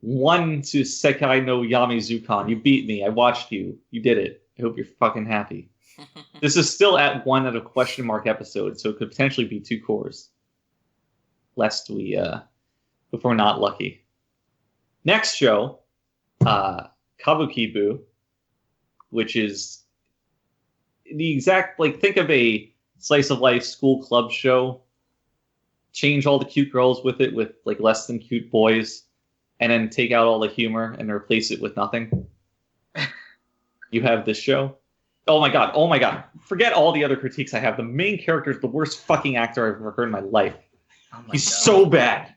1 to Sekai no Yamizukan. You beat me. I watched you. You did it. I hope you're fucking happy. This is still at 1 out of question mark episode, so it could potentially be 2 cores. Lest we, if we're not lucky. Next show, Kabukibu, which is the exact, like, think of a slice of life school club show. Change all the cute girls with it with, like, less than cute boys, and then take out all the humor and replace it with nothing. You have this show. Oh my god. Forget all the other critiques I have. The main character is the worst fucking actor I've ever heard in my life. He's so bad.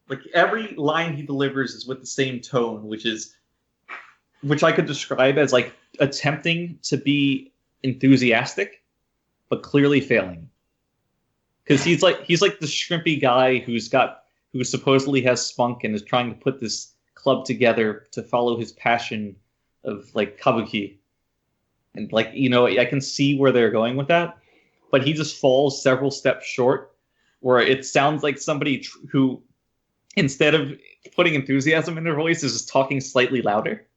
Like, every line he delivers is with the same tone, which I could describe as, like, attempting to be enthusiastic, but clearly failing. Because he's like the shrimpy guy who supposedly has spunk and is trying to put this club together to follow his passion of, like, kabuki. And, like, I can see where they're going with that, but he just falls several steps short, where it sounds like somebody who, instead of putting enthusiasm in their voice, is just talking slightly louder,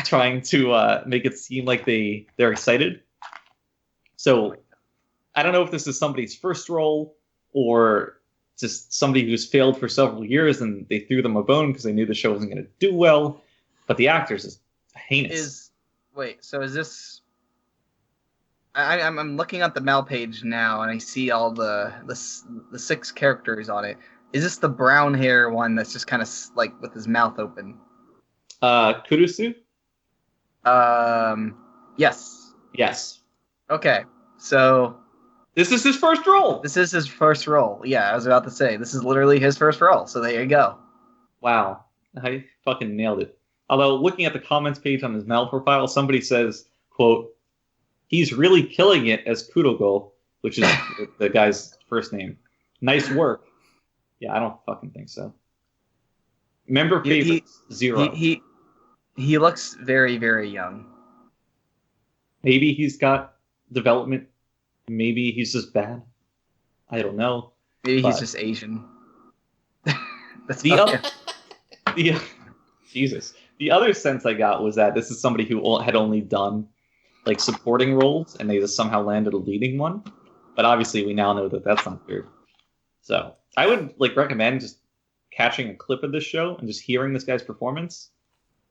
trying to make it seem like they're excited. So I don't know if this is somebody's first role or just somebody who's failed for several years and they threw them a bone because they knew the show wasn't going to do well. But the actors is heinous. So is this? I'm looking at the Mal page now, and I see all the 6 characters on it. Is this the brown hair one that's just kind of like with his mouth open? Kurusu? Yes. Yes. Okay, so this is his first role. This is his first role. Yeah, I was about to say this is literally his first role. So there you go. Wow, I fucking nailed it. Although, looking at the comments page on his Mal profile, somebody says, quote, "He's really killing it as Kurogo," which is the guy's first name. Nice work. Yeah, I don't fucking think so. Member favorites, 0. He looks very, very young. Maybe he's got development. Maybe he's just bad. I don't know. Maybe he's just Asian. That's Jesus. The other sense I got was that this is somebody who had only done, like, supporting roles, and they just somehow landed a leading one. But obviously, we now know that that's not true. So I would, like, recommend just catching a clip of this show and just hearing this guy's performance.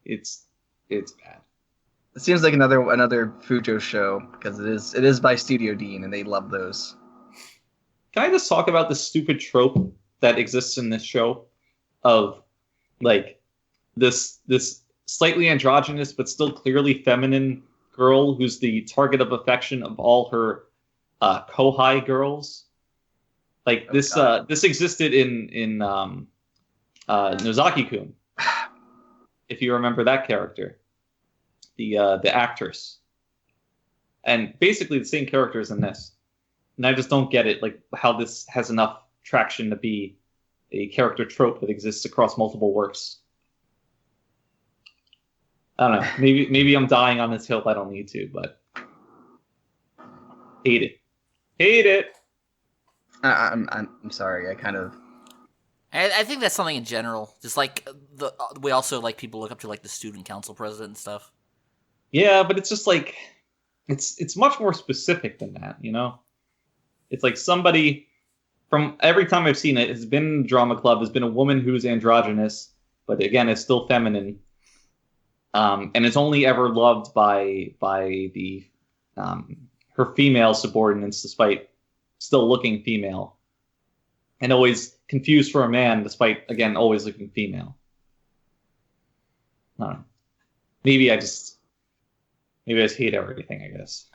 It's bad. It seems like another Fujo show because it is by Studio Dean, and they love those. Can I just talk about the stupid trope that exists in this show of, like, this slightly androgynous but still clearly feminine girl who's the target of affection of all her kohai girls? Like, this existed in Nozaki-kun, if you remember that character, the actress, and basically the same characters in this. And I just don't get it, like, how this has enough traction to be a character trope that exists across multiple works. I don't know. Maybe I'm dying on this hill. I don't need to, but hate it. I'm sorry. I think that's something in general. Just like we also like people look up to like the student council president and stuff. Yeah, but it's just like it's much more specific than that, you know? It's like somebody from every time I've seen it has been in drama club, has been a woman who's androgynous, but again is still feminine. And is only ever loved by the her female subordinates despite still looking female. And always confused for a man despite, again, always looking female. I don't know. Maybe I just hate everything, I guess.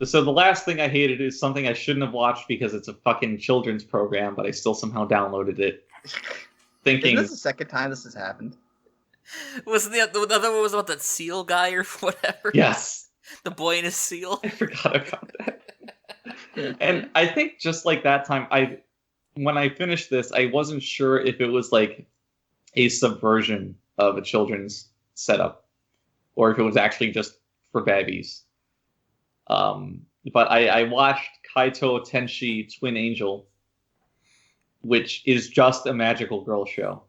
So the last thing I hated is something I shouldn't have watched because it's a fucking children's program, but I still somehow downloaded it. Thinking... Isn't this the second time this has happened? Wasn't the other one was about that seal guy or whatever? Yes. The boy and his seal? I forgot about that. And I think just like that time, when I finished this, I wasn't sure if it was like a subversion of a children's setup or if it was actually just for babies. But I watched Kaito Tenshi Twin Angel, which is just a magical girl show.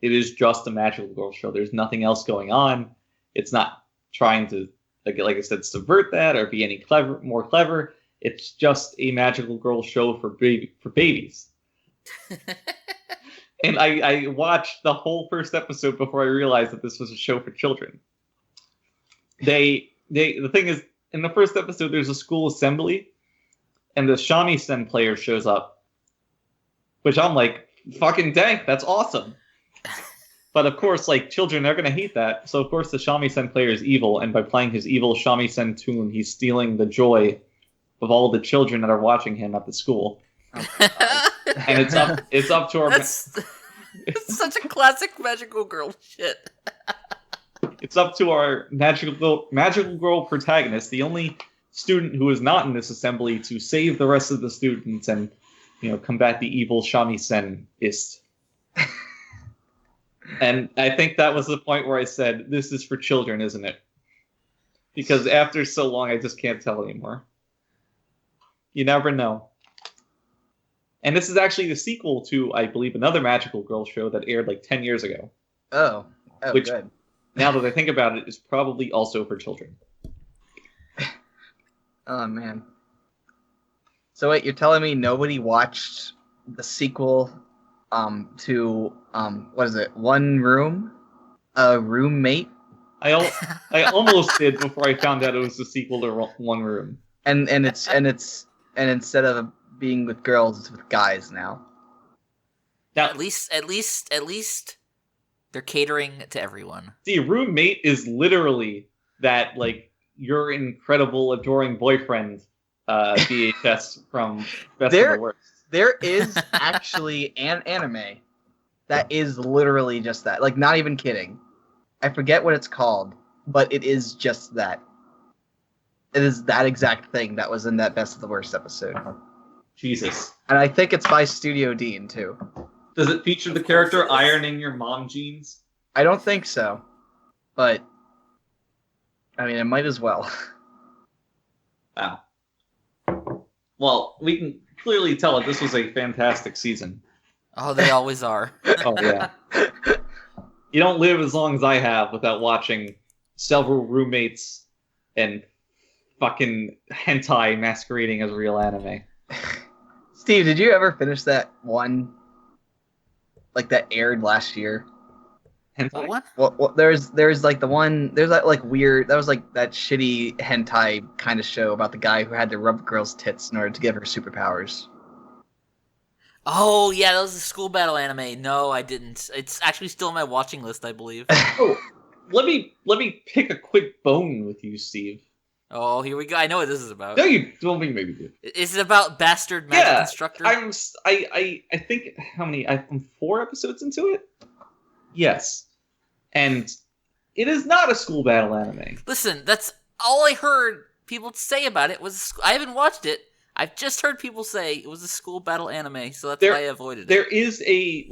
It is just a magical girl show. There's nothing else going on. It's not trying to, like I said, subvert that or be any more clever. It's just a magical girl show for babies. And I watched the whole first episode before I realized that this was a show for children. The thing is, in the first episode, there's a school assembly, and the shamisen player shows up, which I'm like, fucking dang, that's awesome. But of course, like, children are going to hate that. So of course the shamisen player is evil, and by playing his evil shamisen tune, he's stealing the joy of all the children that are watching him at the school. And it's up to our... It's such a classic magical girl shit. It's up to our magical girl protagonist, the only student who is not in this assembly, to save the rest of the students and, combat the evil shamisen-ist. And I think that was the point where I said, this is for children, isn't it? Because after so long, I just can't tell anymore. You never know. And this is actually the sequel to, I believe, another magical girl show that aired like 10 years ago. Oh, which, good. Now that I think about it, is probably also for children. Oh, man. So wait, you're telling me nobody watched the sequel to what is it? One Room? A Roommate? I almost did before I found out it was the sequel to One Room. And instead of being with girls, it's with guys now. Now, at least they're catering to everyone. See, Roommate is literally that, like, your incredible, adoring boyfriend VHS from Best of the Worst. There is actually an anime that is literally just that. Like, not even kidding. I forget what it's called, but it is just that. It is that exact thing that was in that Best of the Worst episode. Jesus. And I think it's by Studio Dean, too. Does it feature the character ironing your mom jeans? I don't think so. But, I mean, it might as well. Wow. Well, we can clearly tell that this was a fantastic season. Oh, they always are. Oh, yeah. You don't live as long as I have without watching several roommates and fucking hentai masquerading as real anime. Steve, did you ever finish that one, like, that aired last year? Hentai? What? Well, there's like the one, there's that like weird, that was like that shitty hentai kind of show about the guy who had to rub girls' tits in order to give her superpowers. Oh, yeah, that was a school battle anime. No, I didn't. It's actually still on my watching list, I believe. Oh, let me pick a quick bone with you, Steve. Oh, here we go. I know what this is about. No, you don't think maybe do. Is it about bastard magic instructor? I think I'm 4 episodes into it. Yes, and it is not a school battle anime. Listen, that's all I heard people say about it. I haven't watched it. I've just heard people say it was a school battle anime, so that's why I avoided it. There is a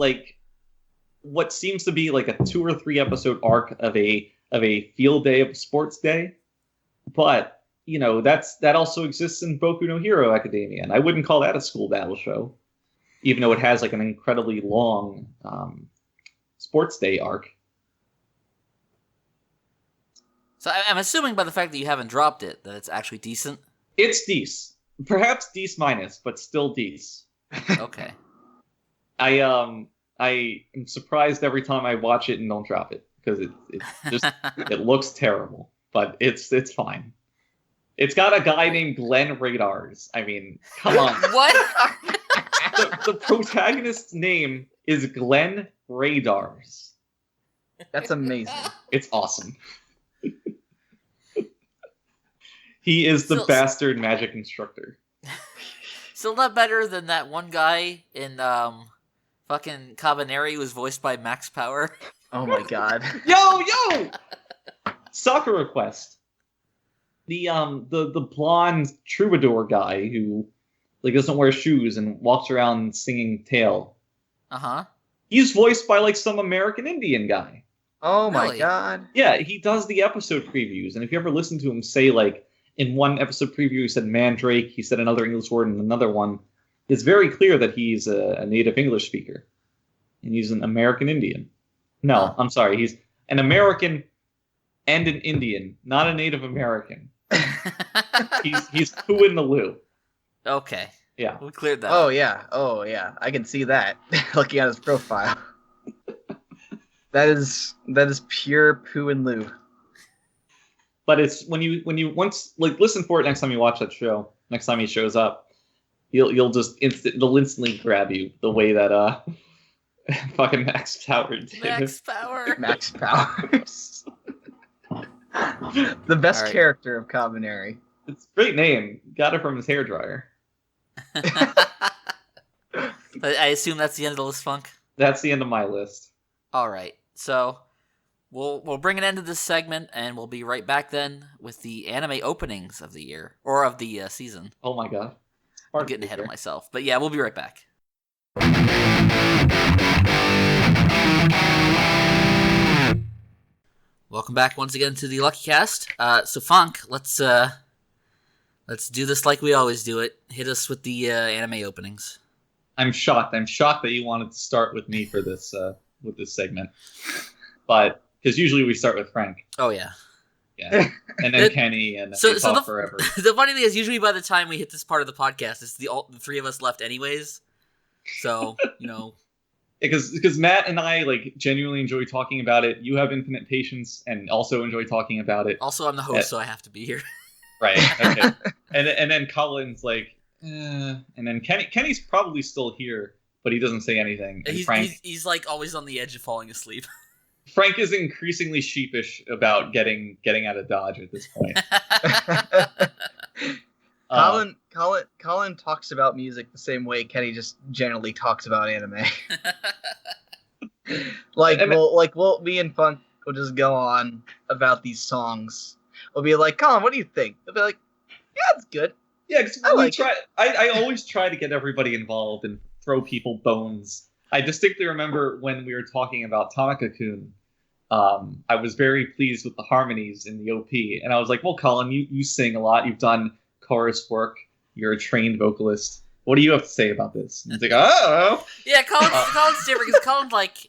what seems to be like a 2 or 3 episode arc of a field day of a sports day, but that also exists in Boku no Hero Academia, and I wouldn't call that a school battle show, even though it has like an incredibly long sports day arc. So I'm assuming by the fact that you haven't dropped it, that it's actually decent? It's decent. Perhaps D-, but still decent. Okay. I am surprised every time I watch it and don't drop it, because it just it looks terrible, but it's fine. It's got a guy named Glenn Radars. I mean, come on. What? The protagonist's name is Glenn Radars. That's amazing. It's awesome. He is the bastard magic instructor. Still not better than that one guy in fucking Cabaneri who was voiced by Max Power. Oh my god. Yo! Sakura Quest. The blonde troubadour guy who like doesn't wear shoes and walks around singing Tale. Uh-huh. He's voiced by like some American Indian guy. Oh my god. Yeah, he does the episode previews, and if you ever listen to him say like in one episode preview he said mandrake, he said another English word in another one, it's very clear that he's a native English speaker. And he's an American Indian. No, I'm sorry, he's an American and an Indian, not a Native American. he's poo in the loo. Okay. Yeah. We cleared that. Oh yeah. I can see that looking at his profile. That is pure poo and loo. But it's when you once like listen for it next time you watch that show, next time he shows up, you'll just it'll instantly grab you the way that fucking Max Power did. Max Power. Max Powers. The best character of Cabaneri. It's a great name. Got it from his hairdryer. I assume that's the end of the list, Funk? That's the end of my list. All right. So we'll bring an end to this segment, and we'll be right back then with the anime openings of the year, or of the season. Oh my god. I'm getting ahead of myself. But yeah, we'll be right back. Welcome back once again to the Luckycast. So Funk, let's do this like we always do it. Hit us with the anime openings. I'm shocked. I'm shocked that you wanted to start with me for this with this segment, but because usually we start with Frank. Oh yeah, yeah, and then Kenny, and so forever. The funny thing is, usually by the time we hit this part of the podcast, it's the three of us left anyways. So because Matt and I like genuinely enjoy talking about it. You have infinite patience and also enjoy talking about it. Also, I'm the host, so I have to be here. Right. Okay. and then Colin's like, and then Kenny's probably still here, but he doesn't say anything. And he's like always on the edge of falling asleep. Frank is increasingly sheepish about getting out of Dodge at this point. Colin talks about music the same way Kenny just generally talks about anime. Me and Funk will just go on about these songs. We'll be like, Colin, what do you think? They'll be like, yeah, it's good. Yeah, because I always try to get everybody involved and throw people bones. I distinctly remember when we were talking about Tanaka-kun, I was very pleased with the harmonies in the OP, and I was like, well, Colin, you sing a lot. You've done chorus work. You're a trained vocalist. What do you have to say about this? And he's like, oh. Yeah, Colin's different because Colin like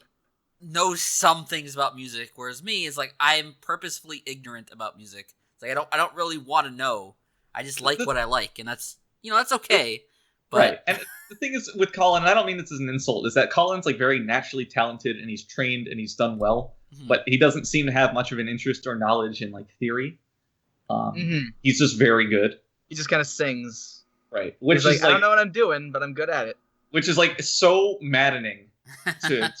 knows some things about music, whereas me is like I'm purposefully ignorant about music. It's like I don't really want to know. I just like what I like, and that's okay. But... Right. And the thing is with Colin, and I don't mean this as an insult, is that Colin's like very naturally talented and he's trained and he's done well, but he doesn't seem to have much of an interest or knowledge in like theory. He's just very good. He just kind of sings. Right. Which is like, I don't know what I'm doing, but I'm good at it. Which is like so maddening to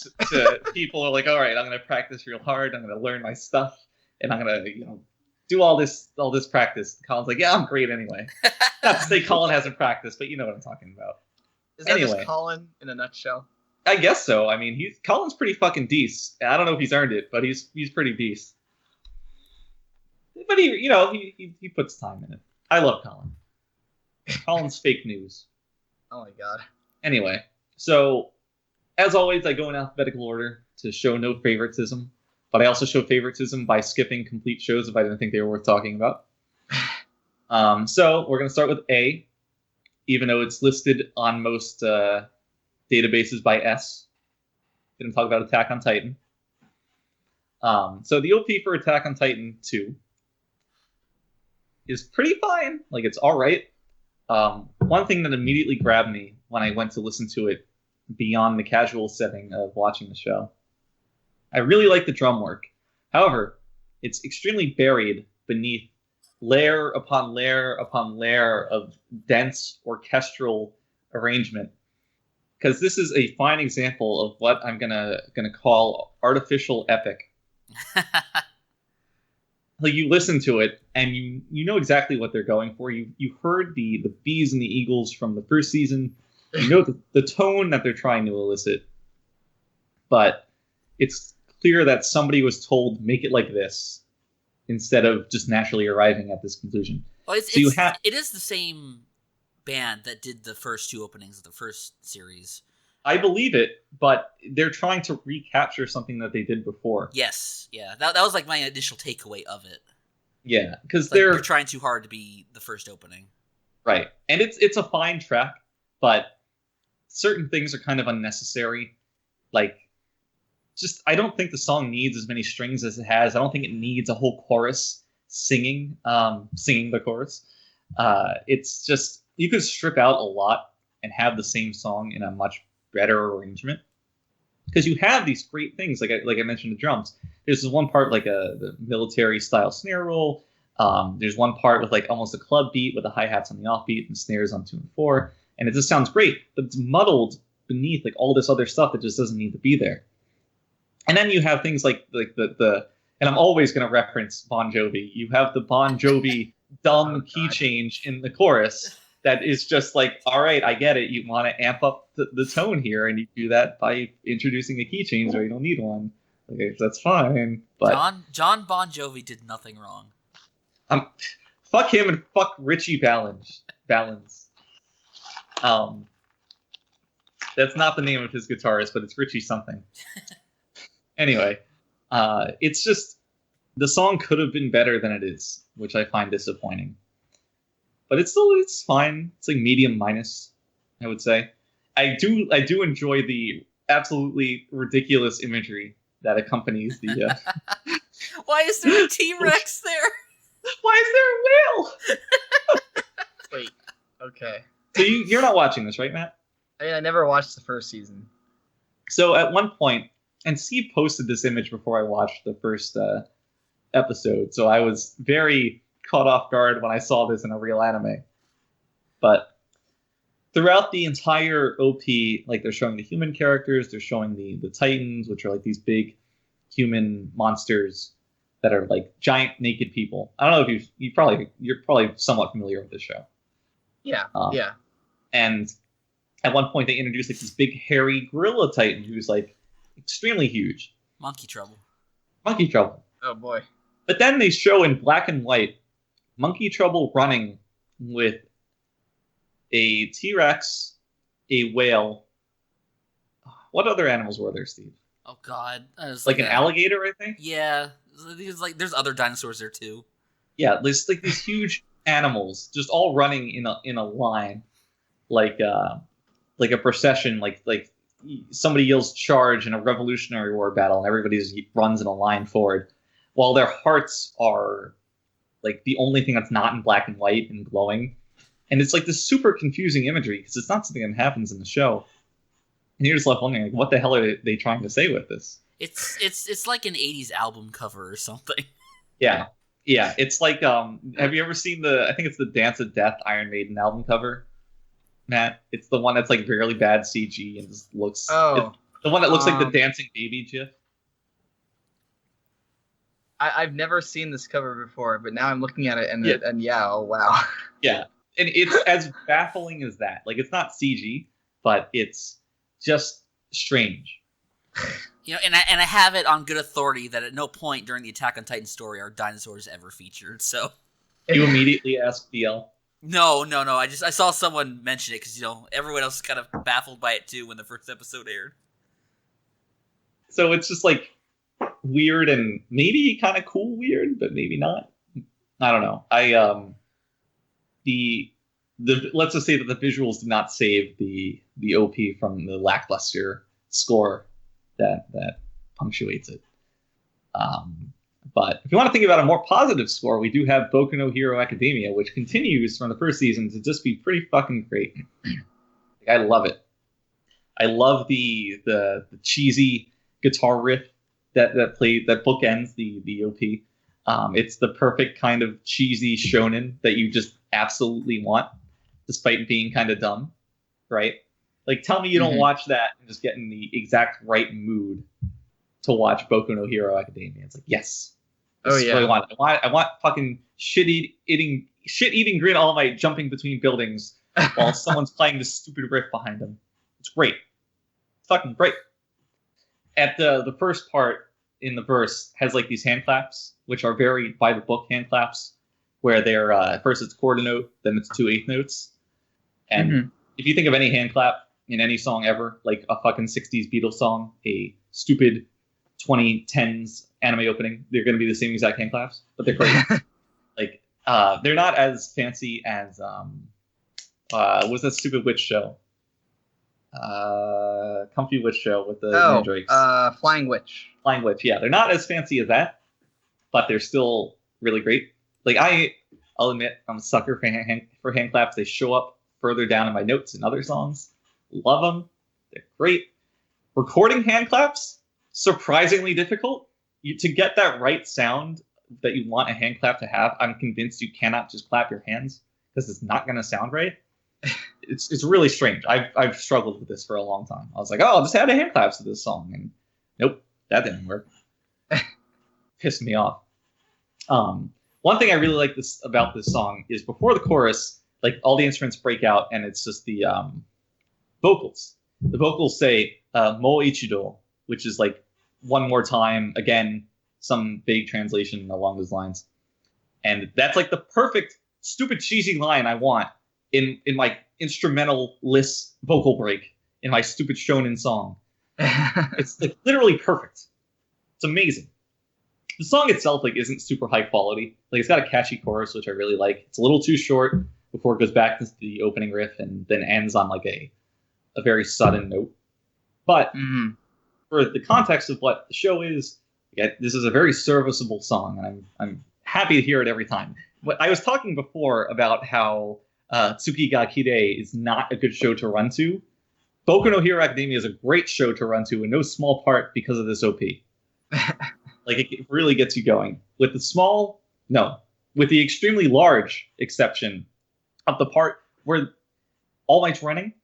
people who are like, all right, I'm going to practice real hard. I'm going to learn my stuff and I'm going to, do all this practice. Colin's like, yeah, I'm great anyway. Not to say Colin hasn't practiced, but you know what I'm talking about. Is that just Colin in a nutshell? I guess so. I mean, Colin's pretty fucking decent. I don't know if he's earned it, but he's pretty decent. But he puts time in it. I love Colin. Colin's fake news. Oh my god. Anyway, so as always, I go in alphabetical order to show no favoritism, but I also show favoritism by skipping complete shows if I didn't think they were worth talking about. So we're going to start with A, even though it's listed on most databases by S. Didn't talk about Attack on Titan. So the OP for Attack on Titan 2 is pretty fine. Like, it's all right. One thing that immediately grabbed me when I went to listen to it beyond the casual setting of watching the show, I really like the drum work. However, it's extremely buried beneath layer upon layer upon layer of dense orchestral arrangement. Because this is a fine example of what I'm gonna call artificial epic. Like, you listen to it and you know exactly what they're going for. You heard the bees and the eagles from the first season. You know the tone that they're trying to elicit. But it's clear that somebody was told, make it like this, instead of just naturally arriving at this conclusion. Well, it is the same band that did the first two openings of the first series. I believe it, but they're trying to recapture something that they did before. Yes, yeah. That was like my initial takeaway of it. Yeah, because they're trying too hard to be the first opening. Right. And it's a fine track, but certain things are kind of unnecessary. Like, just, I don't think the song needs as many strings as it has. I don't think it needs a whole chorus singing the chorus. It's just, you could strip out a lot and have the same song in a much better arrangement. Because you have these great things, like I mentioned, the drums. There's this one part, like the military style snare roll. There's one part with like almost a club beat with the hi-hats on the offbeat and snares on 2 and 4. And it just sounds great, but it's muddled beneath like all this other stuff that just doesn't need to be there. And then you have things like the and I'm always going to reference Bon Jovi. You have the Bon Jovi dumb key change in the chorus that is just like, all right, I get it. You want to amp up the tone here, and you do that by introducing a key change where you don't need one. Okay, that's fine. But John Bon Jovi did nothing wrong. Fuck him and fuck Richie Valens. That's not the name of his guitarist, but it's Richie something. Anyway, it's just, the song could have been better than it is, which I find disappointing. But it's fine. It's like medium minus, I would say. I do enjoy the absolutely ridiculous imagery that accompanies the. Why is there a T-Rex there? Why is there a whale? Wait. Okay. So you're not watching this, right, Matt? I never watched the first season. So at one point, and Steve posted this image before I watched the first episode, so I was very caught off guard when I saw this in a real anime. But throughout the entire OP, like, they're showing the human characters, they're showing the Titans, which are like these big human monsters that are like giant naked people. I don't know if you're probably somewhat familiar with this show. Yeah, yeah. And at one point they introduced like this big hairy gorilla Titan who's like extremely huge. Monkey Trouble. Oh boy. But then they show in black and white Monkey Trouble running with a T-Rex, a whale. What other animals were there, Steve? Oh God, like an alligator, I think. Yeah, there's other dinosaurs there too. Yeah, there's like these huge animals just all running in a line, like a procession, like somebody yells charge in a Revolutionary War battle, and everybody just runs in a line forward, while their hearts are like the only thing that's not in black and white and glowing. And it's like this super confusing imagery because it's not something that happens in the show. And you're just left wondering, like, what the hell are they trying to say with this? It's like an 80s album cover or something. Yeah. Yeah. It's like, have you ever seen I think it's the Dance of Death Iron Maiden album cover, Matt? It's the one that's like really bad CG and just looks... the one that looks like the dancing baby gif. I've never seen this cover before, but now I'm looking at it and oh wow. Yeah. And it's as baffling as that. Like, it's not CG, but it's just strange. You know, and I have it on good authority that at no point during the Attack on Titan story are dinosaurs ever featured. So you immediately asked DL. No. I saw someone mention it because everyone else is kind of baffled by it too when the first episode aired. So it's just like weird and maybe kind of cool weird, but maybe not. I don't know. the let's just say that the visuals did not save the OP from the lackluster score that punctuates it. But if you want to think about a more positive score, we do have Boku no Hero Academia, which continues from the first season to just be pretty fucking great. I love it. I love the cheesy guitar riff that bookends the OP. It's the perfect kind of cheesy shonen that you just absolutely want, despite being kind of dumb, right? Like, tell me you don't watch that and just get in the exact right mood to watch Boku no Hero Academia. It's like, yes. This is what I want. I want fucking shit-eating Grin All Might jumping between buildings while someone's playing this stupid riff behind them. It's great. It's fucking great. At the first part in the verse has like these hand claps, which are very by the book hand claps, where they're first it's quarter note, then it's 2 8 notes. And if you think of any hand clap in any song ever, like a fucking 60s Beatles song, a stupid 2010s anime opening, they're going to be the same exact hand claps, but they're great. Like, they're not as fancy as what's that stupid witch show? Comfy Witch show with the mandrakes. Flying Witch. Flying Witch, yeah. They're not as fancy as that, but they're still really great. Like, I'll admit, I'm a sucker for hand claps. They show up further down in my notes in other songs. Love them. They're great. Recording hand claps, surprisingly difficult. To get that right sound that you want a hand clap to have, I'm convinced you cannot just clap your hands because it's not going to sound right. It's really strange. I've struggled with this for a long time. I was like, I'll just add a hand claps to this song, and nope, that didn't work. Pissed me off. One thing I really like about this song is before the chorus, like all the instruments break out, and it's just the vocals. The vocals say "mo ichido," which is like one more time, again, some vague translation along those lines. And that's like the perfect, stupid, cheesy line I want in my instrumental-less vocal break in my stupid shonen song. It's like literally perfect. It's amazing. The song itself like isn't super high quality. Like, it's got a catchy chorus, which I really like. It's a little too short before it goes back to the opening riff and then ends on like a very sudden note. But for the context of what the show is, this is a very serviceable song, and I'm happy to hear it every time. I was talking before about how Tsuki ga Kirei is not a good show to run to. Boku no Hero Academia is a great show to run to, in no small part because of this OP. Like, it really gets you going. With the extremely large exception of the part where All Might's running,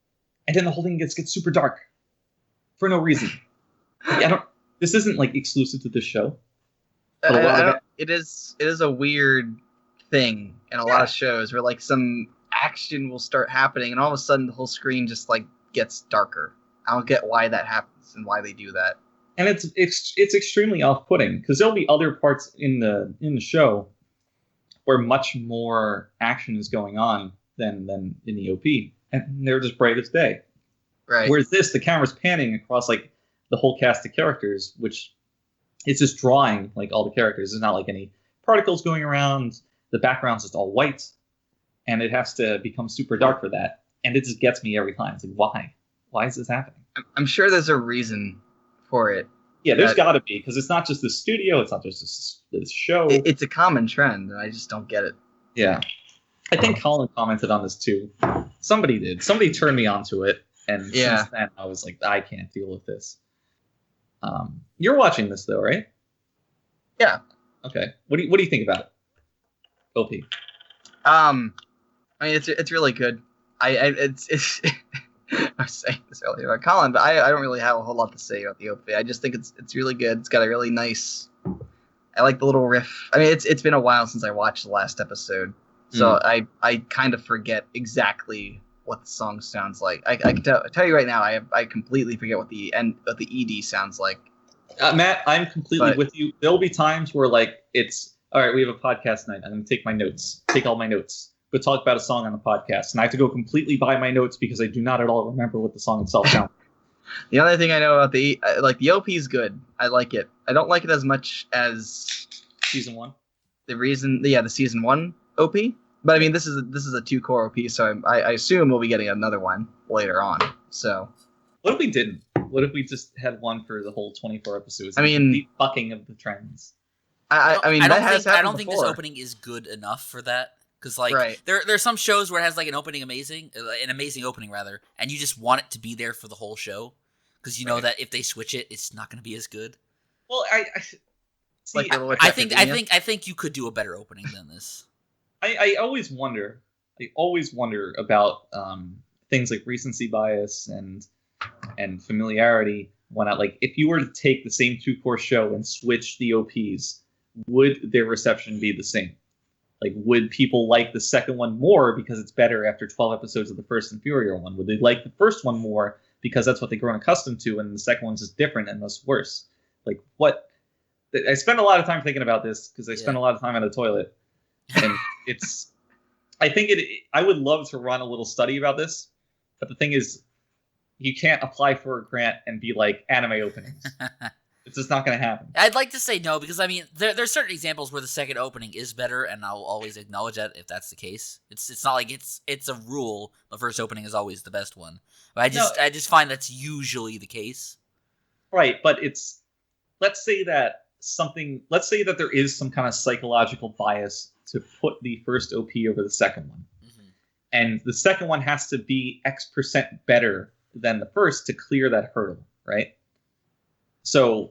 and then the whole thing gets super dark for no reason. This isn't like exclusive to this show. It is a weird thing in a lot of shows where like some action will start happening and all of a sudden the whole screen just like gets darker. I don't get why that happens and why they do that. And it's extremely off-putting because there'll be other parts in the show where much more action is going on than in the OP, and they're just bright as day. Right. Whereas the camera's panning across like the whole cast of characters, which it's just drawing like all the characters. There's not like any particles going around. The background's just all white, and it has to become super dark for that. And it just gets me every time. It's like, why? Why is this happening? I'm sure there's a reason for it. Yeah, there's got to be, because it's not just the studio. It's not just this show. It's a common trend, and I just don't get it. Yeah. I think Colin commented on this too. Somebody did. Somebody turned me onto it, and since then I was like, I can't deal with this. You're watching this though, right? Yeah. Okay. What do you think about it? OP. I mean, it's really good. It's I was saying this earlier about Colin, but I don't really have a whole lot to say about the OP. I just think it's really good. It's got a really nice. I like the little riff. I mean, it's been a while since I watched the last episode, so I kind of forget exactly what the song sounds like. I can tell you right now, I completely forget what the ED sounds like. Matt, I'm completely with you. There'll be times where like it's all right. We have a podcast night. I'm going to take all my notes. Go talk about a song on the podcast, and I have to go completely by my notes because I do not at all remember what the song itself sounds. The only thing I know about the OP is good. I like it. I don't like it as much as season 1. The season 1 OP. But I mean, this is a 2-core OP, so I assume we'll be getting another one later on. So, what if we didn't? What if we just had one for the whole 24 episodes? I mean, the fucking of the trends. I mean, that has happened I don't think before. this opening is good enough for that. Because like right. there's some shows where it has like an amazing opening rather, and you just want it to be there for the whole show because you know that if they switch it, it's not going to be as good. Well, I think you could do a better opening than this. I always wonder about things like recency bias and familiarity. When if you were to take the same 2-core show and switch the OPs, would their reception be the same? Like, would people like the second one more because it's better after 12 episodes of the first inferior one? Would they like the first one more because that's what they've grown accustomed to, and the second one's just different and thus worse? Like, what? I spend a lot of time thinking about this because I spend a lot of time on the toilet, and I would love to run a little study about this, but the thing is, you can't apply for a grant and be like anime openings. It's just not going to happen. I'd like to say no, because I mean, there's certain examples where the second opening is better, and I'll always acknowledge that if that's the case. It's not like it's a rule. The first opening is always the best one. But I just find that's usually the case. Right, but let's say that there is some kind of psychological bias to put the first OP over the second one. Mm-hmm. And the second one has to be X% better than the first to clear that hurdle, right? So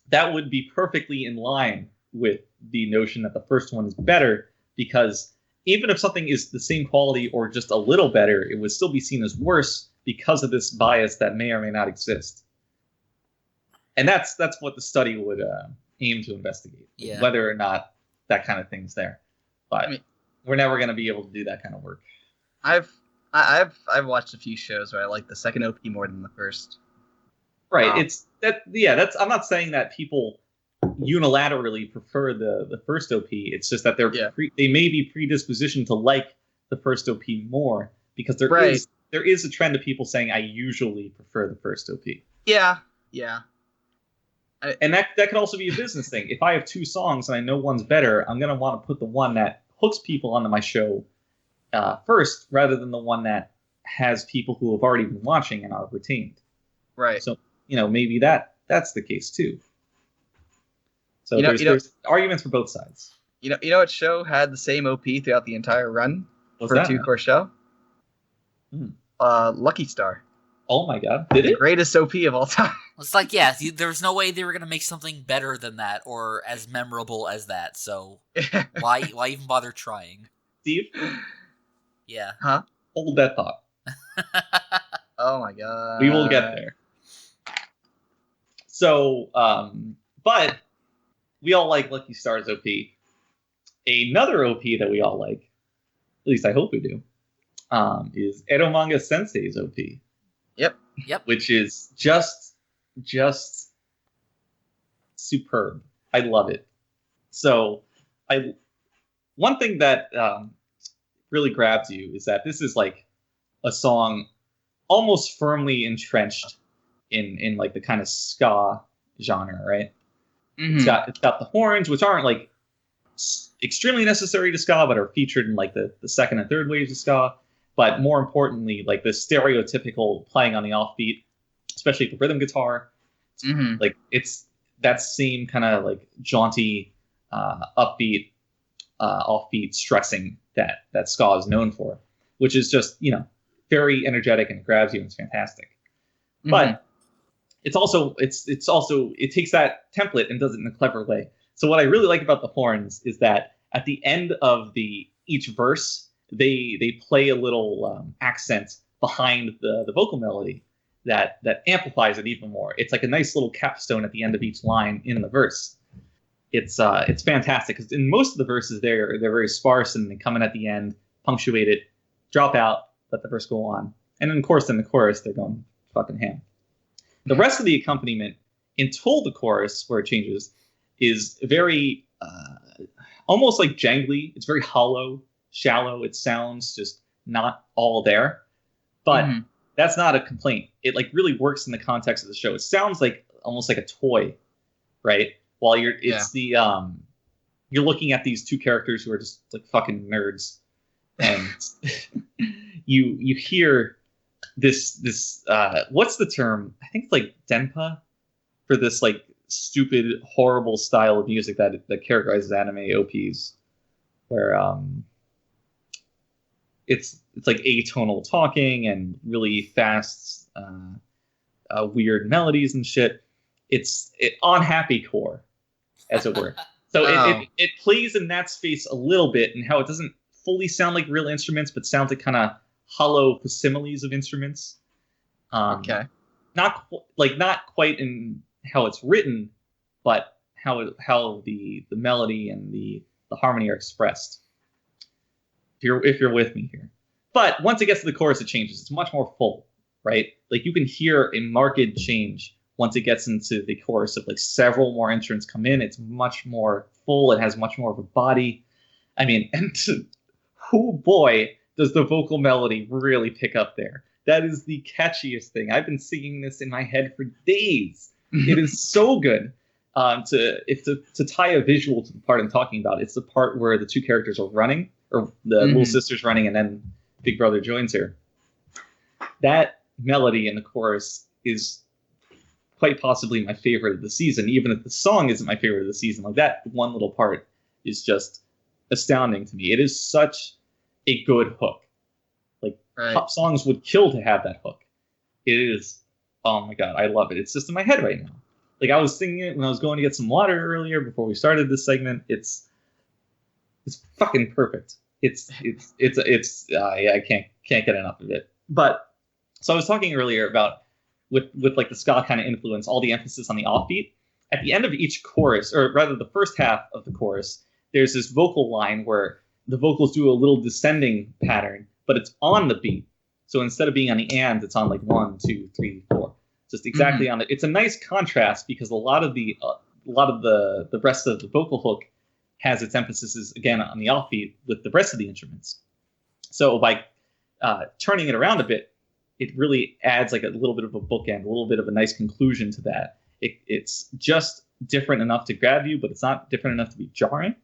that would be perfectly in line with the notion that the first one is better, because even if something is the same quality or just a little better, it would still be seen as worse because of this bias that may or may not exist. And that's what the study would aim to investigate, whether or not that kind of thing's there. But we're never going to be able to do that kind of work. I've watched a few shows where I like the second OP more than the first. Right. I'm not saying that people unilaterally prefer the first OP. It's just that they may be predispositioned to like the first OP more because there is a trend of people saying I usually prefer the first OP. Yeah. And that could also be a business thing. If I have 2 songs and I know one's better, I'm going to want to put the one that hooks people onto my show first, rather than the one that has people who have already been watching and are retained. Right. So, maybe that's the case too. So there's arguments for both sides. You know what show had the same OP throughout the entire run for a 2-core show? Lucky Star. Oh my god, did it? The greatest OP of all time. It's like, there was no way they were going to make something better than that or as memorable as that, so why even bother trying? Steve? Yeah. Huh? Hold that thought. Oh my god. We will get there. So, but we all like Lucky Star's OP. Another OP that we all like, at least I hope we do, is Eromanga-sensei's OP. Yep. Which is just superb. I love it. So, one thing that really grabs you is that this is like a song almost firmly entrenched in like the kind of ska genre, right? Mm-hmm. It's got the horns, which aren't like extremely necessary to ska, but are featured in like the second and third waves of ska. But more importantly, like the stereotypical playing on the offbeat, especially the rhythm guitar. Mm-hmm. Like it's that same kind of like jaunty, upbeat, offbeat stressing that ska is known for, which is just very energetic and grabs you and it's fantastic. Mm-hmm. But it takes that template and does it in a clever way. So what I really like about the horns is that at the end of each verse, they play a little accent behind the vocal melody that amplifies it even more. It's like a nice little capstone at the end of each line in the verse. It's fantastic because in most of the verses they're very sparse and they come in at the end, punctuate it, drop out, let the verse go on, and then of course in the chorus they're going fucking ham. The rest of the accompaniment until the chorus, where it changes, is very almost like jangly. It's very hollow, shallow. It sounds just not all there, but that's not a complaint. It like really works in the context of the show. It sounds like almost like a toy, right? While you're looking at these 2 characters who are just like fucking nerds and you hear this what's the term? I think it's like denpa for this like stupid, horrible style of music that characterizes anime OPs, where it's like atonal talking and really fast, weird melodies and shit. It's on happy core, as it were. So it plays in that space a little bit, and how it doesn't fully sound like real instruments, but sounds like kind of hollow facsimiles of instruments. Okay. Not quite in how it's written, but how the melody and the harmony are expressed. If you're with me here. But once it gets to the chorus, it changes. It's much more full, right? Like you can hear a marked change once it gets into the chorus of like several more instruments come in. It's much more full. It has much more of a body. I mean, and oh boy, does the vocal melody really pick up there. That is the catchiest thing. I've been singing this in my head for days. It is so good. To tie a visual to the part I'm talking about, it's the part where the two characters are running, or the little sister's running, and then Big Brother joins her. That melody in the chorus is quite possibly my favorite of the season, even if the song isn't my favorite of the season. Like that one little part is just astounding to me. It is such a good hook. Like pop songs would kill to have that hook. It is, oh my god, I love it. It's just in my head right now. Like I was singing it when I was going to get some water earlier before we started this segment. It's fucking perfect. I can't get enough of it. But so I was talking earlier about with like the ska kind of influence, all the emphasis on the offbeat. At the end of each chorus, or rather the first half of the chorus, there's this vocal line where the vocals do a little descending pattern, but it's on the beat. So instead of being on the and, it's on like 1, 2, 3, 4. Just exactly on it. It's a nice contrast because a lot of the rest of the vocal hook has its emphasis is again on the offbeat with the rest of the instruments. So by turning it around a bit, it really adds like a little bit of a bookend, a little bit of a nice conclusion to that. It's just different enough to grab you, but it's not different enough to be jarring,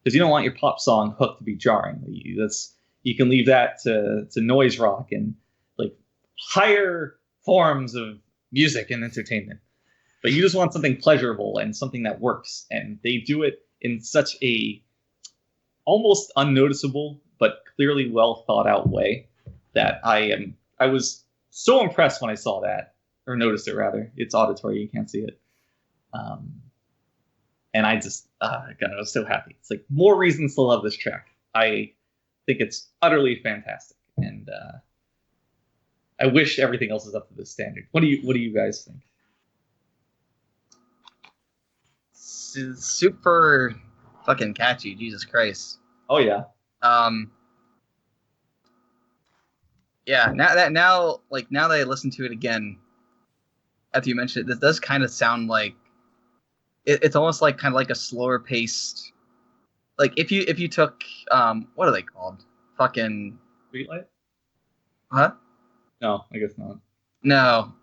because you don't want your pop song hook to be jarring. You can leave that to noise rock and like higher forms of music and entertainment. But you just want something pleasurable and something that works, and they do it in such a almost unnoticeable but clearly well thought out way that I was so impressed when I saw that, or noticed it rather. It's auditory, you can't see it. And I just I was so happy. It's like more reasons to love this track. I think it's utterly fantastic, and I wish everything else was up to this standard. What do you guys think? Super fucking catchy, Jesus Christ. Oh yeah. Yeah, now that I listen to it again, after you mentioned it, this does kind of sound like it's almost like kind of like a slower paced, like if you took what are they called? Fucking Streetlight? Huh? No, I guess not. No.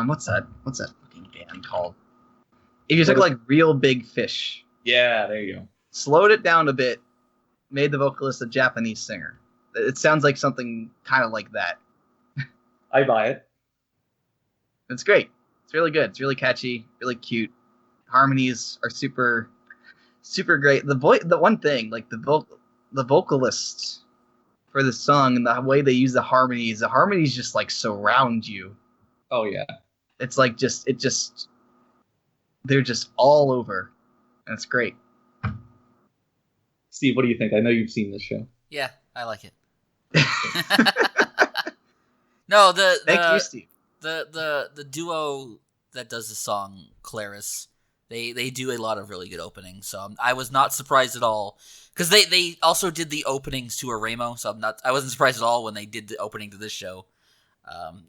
What's that fucking band called? If you took like Real Big Fish. Yeah, there you go. Slowed it down a bit, made the vocalist a Japanese singer. It sounds like something kind of like that. I buy it. It's great. It's really good. It's really catchy, really cute. Harmonies are super, super great. The one thing, like the vocalist for the song and the way they use the harmonies just like surround you. Oh yeah. It's like they're just all over, and it's great. Steve, what do you think? I know you've seen this show. Yeah, I like it. No, Thank you, Steve. The duo that does the song, Claris, they do a lot of really good openings. So I was not surprised at all, because they also did the openings to Aremo. So I wasn't surprised at all when they did the opening to this show.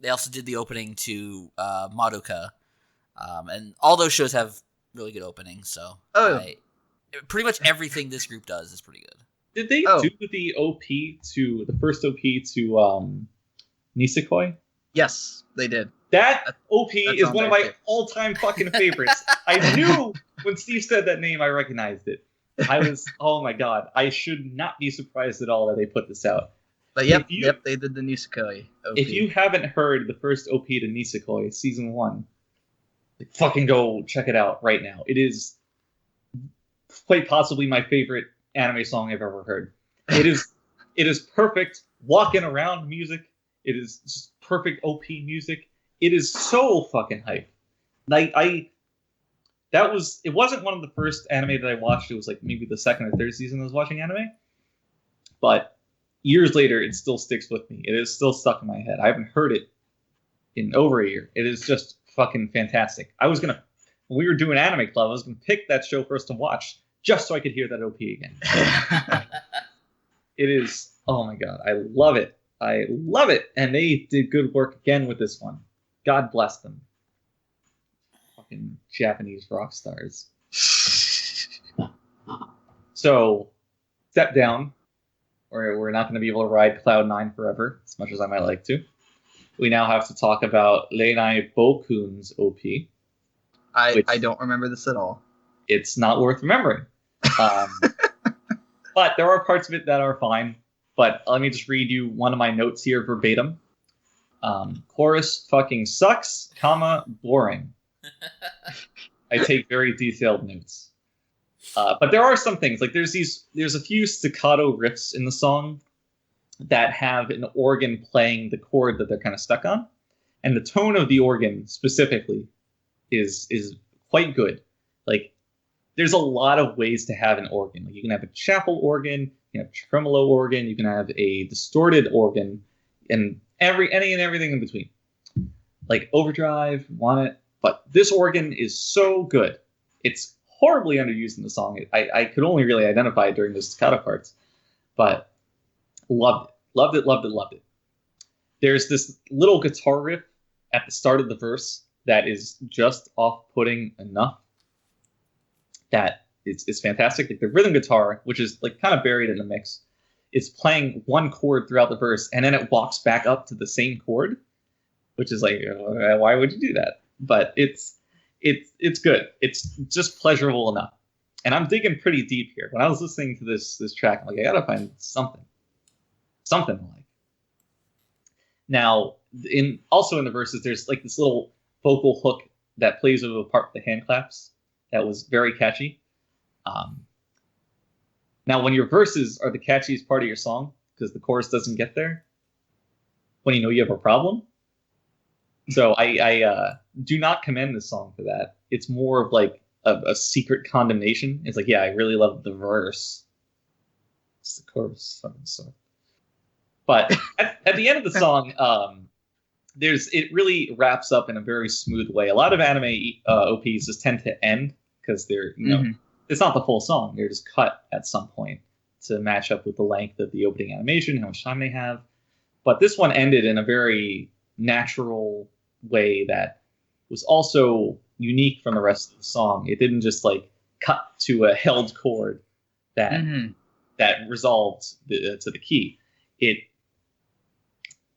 They also did the opening to Madoka, and all those shows have really good openings. So pretty much everything this group does is pretty good. Did they do the first OP to Nisekoi? Yes, they did. That OP is one of my all-time fucking favorites. I knew when Steve said that name, I recognized it. Oh my god, I should not be surprised at all that they put this out. But yep, they did the Nisekoi OP. If you haven't heard the first OP to Nisekoi, Season 1, fucking go check it out right now. It is quite possibly my favorite anime song I've ever heard. It is perfect walking around music. It is just perfect OP music. It is so fucking hype. It wasn't one of the first anime that I watched. It was like maybe the second or third season I was watching anime. But years later, it still sticks with me. It is still stuck in my head. I haven't heard it in over a year. It is just fucking fantastic. When we were doing Anime Club, I was gonna pick that show for us to watch just so I could hear that OP again. It is, oh my god, I love it. I love it. And they did good work again with this one. God bless them. Fucking Japanese rock stars. So, step down. We're not going to be able to ride Cloud 9 forever, as much as I might like to. We now have to talk about Renai Boukun's OP. I don't remember this at all. It's not worth remembering. But there are parts of it that are fine. But let me just read you one of my notes here verbatim. Chorus fucking sucks, boring. I take very detailed notes. But there are some things, like there's a few staccato riffs in the song that have an organ playing the chord that they're kind of stuck on. And the tone of the organ specifically is quite good. Like, there's a lot of ways to have an organ. Like, you can have a chapel organ, you can have a tremolo organ, you can have a distorted organ, and any and everything in between. Like overdrive, want it, but this organ is so good. It's horribly underused in the song. I could only really identify it during the staccato parts, but loved it. There's this little guitar riff at the start of the verse that is just off-putting enough that it's fantastic. Like the rhythm guitar, which is like kind of buried in the mix, is playing one chord throughout the verse, and then it walks back up to the same chord, which is like, why would you do that? But it's good. It's just pleasurable enough. And I'm digging pretty deep here. When I was listening to this track, I'm like, I gotta find something I like. Now, also in the verses, there's like this little vocal hook that plays over the part with the hand claps that was very catchy. Now, when your verses are the catchiest part of your song, because the chorus doesn't get there, when you know you have a problem. So I do not commend this song for that. It's more of like a secret condemnation. It's like, yeah, I really love the verse. It's the chorus fucking suck. But at the end of the song, it really wraps up in a very smooth way. A lot of anime OPs just tend to end because they're, it's not the full song. They're just cut at some point to match up with the length of the opening animation, how much time they have. But this one ended in a very natural way that was also unique from the rest of the song. It didn't just like cut to a held chord that resolved to the key. It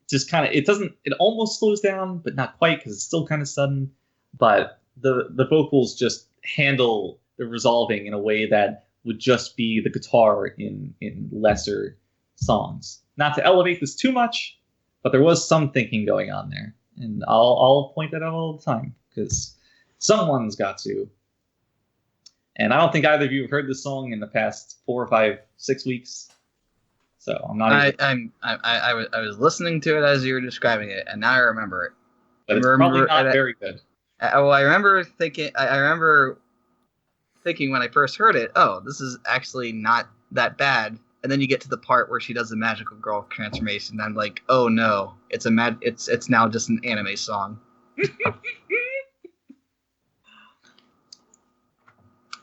just kind of, it almost slows down, but not quite, because it's still kind of sudden. But the vocals just handle the resolving in a way that would just be the guitar in lesser songs. Not to elevate this too much, but there was some thinking going on there. And I'll point that out all the time, because someone's got to. And I don't think either of you have heard this song in the past 4 or 5, 6 weeks. So I'm not. I was listening to it as you were describing it, and now I remember it. But it's probably not very good. I remember thinking. I remember thinking when I first heard it, oh, this is actually not that bad. And then you get to the part where she does the magical girl transformation, and I'm like, oh no, it's now just an anime song.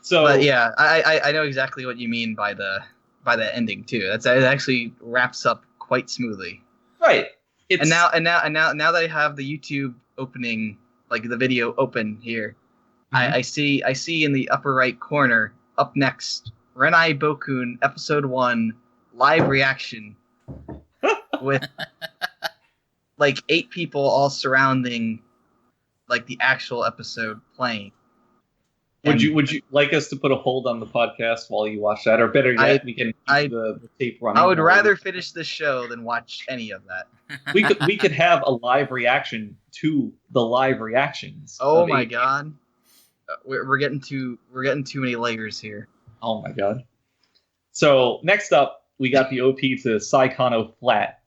So, but yeah, I know exactly what you mean by the ending too. It actually wraps up quite smoothly. Right. And now that I have the YouTube opening, like the video open here, I see in the upper right corner, up next, Renai Boukun episode 1 live reaction with like 8 people all surrounding like the actual episode playing. Would you like us to put a hold on the podcast while you watch that, or better yet, we can keep the tape running? I would rather finish this show than watch any of that. We could have a live reaction to the live reactions. Oh my god, we're getting too many layers here. Oh my god. So next up, we got the OP to Seikaisuru Flat,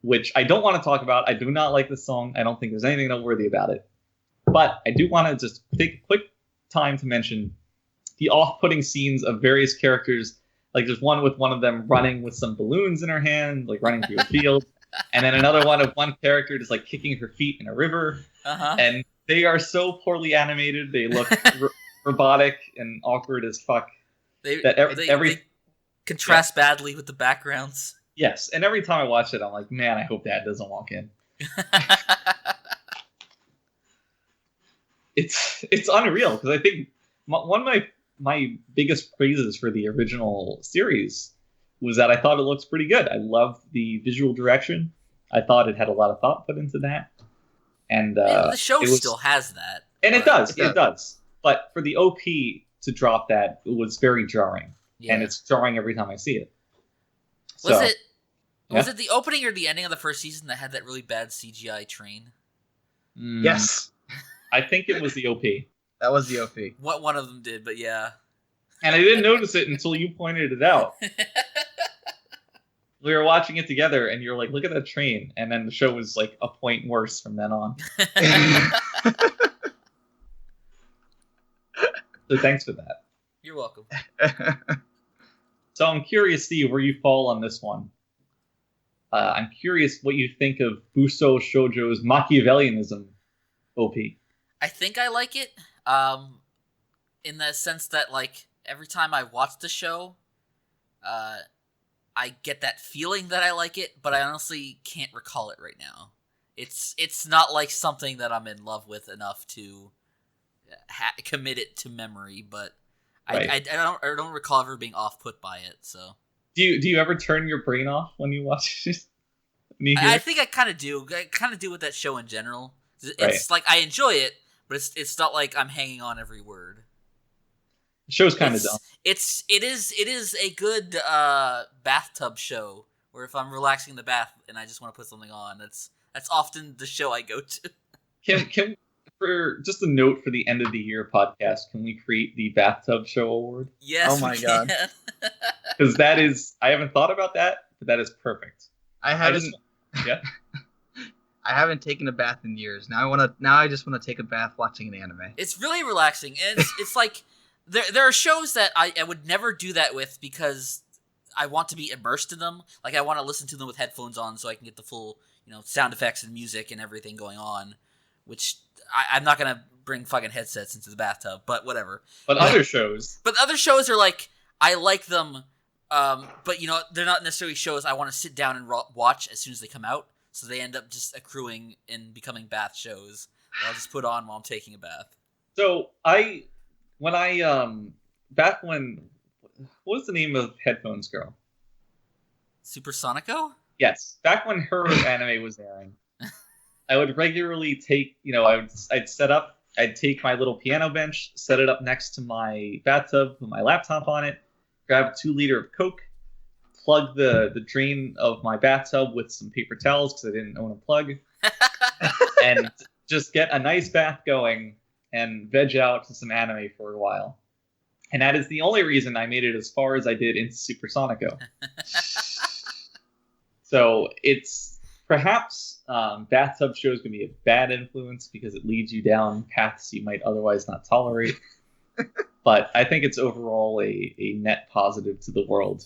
which I don't want to talk about. I do not like this song. I don't think there's anything noteworthy about it. But I do want to just take a quick time to mention the off-putting scenes of various characters. Like there's one with one of them running with some balloons in her hand, like running through a field. And then another one of one character just like kicking her feet in a river. And they are so poorly animated. They look robotic and awkward as fuck. They contrast badly with the backgrounds. Yes, and every time I watch it, I'm like, man, I hope Dad doesn't walk in. It's unreal, because I think one of my biggest praises for the original series was that I thought it looks pretty good. I loved the visual direction. I thought it had a lot of thought put into that. And the show still has that. And it does. But for the OP to drop that, it was very jarring. Yeah. And it's jarring every time I see it. Was it the opening or the ending of the first season that had that really bad CGI train? Yes. I think it was the OP. That was the OP. What one of them did, but yeah. And I didn't notice it until you pointed it out. We were watching it together, and you're like, look at that train. And then the show was like a point worse from then on. So thanks for that. You're welcome. So I'm curious, Steve, where you fall on this one. I'm curious what you think of Buso Shoujo's Machiavellianism OP. I think I like it, in the sense that, like, every time I watch the show, I get that feeling that I like it, but I honestly can't recall it right now. It's not like something that I'm in love with enough to commit it to memory, but right. I don't recall ever being off-put by it. So do you ever turn your brain off when you watch it? I think I kind of do. I kind of do with that show in general. It's like I enjoy it, but it's not like I'm hanging on every word. The show's kind of dumb. It is a good bathtub show where if I'm relaxing in the bath and I just want to put something on, that's often the show I go to. Can for just a note for the end of the year podcast, can we create the bathtub show award? Yes. Oh my god. Because I haven't thought about that, but that is perfect. I haven't taken a bath in years. Now I just want to take a bath watching an anime. It's really relaxing, and it's like there are shows that I would never do that with because I want to be immersed in them. Like I want to listen to them with headphones on so I can get the full sound effects and music and everything going on. Which I'm not gonna bring fucking headsets into the bathtub, but whatever. But other shows are like I like them, but they're not necessarily shows I want to sit down and watch as soon as they come out. So they end up just accruing and becoming bath shows that I'll just put on while I'm taking a bath. So what was the name of Headphones Girl? Supersonico? Yes. Back when her anime was airing, I would regularly take, I'd take my little piano bench, set it up next to my bathtub, put my laptop on it, grab a 2-liter of Coke, plug the drain of my bathtub with some paper towels because I didn't own a plug, and just get a nice bath going and veg out to some anime for a while. And that is the only reason I made it as far as I did into Supersonico. So it's perhaps bathtub shows can be a bad influence because it leads you down paths you might otherwise not tolerate. But I think it's overall a net positive to the world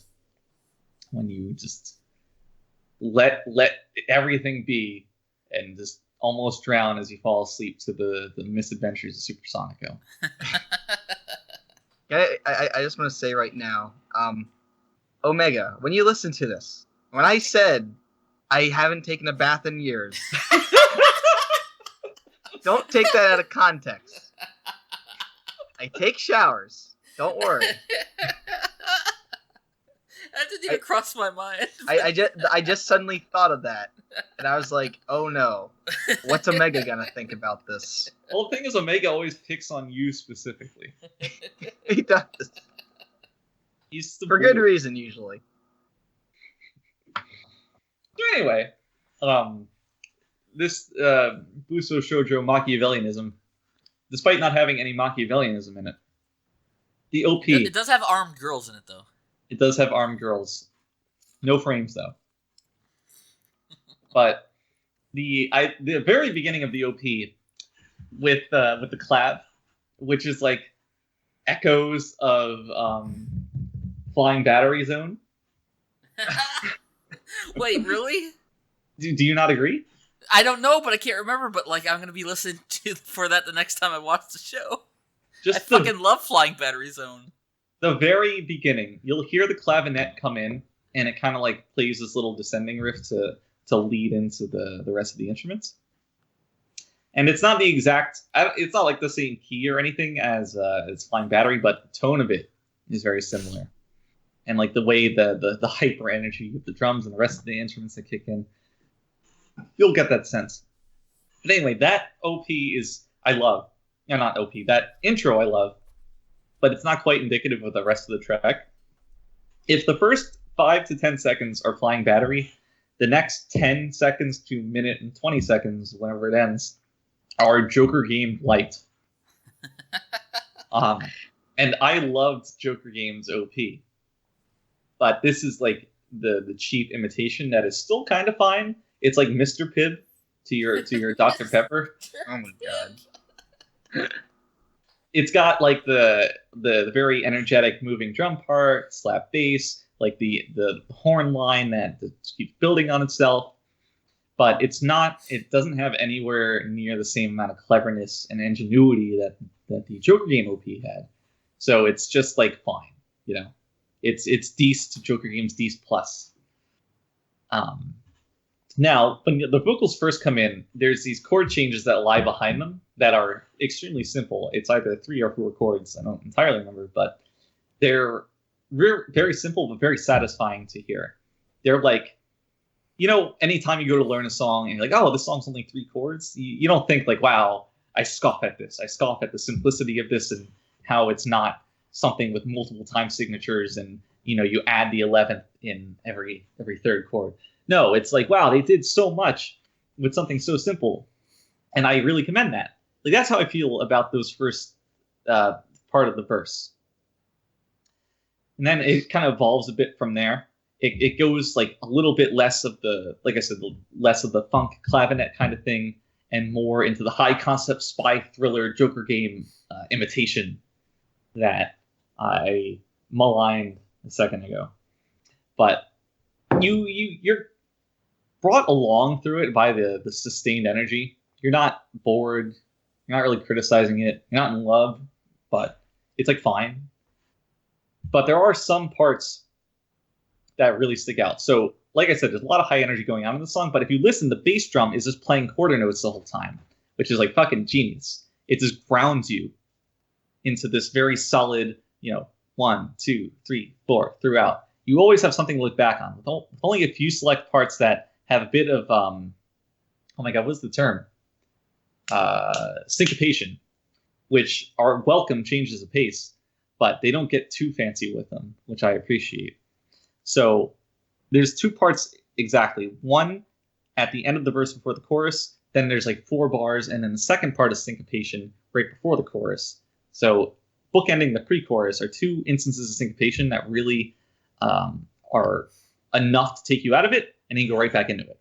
when you just let everything be and just almost drown as you fall asleep to the misadventures of Supersonico. I just want to say right now, Omega, when you listen to this, when I said I haven't taken a bath in years, don't take that out of context. I take showers. Don't worry. That didn't even cross my mind. I just suddenly thought of that, and I was like, oh no, what's Omega gonna think about this? Well, the thing is, Omega always picks on you specifically. He does. He's the for good reason, usually. Anyway, this Buso Shoujo Machiavellianism, despite not having any Machiavellianism in it, the OP... It does have armed girls in it, though. It does have armed girls. No frames, though. But the very beginning of the OP with the clap, which is like echoes of Flying Battery Zone. Wait, really? Do you not agree? I don't know, but I can't remember. But like, I'm gonna be listening for that the next time I watch the show. I fucking love Flying Battery Zone. The very beginning, you'll hear the clavinet come in, and it kind of like plays this little descending riff to lead into the rest of the instruments. And it's not the exact, it's not like the same key or anything as Flying Battery, but the tone of it is very similar. And like the way the hyper energy of the drums and the rest of the instruments that kick in, you'll get that sense. But anyway, that OP is, I love. No, not OP, that intro I love, but it's not quite indicative of the rest of the track. If the first 5 to 10 seconds are Flying Battery, the next 10 seconds to minute and 20 seconds, whenever it ends, are Joker Game Light. And I loved Joker Game's OP. But this is like the cheap imitation that is still kind of fine. It's like Mr. Pibb to your Dr. Pepper. Oh my god. It's got like the very energetic moving drum part, slap bass, like the horn line that keeps building on itself. But it doesn't have anywhere near the same amount of cleverness and ingenuity that the Joker Game OP had. So it's just like fine, you know. It's Dece to Joker Game's Dece Plus. Now, when the vocals first come in, there's these chord changes that lie behind them that are extremely simple. It's either 3 or 4 chords. I don't entirely remember, but they're very simple but very satisfying to hear. They're like, you know, anytime you go to learn a song and you're like, oh, this song's only 3 chords, you don't think like, wow, I scoff at this. I scoff at the simplicity of this and how it's not something with multiple time signatures and, you know, you add the 11th in every 3rd chord. No, it's like, wow, they did so much with something so simple. And I really commend that. Like, that's how I feel about those first part of the verse. And then it kind of evolves a bit from there. It goes like a little bit less of the, like I said, less of the funk clavinet kind of thing and more into the high concept spy thriller Joker Game imitation that I maligned a second ago. But you're brought along through it by the sustained energy. You're not bored. You're not really criticizing it. You're not in love, but it's like fine. But there are some parts that really stick out. So, like I said, there's a lot of high energy going on in the song, but if you listen, the bass drum is just playing quarter notes the whole time, which is like fucking genius. It just grounds you into this very solid, you know, 1, 2, 3, 4 throughout. You always have something to look back on. With only a few select parts that have a bit of, oh my god, what's the term? Syncopation, which are welcome changes of pace, but they don't get too fancy with them, which I appreciate. So there's 2 parts exactly. One at the end of the verse before the chorus, then there's like 4 bars, and then the second part is syncopation right before the chorus. So bookending the pre-chorus are 2 instances of syncopation that really are enough to take you out of it, and then you go right back into it.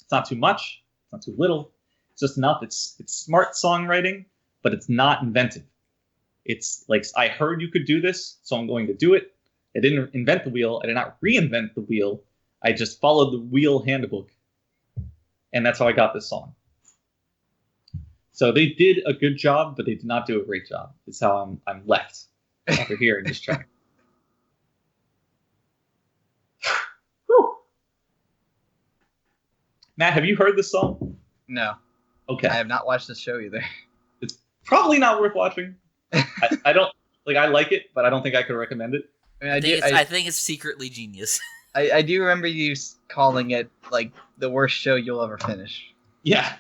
It's not too much, it's not too little, it's just enough. It's smart songwriting, but it's not inventive. It's like, I heard you could do this, so I'm going to do it. I didn't invent the wheel, I did not reinvent the wheel, I just followed the wheel handbook. And that's how I got this song. So they did a good job, but they did not do a great job. It's how I'm left after hearing this track. Matt, have you heard this song? No. Okay. I have not watched this show either. It's probably not worth watching. I don't, like, I like it, but I don't think I could recommend it. I mean, I think it's secretly genius. I do remember you calling it like the worst show you'll ever finish. Yeah,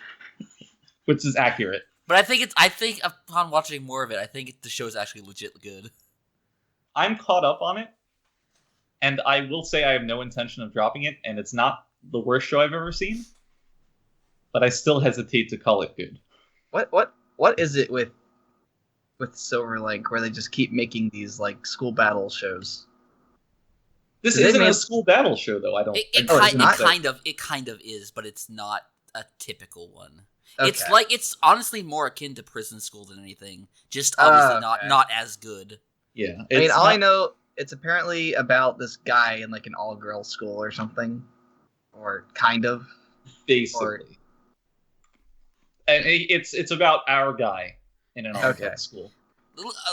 which is accurate. But I think upon watching more of it, I think the show's actually legit good. I'm caught up on it, and I will say I have no intention of dropping it, and it's not the worst show I've ever seen. But I still hesitate to call it good. What is it with Silver Lake where they just keep making these like school battle shows? This isn't a school battle show, though. It kind of is, but it's not a typical one. Okay. It's honestly more akin to Prison School than anything. Just obviously not as good. Yeah, I mean, I know it's apparently about this guy in like an all-girls school or something, or kind of, basically. And it's about our guy in an all-girls school.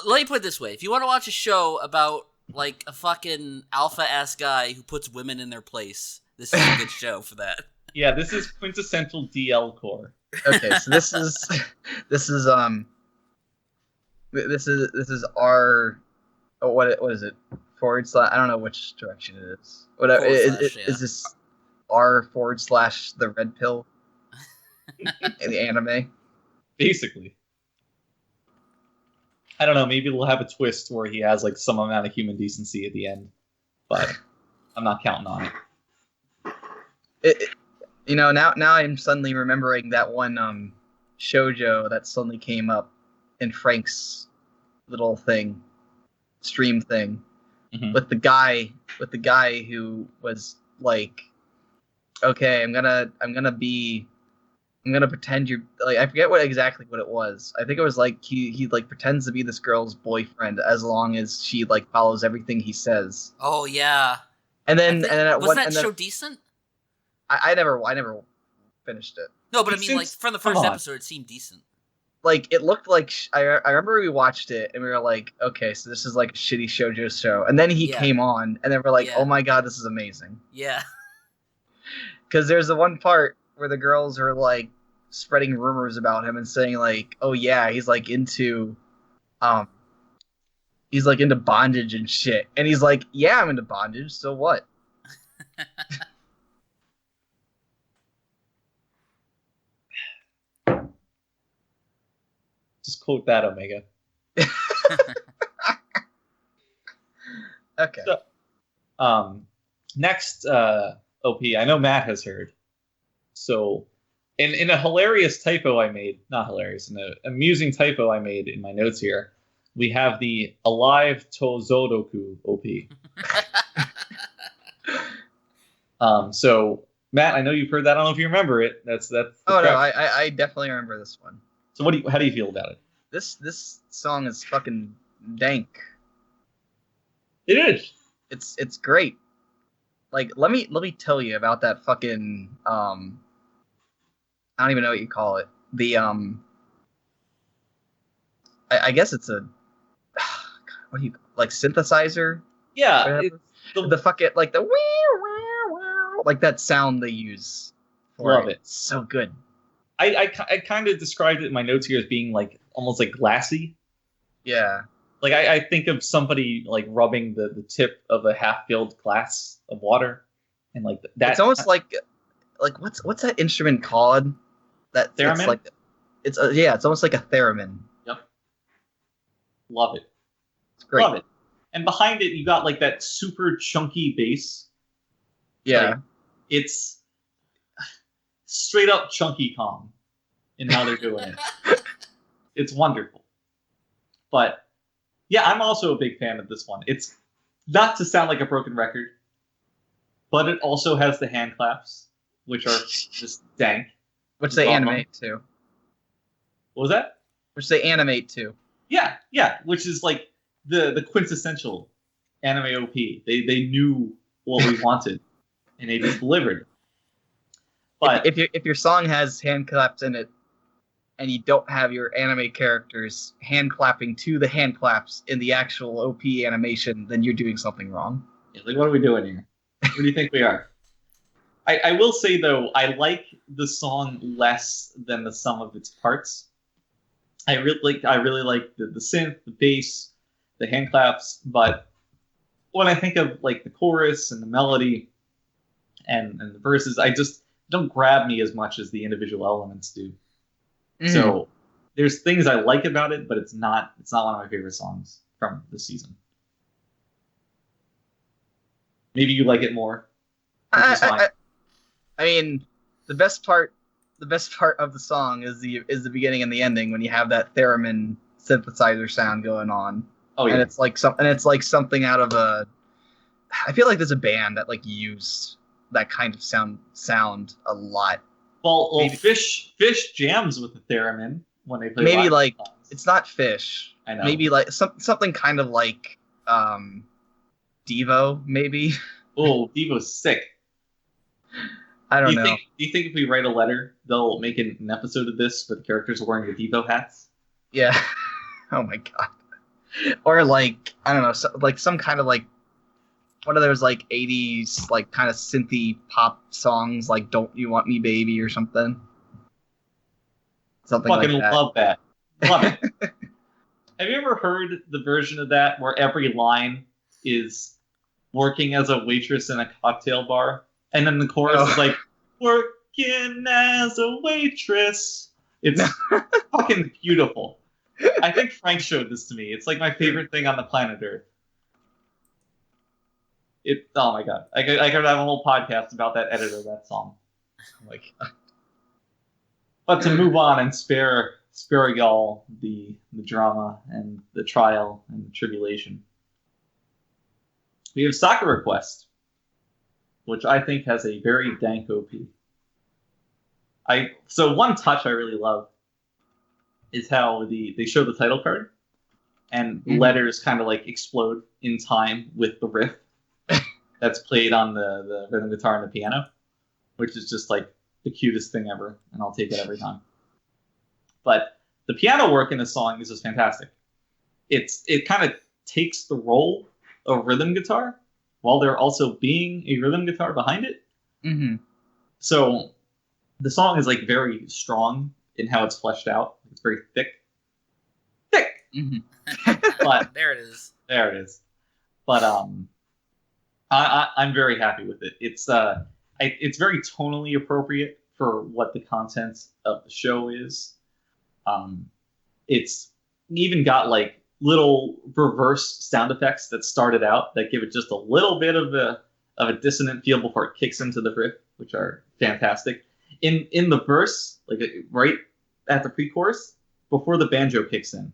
Let me put it this way: if you want to watch a show about like a fucking alpha-ass guy who puts women in their place, this is a good show for that. Yeah, this is quintessential DL core. Okay, so this is our what is it / I don't know which direction it is. Whatever is this R / the red pill in the anime? Basically. I don't know, maybe we'll have a twist where he has like some amount of human decency at the end, but I'm not counting on it. Now I'm suddenly remembering that one shoujo that suddenly came up in Frank's little stream thing, with the guy who was like, okay, I'm gonna pretend you're like, I forget exactly what it was. I think it was like he like pretends to be this girl's boyfriend as long as she like follows everything he says. Oh yeah. And then was that show decent? I never finished it. No, but I mean, like from the first episode, it seemed decent. Like it looked like I remember we watched it and we were like, okay, so this is like a shitty shoujo show. And then he came on, and then we're like, oh my god, this is amazing. Yeah. Because there's the one part where the girls are like spreading rumors about him and saying like, oh yeah, he's like into bondage and shit. And he's like, yeah, I'm into bondage, so what? Just quote that, Omega. Okay. So, next OP, I know Matt has heard. So, in a hilarious typo I made, not hilarious, in an amusing typo I made in my notes here, we have the Alive to Zouroku OP. So, Matt, I know you've heard that. I don't know if you remember it. That's. Oh no, I definitely remember this one. So how do you feel about it? This song is fucking dank. It is. It's great. Like let me tell you about that fucking I don't even know what you call it. The I guess it's a what do you like synthesizer? Yeah. The fucking like the like that sound they use. Love it. So good. I kind of described it in my notes here as being like almost like glassy. Yeah. Like I think of somebody like rubbing the tip of a half-filled glass of water, and like that. It's almost like what's that instrument called? That theremin. It's almost like a theremin. Yep. Love it. It's great. Love it. And behind it, you got like that super chunky bass. Yeah. Like, it's straight up chunky Kong in how they're doing it. It's wonderful. But yeah, I'm also a big fan of this one. It's not to sound like a broken record, but it also has the hand claps, which are just dank. Which they animate too. What was that? Which they animate too. Yeah, which is like the quintessential anime OP. They knew what we wanted, and they just delivered. But if your song has hand claps in it, and you don't have your anime characters hand clapping to the hand claps in the actual OP animation, then you're doing something wrong. Yeah, like, what are we doing here? What do you think we are? I will say, though, I like the song less than the sum of its parts. I really like the synth, the bass, the hand claps, but when I think of like the chorus and the melody and the verses, I just don't grab me as much as the individual elements do. Mm. So there's things I like about it, but it's not one of my favorite songs from the season. Maybe you like it more. I mean, the best part of the song is the beginning and the ending when you have that theremin synthesizer sound going on. Oh yeah. And it's like something out of a. I feel like there's a band that like used that kind of sound a lot. Well, Fish jams with the theremin when they play. Maybe like songs. It's not Fish. I know. Maybe like something kind of like Devo, maybe. Oh, Devo's sick. I don't know. Do you think if we write a letter, they'll make an episode of this where the characters are wearing the Devo hats? Yeah. Oh my god. Or like, I don't know, like some kind of like one of those like 80s like kind of synthy pop songs like Don't You Want Me Baby or something. Something fucking like that. Love that. Love it. Have you ever heard the version of that where every line is working as a waitress in a cocktail bar? And then the chorus is like, working as a waitress. It's fucking beautiful. I think Frank showed this to me. It's like my favorite thing on the planet Earth. Oh my god. I could have a whole podcast about that edit of that song. Oh my god. But to move on and spare y'all the drama and the trial and the tribulation, we have Sakura Quest, which I think has a very dank OP. So one touch I really love is how they show the title card and letters kind of like explode in time with the riff that's played on the rhythm guitar and the piano, which is just like the cutest thing ever, and I'll take it every time. But the piano work in this song is just fantastic. It kind of takes the role of rhythm guitar while there also being a rhythm guitar behind it. Mm-hmm. So the song is like very strong in how it's fleshed out. It's very thick. Mm-hmm. But there it is. But I'm very happy with it. It's very tonally appropriate for what the content of the show is. It's even got like little reverse sound effects that started out that give it just a little bit of a dissonant feel before it kicks into the riff, which are fantastic. In the verse, like right at the pre-chorus, before the banjo kicks in,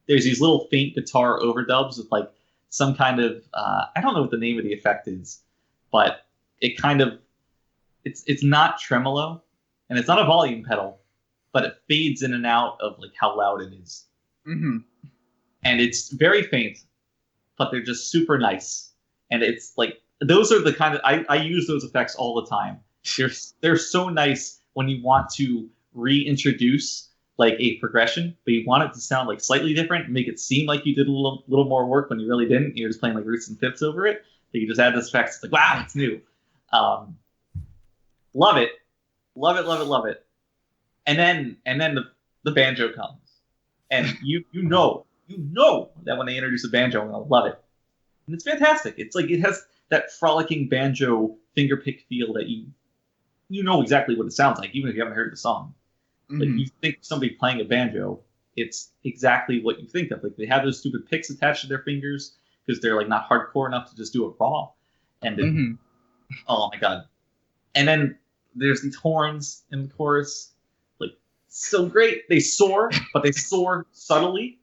there's these little faint guitar overdubs with like some kind of I don't know what the name of the effect is, but it kind of it's not tremolo and it's not a volume pedal, but it fades in and out of like how loud it is. Mm-hmm. And it's very faint, but they're just super nice. And it's like those are the kind of I use those effects all the time. They're so nice when you want to reintroduce like a progression, but you want it to sound like slightly different and make it seem like you did a little more work when you really didn't. You're just playing like roots and fifths over it. So you just add this effect. It's like, wow, it's new. Love it. And then the banjo comes. And you know that when they introduce a banjo, I'm gonna love it. And it's fantastic. It's like it has that frolicking banjo fingerpick feel that you know exactly what it sounds like, even if you haven't heard the song. Like you think somebody playing a banjo, it's exactly what you think of. Like they have those stupid picks attached to their fingers because they're like not hardcore enough to just do it raw. And oh my god! And then there's these horns in the chorus, like so great. They soar, but they soar subtly.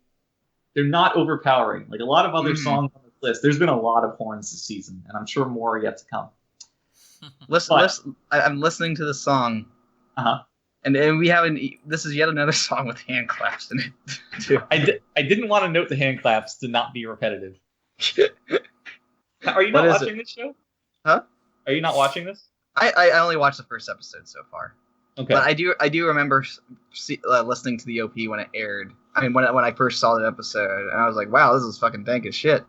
They're not overpowering. Like a lot of other songs on this list, there's been a lot of horns this season, and I'm sure more are yet to come. Listen, I'm listening to the song. And we haven't. This is yet another song with hand claps in it too. I didn't want to note the hand claps to not be repetitive. Are you not watching this show? Huh? Are you not watching this? I only watched the first episode so far. Okay. But I do remember listening to the OP when it aired. I mean, when I first saw the episode, and I was like, wow, this is fucking dank as shit.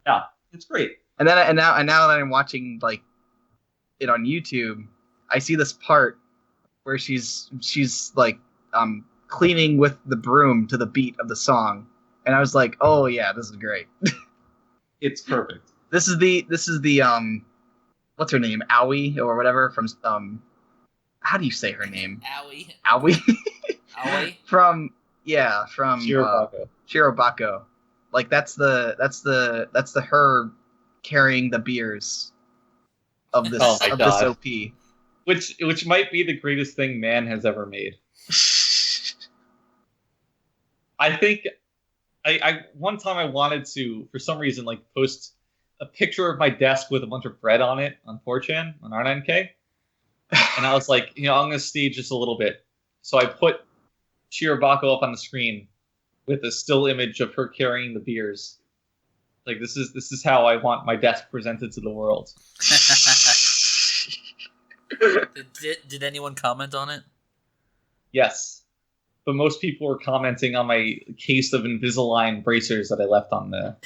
Yeah, it's great. And now that I'm watching like it on YouTube, I see this part where she's like cleaning with the broom to the beat of the song, and I was like, oh yeah, this is great. It's perfect. This is the what's her name? Aoi or whatever from how do you say her name? Aoi. Aoi? from Shirobako. Like that's the her carrying the beers of this this OP. Which might be the greatest thing man has ever made. I think I one time I wanted to, for some reason, like post a picture of my desk with a bunch of bread on it on 4chan, on R9K. And I was like, I'm going to stage just a little bit. So I put Shirobako up on the screen with a still image of her carrying the beers. Like, this is how I want my desk presented to the world. Did anyone comment on it? Yes. But most people were commenting on my case of Invisalign bracers that I left on the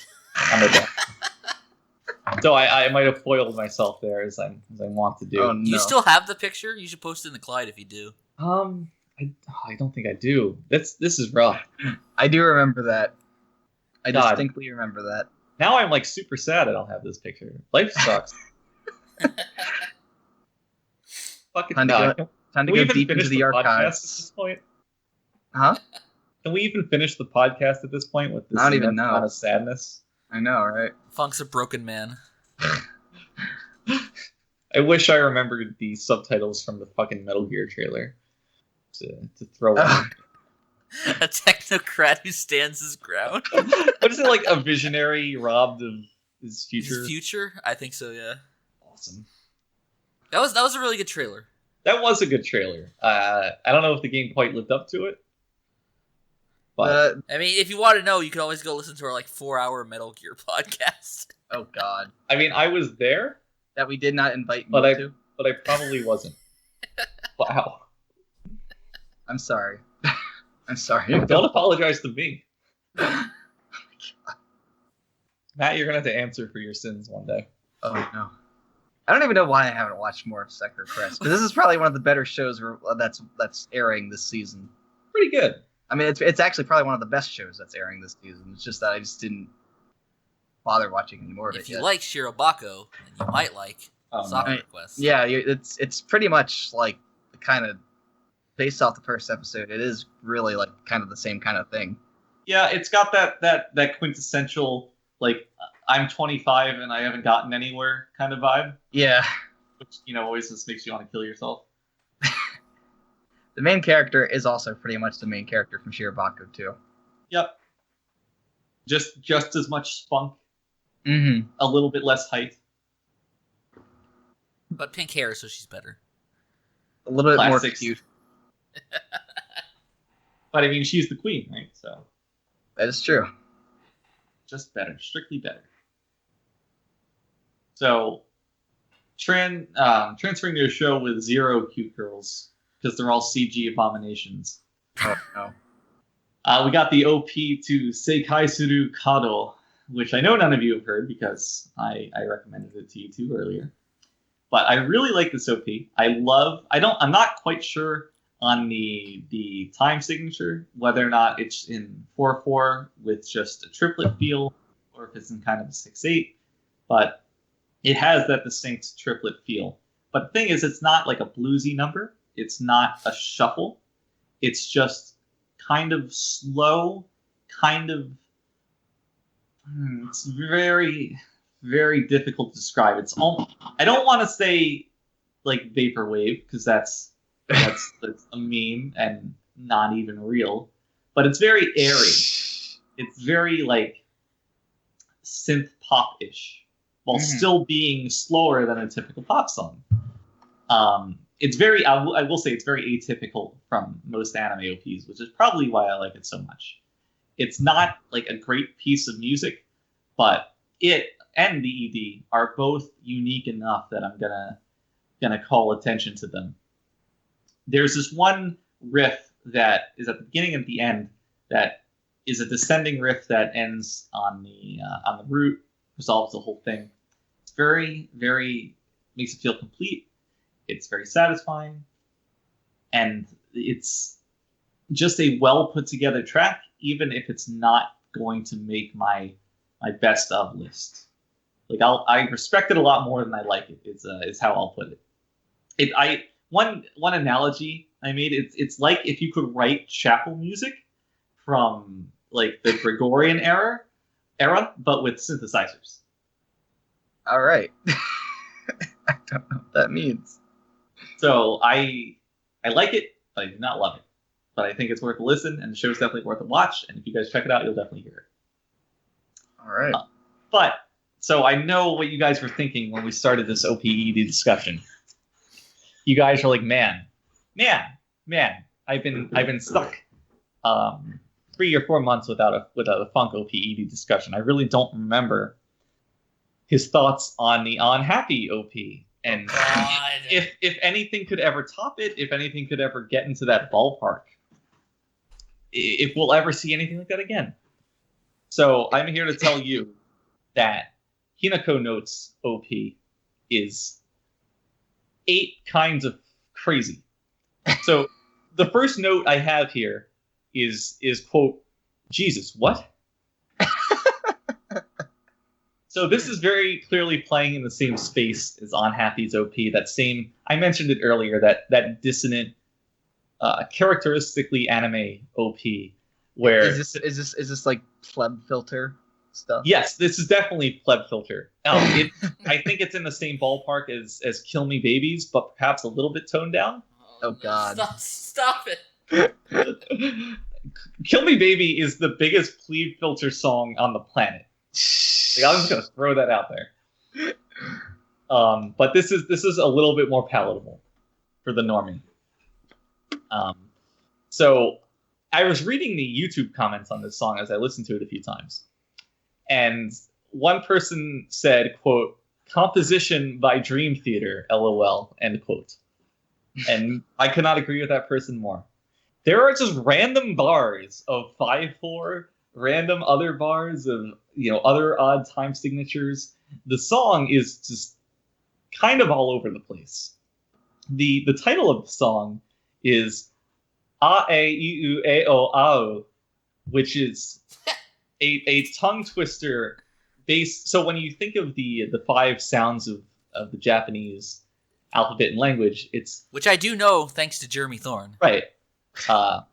desk. So I might have foiled myself there as I want to do. Oh, no. Do you still have the picture? You should post it in the Clyde if you do. I don't think I do. This is rough. I do remember that. I distinctly remember that. Now I'm like super sad I don't have this picture. Life sucks. Fucking time to go deep into the archives. At this point? Huh? Can we even finish the podcast at this point with this I don't even know. amount of sadness? I know, right? Funk's a broken man. I wish I remembered the subtitles from the fucking Metal Gear trailer to throw in. A technocrat who stands his ground. What is it, like a visionary robbed of his future? His future? I think so, yeah. Awesome. That was a really good trailer. That was a good trailer. I don't know if the game quite lived up to it. But I mean, if you want to know, you can always go listen to our 4-hour Metal Gear podcast. Oh God! I mean, I was there. That we did not invite you to. But I probably wasn't. Wow. I'm sorry. I'm sorry. Don't apologize to me. Matt, you're gonna have to answer for your sins one day. Oh no. I don't even know why I haven't watched more of Seikaisuru Kado. But this is probably one of the better shows that's airing this season. Pretty good. I mean, it's actually probably one of the best shows that's airing this season. It's just that I just didn't bother watching any more of it. If you like Shirobako, then you might like Sakura Quest. Yeah, it's pretty much like kind of based off the first episode. It is really like kind of the same kind of thing. Yeah, it's got that quintessential like I'm 25 and I haven't gotten anywhere kind of vibe. Yeah, which always just makes you want to kill yourself. The main character is also pretty much the main character from Shirobako too. Yep. Just as much spunk. Mm-hmm. A little bit less height. But pink hair, so she's better. A little bit Classics. more cute. But I mean, she's the queen, right? So that is true. Just better, strictly better. So, transferring to a show with 0 cute girls because they're all CG abominations. Oh no. We got the OP to Seikaisuru Kado, which I know none of you have heard because I recommended it to you too earlier. But I really like this OP. I'm not quite sure on the time signature whether or not it's in 4/4 with just a triplet feel or if it's in kind of a 6/8. But it has that distinct triplet feel. But the thing is, it's not like a bluesy number. It's not a shuffle. It's just kind of slow, kind of... It's very, very difficult to describe. It's almost, I don't want to say like vaporwave because that's a meme and not even real. But it's very airy. It's very like synth pop-ish while still being slower than a typical pop song. It's very, I will say it's very atypical from most anime OPs, which is probably why I like it so much. It's not like a great piece of music, but it and the ED are both unique enough that I'm gonna call attention to them. There's this one riff that is at the beginning and at the end that is a descending riff that ends on the root, resolves the whole thing. It's very, very makes it feel complete. It's very satisfying, and it's just a well put together track, even if it's not going to make my best of list. Like I respect it a lot more than I like it. Is how I'll put it. One analogy I made. It's like if you could write chapel music from like the Gregorian era, but with synthesizers. All right. I don't know what that means. So I like it, but I do not love it. But I think it's worth a listen, and the show's definitely worth a watch. And if you guys check it out, you'll definitely hear it. All right. So I know what you guys were thinking when we started this OPED discussion. You guys are like, man, I've been stuck 3 or 4 months without a Funk OPED discussion. I really don't remember his thoughts on the Unhappy OP. And if anything could ever top it, if anything could ever get into that ballpark, if we'll ever see anything like that again. So I'm here to tell you that Hinako Note's OP is 8 kinds of crazy. So the first note I have here is quote, Jesus, what? So this is very clearly playing in the same space as Unhappy's OP. That same, I mentioned it earlier, that dissonant, characteristically anime OP, where is this like pleb filter stuff? Yes, this is definitely pleb filter. I think it's in the same ballpark as Kill Me Babies, but perhaps a little bit toned down. Oh God! Stop it! Kill Me Baby is the biggest plebe filter song on the planet. Like, I'm just gonna throw that out there. But this is a little bit more palatable for the normie. So I was reading the YouTube comments on this song as I listened to it a few times, and one person said, "quote composition by Dream Theater, LOL," end quote. And I could not agree with that person more. There are just random bars of 5/4. Random other bars of other odd time signatures. The song is just kind of all over the place. The title of the song is A E U A O Ao, which is a tongue twister based. So when you think of the 5 sounds of the Japanese alphabet and language, it's which I do know thanks to Jeremy Thorne. Right. Oh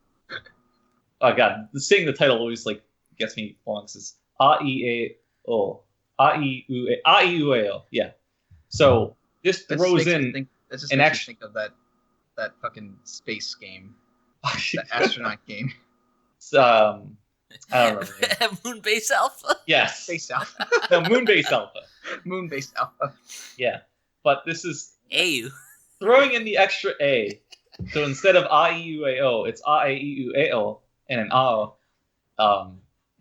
God, saying the title always like gets me wrong. It's A-E-A-O. A-E-U-A-O. Yeah. So this throws in an extra. Think of that fucking space game. The astronaut game. I don't remember. Moonbase Alpha? Yes. Space Alpha. No, Moonbase Alpha. Moonbase Alpha. Yeah. But this is A-U. Throwing in the extra A. So instead of A-E-U-A-O, it's A-E-U-A-O and an A-O.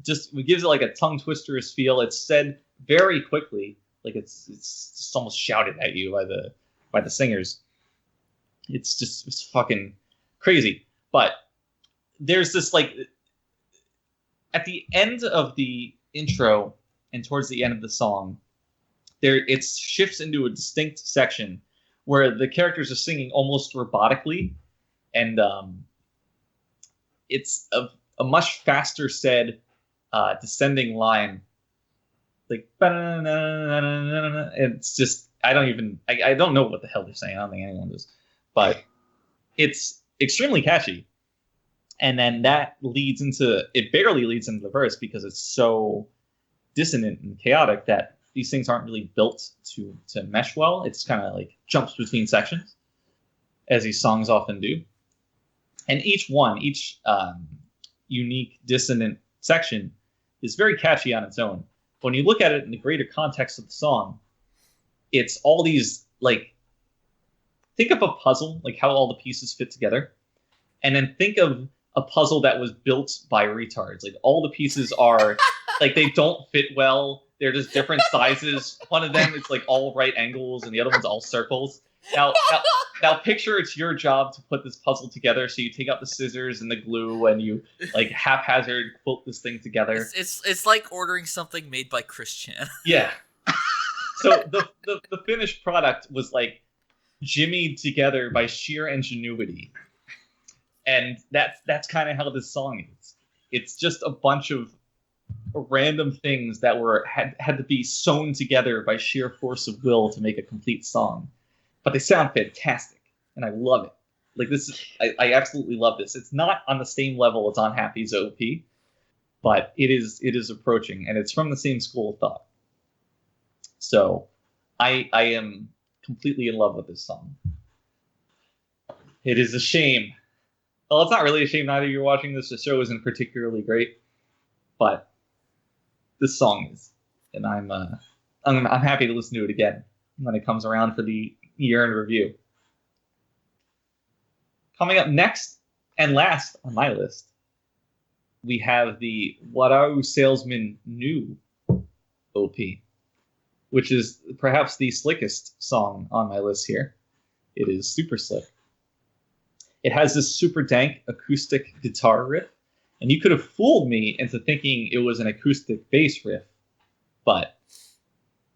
Just gives it like a tongue twisterous feel. It's said very quickly, like it's just almost shouted at you by the singers. It's fucking crazy. But there's this like at the end of the intro and towards the end of the song, it shifts into a distinct section where the characters are singing almost robotically, and it's a much faster said descending line, like it's just I don't know what the hell they're saying. I don't think anyone does, but it's extremely catchy. And then that barely leads into the verse because it's so dissonant and chaotic that these things aren't really built to mesh well. It's kind of like jumps between sections, as these songs often do. And each unique dissonant section is very catchy on its own. When you look at it in the greater context of the song, it's all these, like, think of a puzzle, like how all the pieces fit together, and then think of a puzzle that was built by retards. Like, all the pieces are, like, they don't fit well. They're just different sizes. One of them is, like, all right angles, and the other one's all circles. Now picture it's your job to put this puzzle together. So you take out the scissors and the glue and you like haphazard quilt this thing together. It's like ordering something made by Chris Chan. Yeah. So the finished product was like jimmied together by sheer ingenuity, and that's kind of how this song is. It's just a bunch of random things that had to be sewn together by sheer force of will to make a complete song. But they sound fantastic, and I love it. Like I absolutely love this. It's not on the same level as On Happy's OP, but it is approaching, and it's from the same school of thought. So I am completely in love with this song. It is a shame. Well, it's not really a shame neither you're watching this. The show isn't particularly great, but this song is, and I'm happy to listen to it again when it comes around for the year in review. Coming up next and last on my list, we have the Warau Salesman New OP, which is perhaps the slickest song on my list here. It is super slick. It has this super dank acoustic guitar riff, and you could have fooled me into thinking it was an acoustic bass riff, but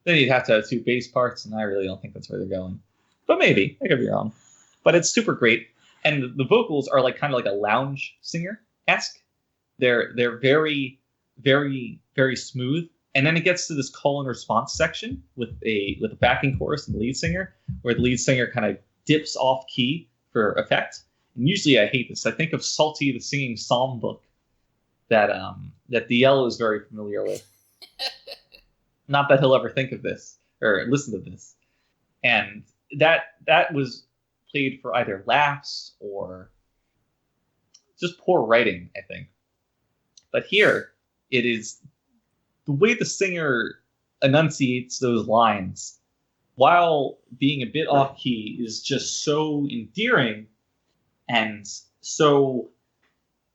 then you'd have to have two bass parts, and I really don't think that's where they're going. But maybe. I could be wrong. But it's super great. And the vocals are like kind of like a lounge singer-esque. They're very, very, very smooth. And then it gets to this call and response section with a backing chorus and the lead singer, where the lead singer kind of dips off key for effect. And usually I hate this. I think of Salty the Singing Psalm book that DL is very familiar with. Not that he'll ever think of this or listen to this. And that was played for either laughs or just poor writing, I think. But here, it is the way the singer enunciates those lines, while being a bit off key, is just so endearing and so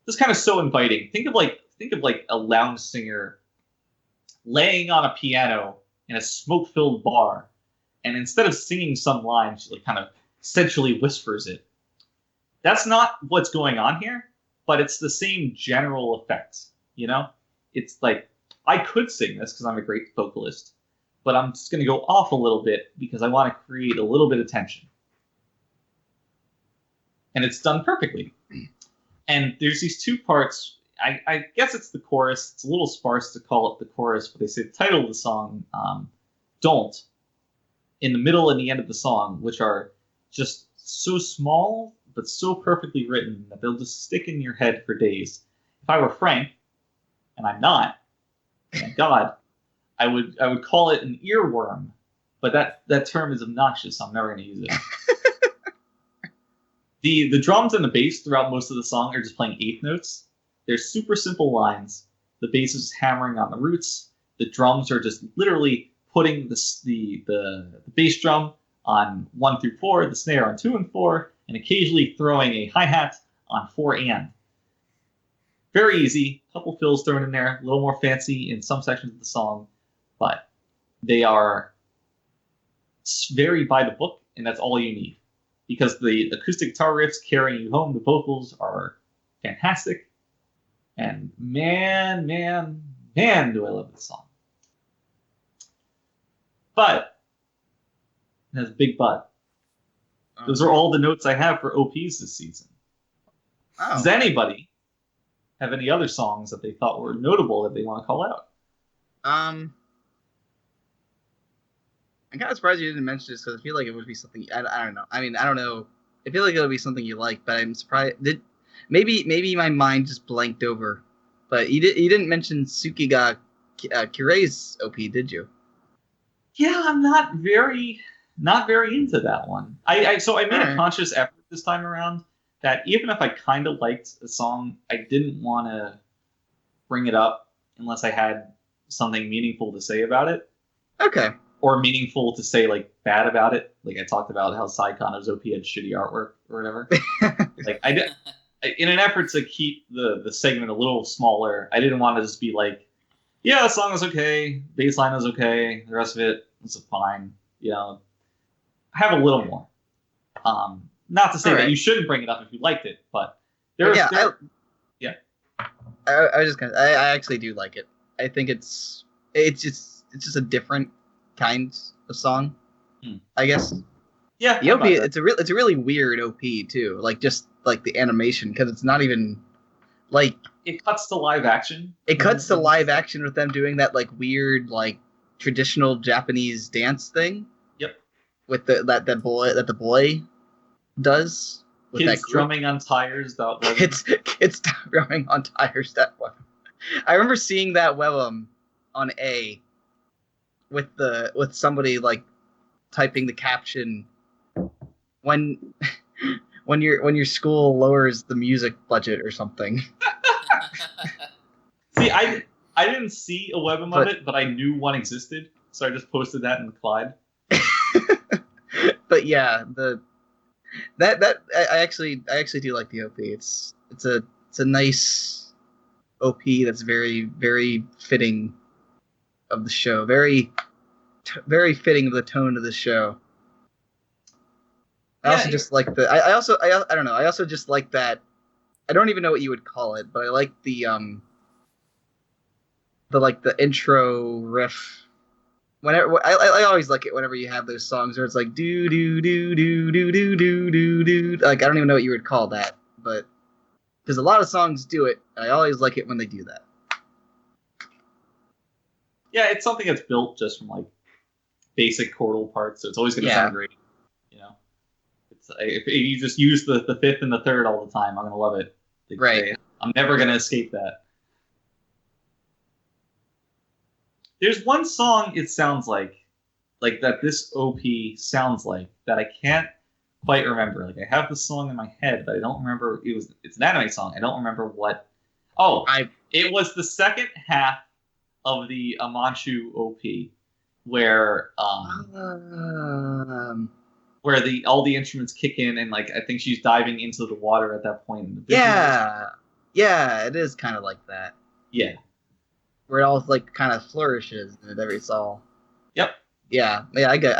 just kind of so inviting. Think of like a lounge singer laying on a piano in a smoke-filled bar, and instead of singing some line, she like kind of sensually whispers it. That's not what's going on here, but it's the same general effect, you know? It's like, I could sing this because I'm a great vocalist, but I'm just going to go off a little bit because I want to create a little bit of tension. And it's done perfectly. And there's these two parts. I guess it's the chorus. It's a little sparse to call it the chorus, but they say the title of the song, Don't, in the middle and the end of the song, which are just so small, but so perfectly written that they'll just stick in your head for days. If I were Frank, and I'm not, thank God, I would call it an earworm, but that term is obnoxious, so I'm never going to use it. The drums and the bass throughout most of the song are just playing eighth notes. They're super simple lines. The bass is hammering on the roots. The drums are just literally putting the bass drum on 1 through 4, the snare on 2 and 4, and occasionally throwing a hi-hat on 4 and. Very easy. A couple fills thrown in there, a little more fancy in some sections of the song, but they are very by the book, and that's all you need. Because the acoustic guitar riffs carrying you home, the vocals are fantastic, and man, do I love this song. But it has a big but. Those are all the notes I have for OPs this season. Oh. Does anybody have any other songs that they thought were notable that they want to call out? I'm kind of surprised you didn't mention this because I feel like it would be something. I don't know. I mean, I don't know. I feel like it would be something you like, but I'm surprised. Maybe my mind just blanked over. But you didn't mention Tsuki ga Kirei's OP, did you? Yeah, I'm not very into that one. So I made a conscious effort this time around that even if I kind of liked a song, I didn't want to bring it up unless I had something meaningful to say about it. Okay. Or meaningful to say, like, bad about it. Like, I talked about how Saikano's OP had shitty artwork or whatever. Like, in an effort to keep the segment a little smaller, I didn't want to just be like, yeah, the song is okay, bass line is okay, the rest of it is fine. You know, have a little more. Not to say that you shouldn't bring it up if you liked it, but I actually do like it. I think it's just a different kind of song, I guess. Yeah, the OP it's a really weird OP too. Like just like the animation, because it's not even like it cuts to live action. It cuts to live action with them doing that like weird like traditional Japanese dance thing. Yep. With the boy does. With Kids that drumming on tires. Kids drumming on tires. That one. I remember seeing that webum on A. With somebody like typing the caption when your school lowers the music budget or something. See, I didn't see a webum of it, but I knew one existed, so I just posted that in the Clyde. But yeah, I actually do like the OP. It's a nice OP that's very, very fitting of the show. Very very fitting of the tone of the show. I also just like the I don't know. I also just like that. I don't even know what you would call it, but I like the intro riff. Whenever I always like it whenever you have those songs where it's like do do do do do do do do do. Like I don't even know what you would call that, but because a lot of songs do it, I always like it when they do that. Yeah, it's something that's built just from like basic chordal parts, so it's always going to sound great. You know, it's if you just use the fifth and the third all the time, I'm going to love it. Like, right. I'm never going to escape that. There's one song it sounds like that this OP sounds like that I can't quite remember. Like I have the song in my head, but I don't remember. It's an anime song. I don't remember what. Oh, it was the second half of the Manchu OP where all the instruments kick in and like I think she's diving into the water at that point. Yeah, it is kind of like that. Yeah. Where it all like kind of flourishes and every song. Yep. Yeah. I can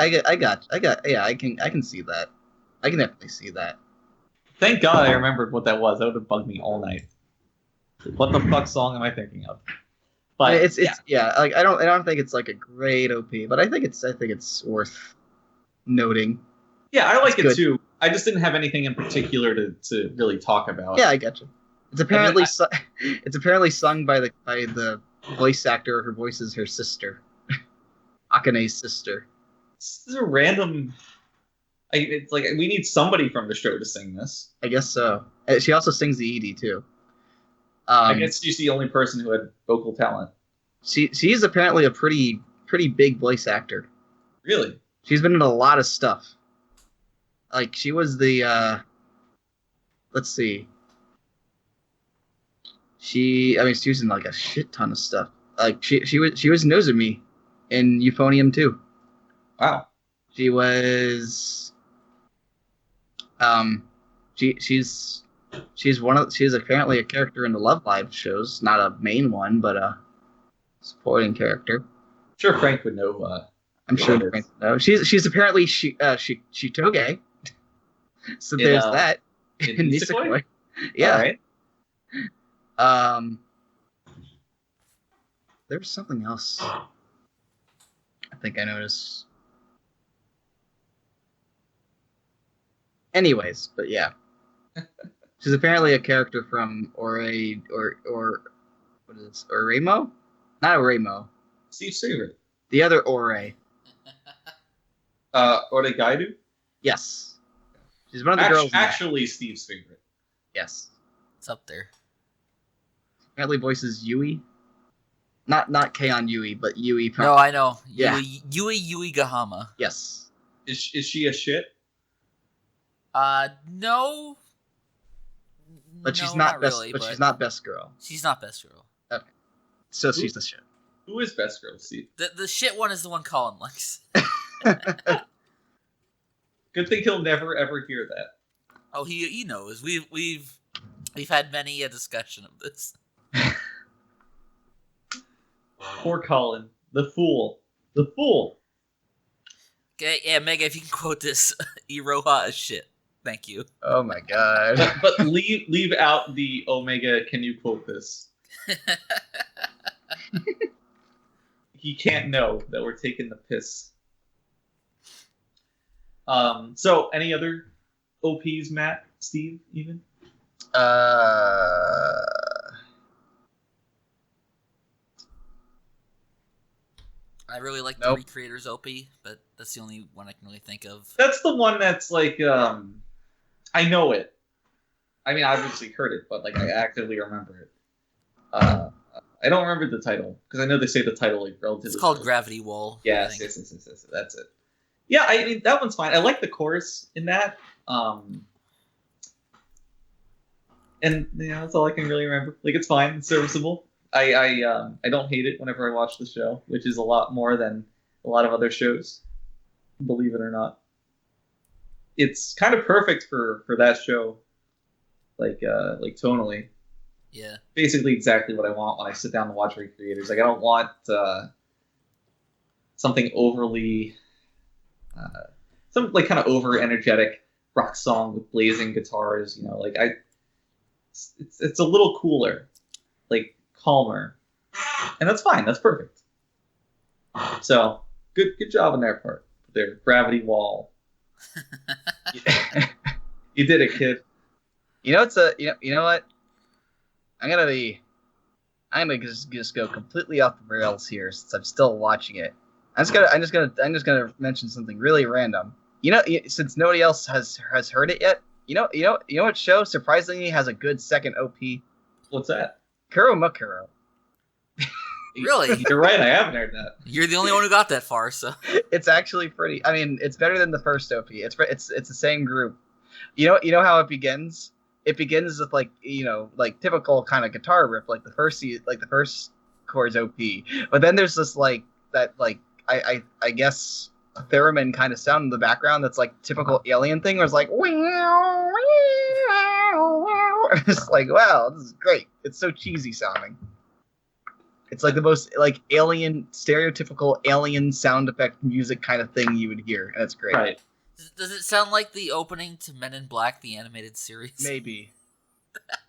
see that. I can definitely see that. Thank God I remembered what that was. That would have bugged me all night. What the fuck song am I thinking of? But it's like I don't think it's like a great OP, but I think it's worth noting. Yeah, I like it too. I just didn't have anything in particular to really talk about. Yeah, I get you. It's apparently it's apparently sung by the voice actor. Her voice is her sister, Akane's sister. This is a random. It's like we need somebody from the show to sing this. I guess so. She also sings the ED too. I guess she's the only person who had vocal talent. She's apparently a pretty big voice actor. Really? She's been in a lot of stuff. Like she was the let's see. She was in like a shit ton of stuff. Like she was Nozomi in Euphonium too. Wow. She was she's apparently a character in the Love Live shows, not a main one, but a supporting character. I'm sure Frank would know. I'm sure Frank would know. She's apparently Shitoge. So there's that. In Nisekoi? Yeah. All right. There was something else I think I noticed. Anyways, but yeah. She's apparently a character from or what is this? Oremo? Not Oremo. Steve's favorite. The other Ore. Oregairu? Yes. She's one of the girls. Actually, Steve's favorite. Yes. It's up there. Apparently voices Yui. Not Keion Yui, but Yui. No, I know. Yeah. Yui Gahama. Yes. Is she a shit? No. But she's not best. Really, but she's not best girl. She's not best girl. Okay. So she's the shit. Who is best girl, Steve? The shit one is the one Colin likes. Good thing he'll never ever hear that. Oh, he knows. We've had many a discussion of this. Poor Colin, the fool. Okay, yeah, Mega, if you can quote this, Iroha is shit. Thank you. Oh my god. But leave out the Omega. Can you quote this? He can't know that we're taking the piss. So any other OPs, Matt, Steve, even? I really like the Recreators OP, but that's the only one I can really think of. That's the one that's like, I know it. I mean, I obviously heard it, but like I actively remember it. I don't remember the title because I know they say the title like relatively. It's called Gravity Wall. Yes, that's it. Yeah, I mean that one's fine. I like the chorus in that. And that's all I can really remember. Like it's fine, it's serviceable. I don't hate it whenever I watch the show, which is a lot more than a lot of other shows. Believe it or not, it's kind of perfect for that show. Like tonally. Yeah. Basically exactly what I want when I sit down to watch Recreators. Like I don't want something overly some like kind of over energetic rock song with blazing guitars, like it's a little cooler, like calmer. And that's fine. That's perfect. So, good job on their part. Their Gravity Wall. You did it, kid. You know what? I'm gonna just go completely off the rails here since I'm still watching it. I'm just gonna mention something really random. Since nobody else has heard it yet, you know what show surprisingly has a good second OP? What's that? Kuromukuro. Really? You're right. I haven't heard that. You're the only one who got that far, so it's actually pretty. I mean, it's better than the first OP. It's the same group. You know how it begins? It begins with like typical kind of guitar riff, like the first chord's OP. But then there's this I guess a theremin kind of sound in the background that's like typical alien thing, where it's like it's like, wow, this is great. It's so cheesy sounding. It's like the most like alien, stereotypical alien sound effect music kind of thing you would hear, and it's great. Right. Does it sound like the opening to Men in Black, the animated series? Maybe.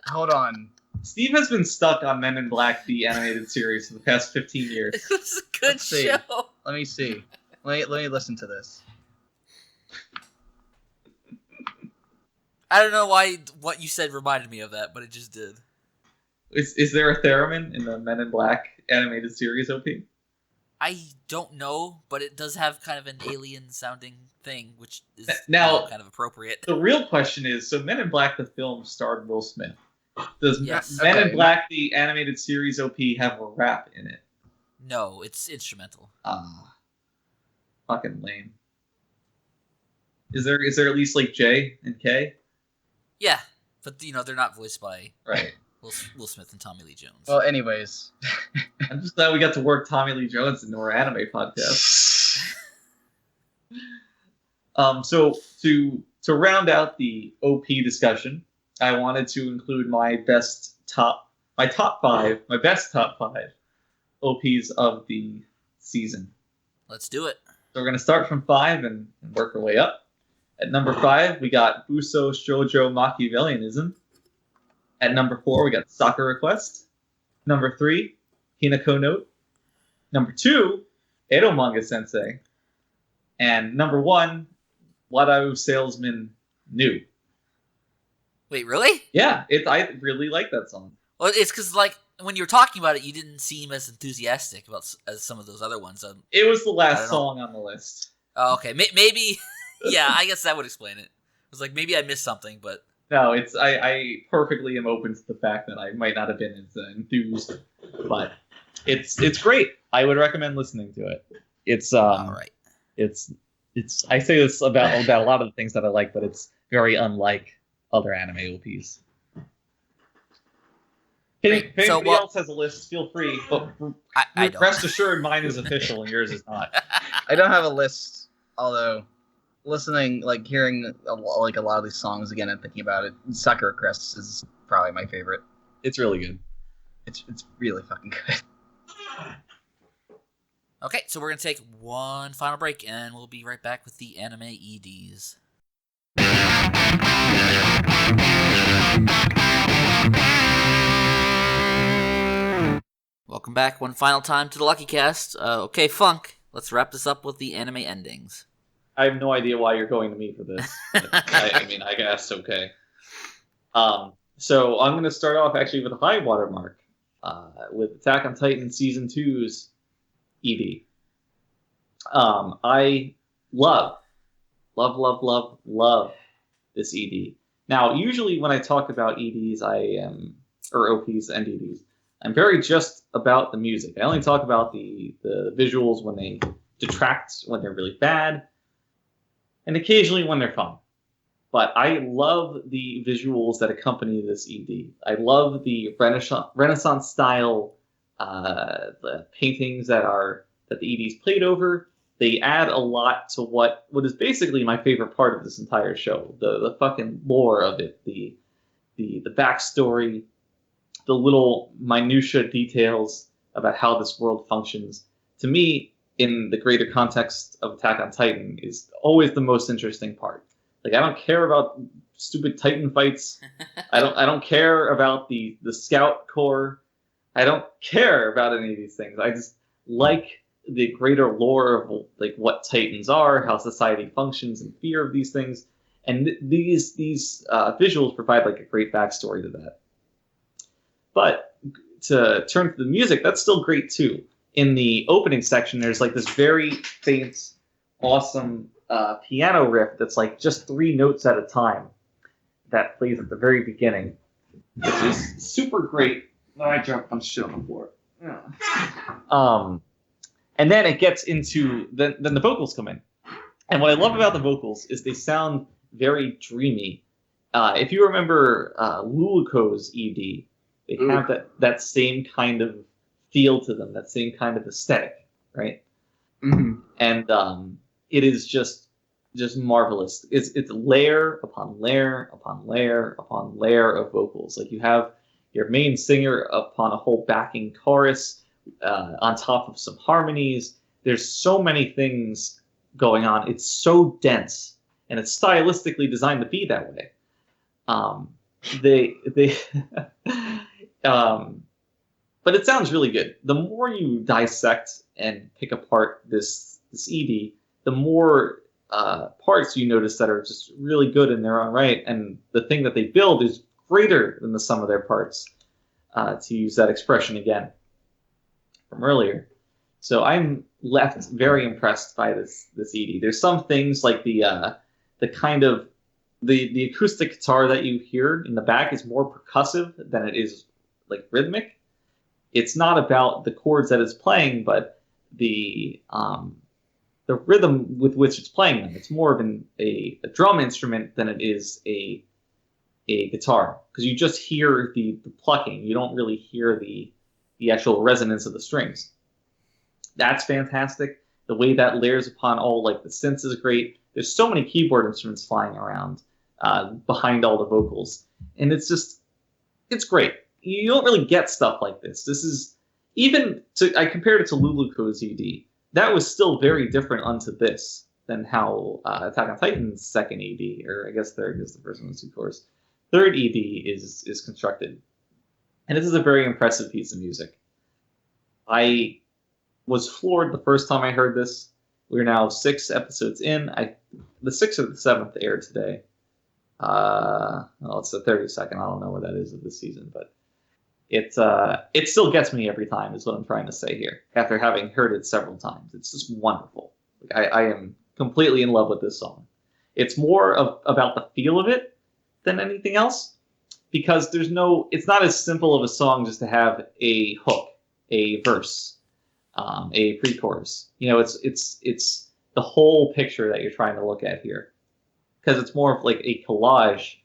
Hold on. Steve has been stuck on Men in Black, the animated series, for the past 15 years. It's a good show. Let me see. Let me listen to this. I don't know why what you said reminded me of that, but it just did. Is there a theremin in the Men in Black animated series OP? I don't know, but it does have kind of an alien-sounding thing, which is now kind of appropriate. The real question is, so Men in Black, the film, starred Will Smith. Does yes. Men in Black, the animated series OP, have a rap in it? No, it's instrumental. Fucking lame. Is there at least like J and K? Yeah, but they're not voiced by right. Will Smith and Tommy Lee Jones. Well, anyways. I'm just glad we got to work Tommy Lee Jones into our anime podcast. So to round out the OP discussion, I wanted to include my best top five OPs of the season. Let's do it. So we're going to start from 5 and work our way up. At number 5, we got Buso Shoujo Machiavellianism. At number 4, we got Sakura Quest. Number 3, Hinako Note. Number 2, Eromanga-sensei. And number 1, Wadau Salesman New. Wait, really? Yeah, I really like that song. Well, it's because when you were talking about it, you didn't seem as enthusiastic as some of those other ones. It was the last song on the list. Oh, okay. Maybe, yeah, I guess that would explain it. It was like, maybe I missed something, but... No, I perfectly am open to the fact that I might not have been as enthused, but it's great. I would recommend listening to it. It's all right. It's I say this about a lot of the things that I like, but it's very unlike other anime OPs. If anybody else has a list, feel free. But I don't. Rest assured, mine is official and yours is not. I don't have a list, although listening, hearing a lot of these songs again and thinking about it, Sakura Crest is probably my favorite. It's really good. It's really fucking good. Okay, so we're going to take one final break, and we'll be right back with the Anime EDs. Welcome back one final time to the Luckycast. Okay, Funk, let's wrap this up with the anime endings. I have no idea why you're going to me for this. I mean, I guess, okay. So I'm going to start off actually with a high watermark with Attack on Titan Season 2's ED. I love this ED. Now, usually when I talk about EDs, or OPs and EDs, I'm very just about the music. I only talk about the visuals when they detract, when they're really bad, and occasionally when they're fun. But I love the visuals that accompany this ED. I love the Renaissance style the paintings that the EDs played over. They add a lot to what is basically my favorite part of this entire show. The fucking lore of it, the backstory, the little minutia details about how this world functions. To me, in the greater context of Attack on Titan, is always the most interesting part. Like, I don't care about stupid Titan fights. I don't care about the Scout Corps. I don't care about any of these things. I just like the greater lore of like what Titans are, how society functions, and fear of these things. And these visuals provide like a great backstory to that. But to turn to the music, that's still great too. In the opening section, there's like this very faint, awesome piano riff that's like just 3 notes at a time that plays at the very beginning, which is super great. Oh, I dropped some shit on the floor. Yeah. And then it gets into then the vocals come in, and what I love about the vocals is they sound very dreamy. If you remember Luluko's ED, they have that same kind of feel to them, that same kind of aesthetic, right? Mm-hmm. And it is just marvelous. It's layer upon layer upon layer upon layer of vocals. Like, you have your main singer upon a whole backing chorus, on top of some harmonies. There's so many things going on. It's so dense, and it's stylistically designed to be that way. But it sounds really good. The more you dissect and pick apart this ED, the more parts you notice that are just really good in their own right, and the thing that they build is greater than the sum of their parts, to use that expression again from earlier. So I'm left very impressed by this ED. There's some things like the kind of the acoustic guitar that you hear in the back is more percussive than it is like rhythmic. It's not about the chords that it's playing, but the rhythm with which it's playing them. It's more of a drum instrument than it is a guitar, because you just hear the plucking. You don't really hear the actual resonance of the strings. That's fantastic. The way that layers upon all like the synths is great. There's so many keyboard instruments flying around behind all the vocals, and it's great. You don't really get stuff like this. This is I compared it to Luluko's ED. That was still very different unto this than how Attack on Titan's second ED, or I guess third, is the first one, of course. Third ED is constructed. And this is a very impressive piece of music. I was floored the first time I heard this. We're now 6 episodes in. The 6th or the 7th aired today. It's the 32nd. I don't know what that is of this season, but it still gets me every time, is what I'm trying to say here. After having heard it several times, it's just wonderful. Like, I am completely in love with this song. It's more about the feel of it than anything else, because it's not as simple of a song just to have a hook, a verse, a pre-chorus. It's the whole picture that you're trying to look at here, because it's more of like a collage.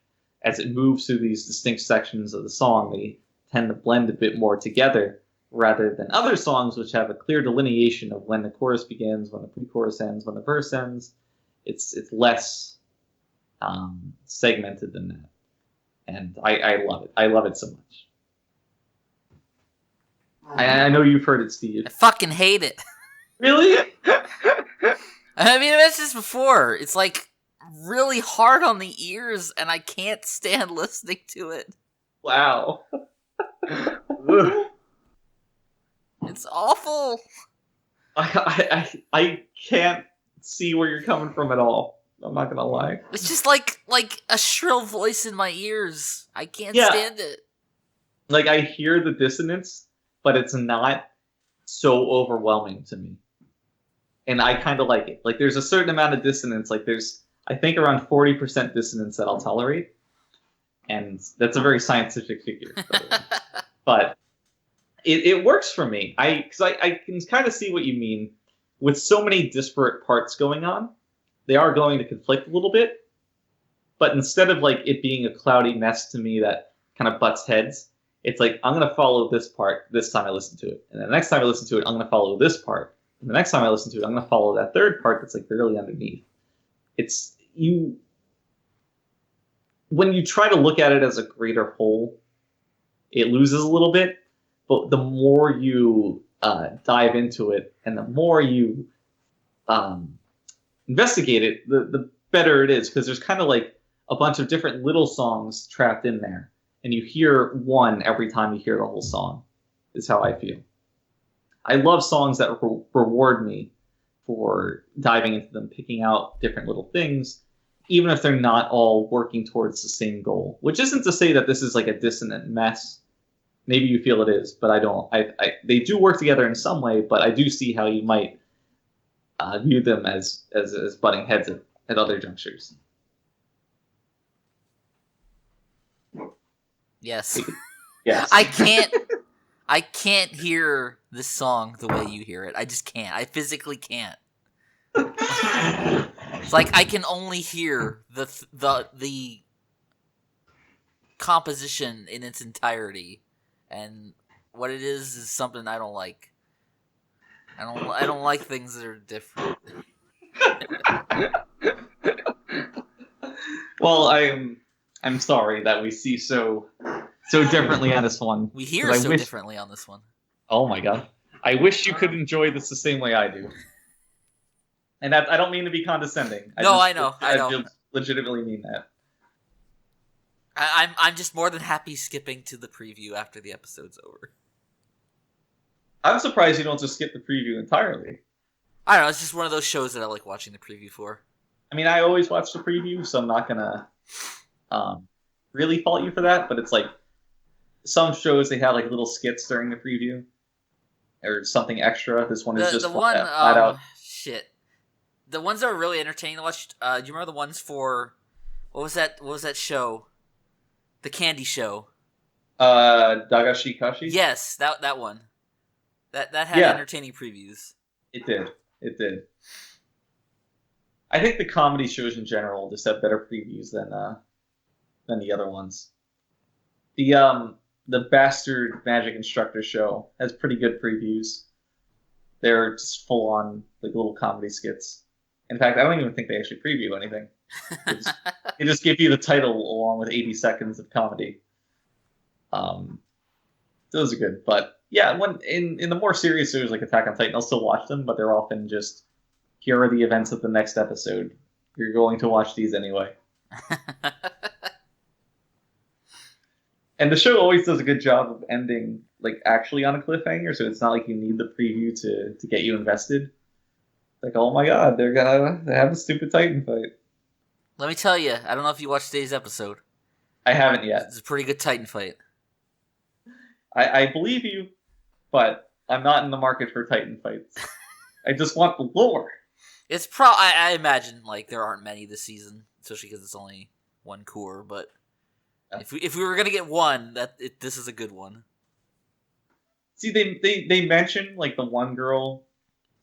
As it moves through these distinct sections of the song, they tend to blend a bit more together, rather than other songs which have a clear delineation of when the chorus begins, when the pre-chorus ends, when the verse ends. It's less segmented than that, and I love it. I love it so much. I know you've heard it, Steve. I fucking hate it. Really? I mean, I mentioned this before. It's like really hard on the ears, and I can't stand listening to it. Wow. It's awful. I can't see where you're coming from at all. I'm not gonna lie. It's just like a shrill voice in my ears. I can't stand it. Like, I hear the dissonance, but it's not so overwhelming to me. and I kind of like it. Like, there's a certain amount of dissonance. Like, there's, I think, around 40% dissonance that I'll tolerate, and that's a very scientific figure. But it works for me. Because I can kind of see what you mean. With so many disparate parts going on, they are going to conflict a little bit. But instead of like it being a cloudy mess to me that kind of butts heads, it's like, I'm going to follow this part this time I listen to it. And the next time I listen to it, I'm going to follow this part. And the next time I listen to it, I'm going to follow that third part that's like barely underneath. It's you. When you try to look at it as a greater whole, it loses a little bit. But the more you dive into it and the more you investigate it, the better it is. Because there's kind of like a bunch of different little songs trapped in there. And you hear one every time you hear the whole song, is how I feel. I love songs that reward me for diving into them, picking out different little things, even if they're not all working towards the same goal. Which isn't to say that this is like a dissonant mess. Maybe you feel it is, but I don't. They do work together in some way, but I do see how you might view them as butting heads at other junctures. Yes. Yes. I can't hear this song the way you hear it. I just can't. I physically can't. It's like I can only hear the composition in its entirety, and what it is something I don't like. I don't like things that are different. Well, I'm sorry that we see so differently on this one. We hear so differently on this one. Oh my god. I wish you could enjoy this the same way I do. And that, I don't mean to be condescending. I know. I legitimately mean that. I'm just more than happy skipping to the preview after the episode's over. I'm surprised you don't just skip the preview entirely. I don't know, it's just one of those shows that I like watching the preview for. I mean, I always watch the preview, so I'm not gonna really fault you for that, but it's like some shows, they have like little skits during the preview or something extra. This one is just flat out. Shit. The ones that were really entertaining to watch, do you remember the ones for, what was that show? The candy show. Dagashi Kashi? Yes, that one. That had entertaining previews. It did. I think the comedy shows in general just have better previews than the other ones. The Bastard Magic Instructor show has pretty good previews. They're just full on like little comedy skits. In fact, I don't even think they actually preview anything. They just give you the title along with 80 seconds of comedy. Those are good, but yeah, when in the more serious shows like Attack on Titan, I'll still watch them, but they're often just, here are the events of the next episode. You're going to watch these anyway. And the show always does a good job of ending like actually on a cliffhanger, so it's not like you need the preview to get you invested. Like, oh my god, they have a stupid Titan fight. Let me tell you, I don't know if you watched today's episode. I haven't yet. It's a pretty good Titan fight. I believe you, but I'm not in the market for Titan fights. I just want the lore. It's I imagine like there aren't many this season, especially because it's only one core. But if we were gonna get one, this is a good one. See, they mentioned like the one girl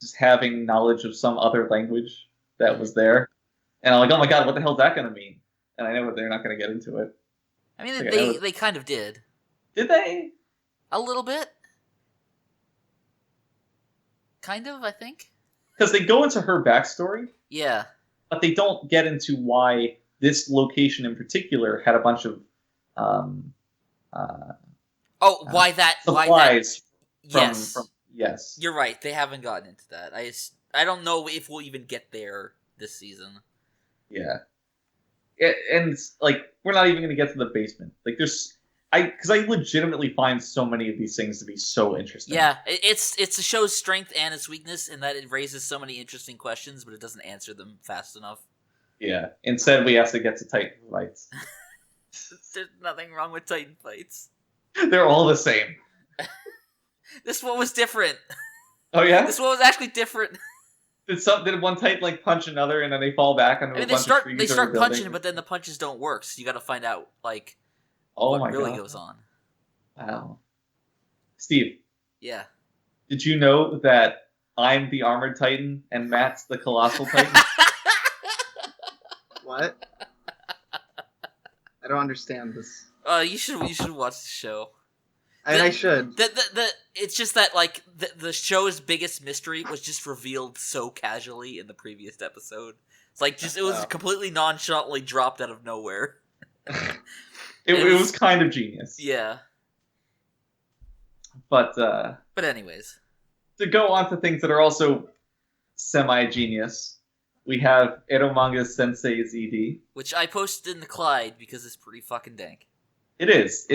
just having knowledge of some other language that was there, and I'm like, oh my god, what the hell is that gonna mean? And I know they're not gonna get into it. I mean, they kind of did. Did they? A little bit. Kind of, I think. Because they go into her backstory. Yeah. But they don't get into why this location in particular had a bunch of why that supplies yes. from yes. You're right. They haven't gotten into that. I don't know if we'll even get there this season. Yeah. And like we're not even going to get to the basement. Like because I legitimately find so many of these things to be so interesting. Yeah, it's the show's strength and its weakness in that it raises so many interesting questions, but it doesn't answer them fast enough. Yeah. Instead, we have to get to Titan fights. There's nothing wrong with Titan fights. They're all the same. This one was different. Oh yeah? This one was actually different. Did one Titan like punch another and then they fall back onto a bunch of trees? They start punching, but then the punches don't work. So you got to find out like what really goes on. Wow, Steve. Yeah. Did you know that I'm the Armored Titan and Matt's the Colossal Titan? What? I don't understand this. You should watch the show. I should. It's just that like the show's biggest mystery was just revealed so casually in the previous episode. It's like it was completely nonchalantly dropped out of nowhere. it was kind of genius. Yeah. But anyways, to go on to things that are also semi-genius, we have Eromanga-sensei's ED, which I posted in the Clyde because it's pretty fucking dank. It is.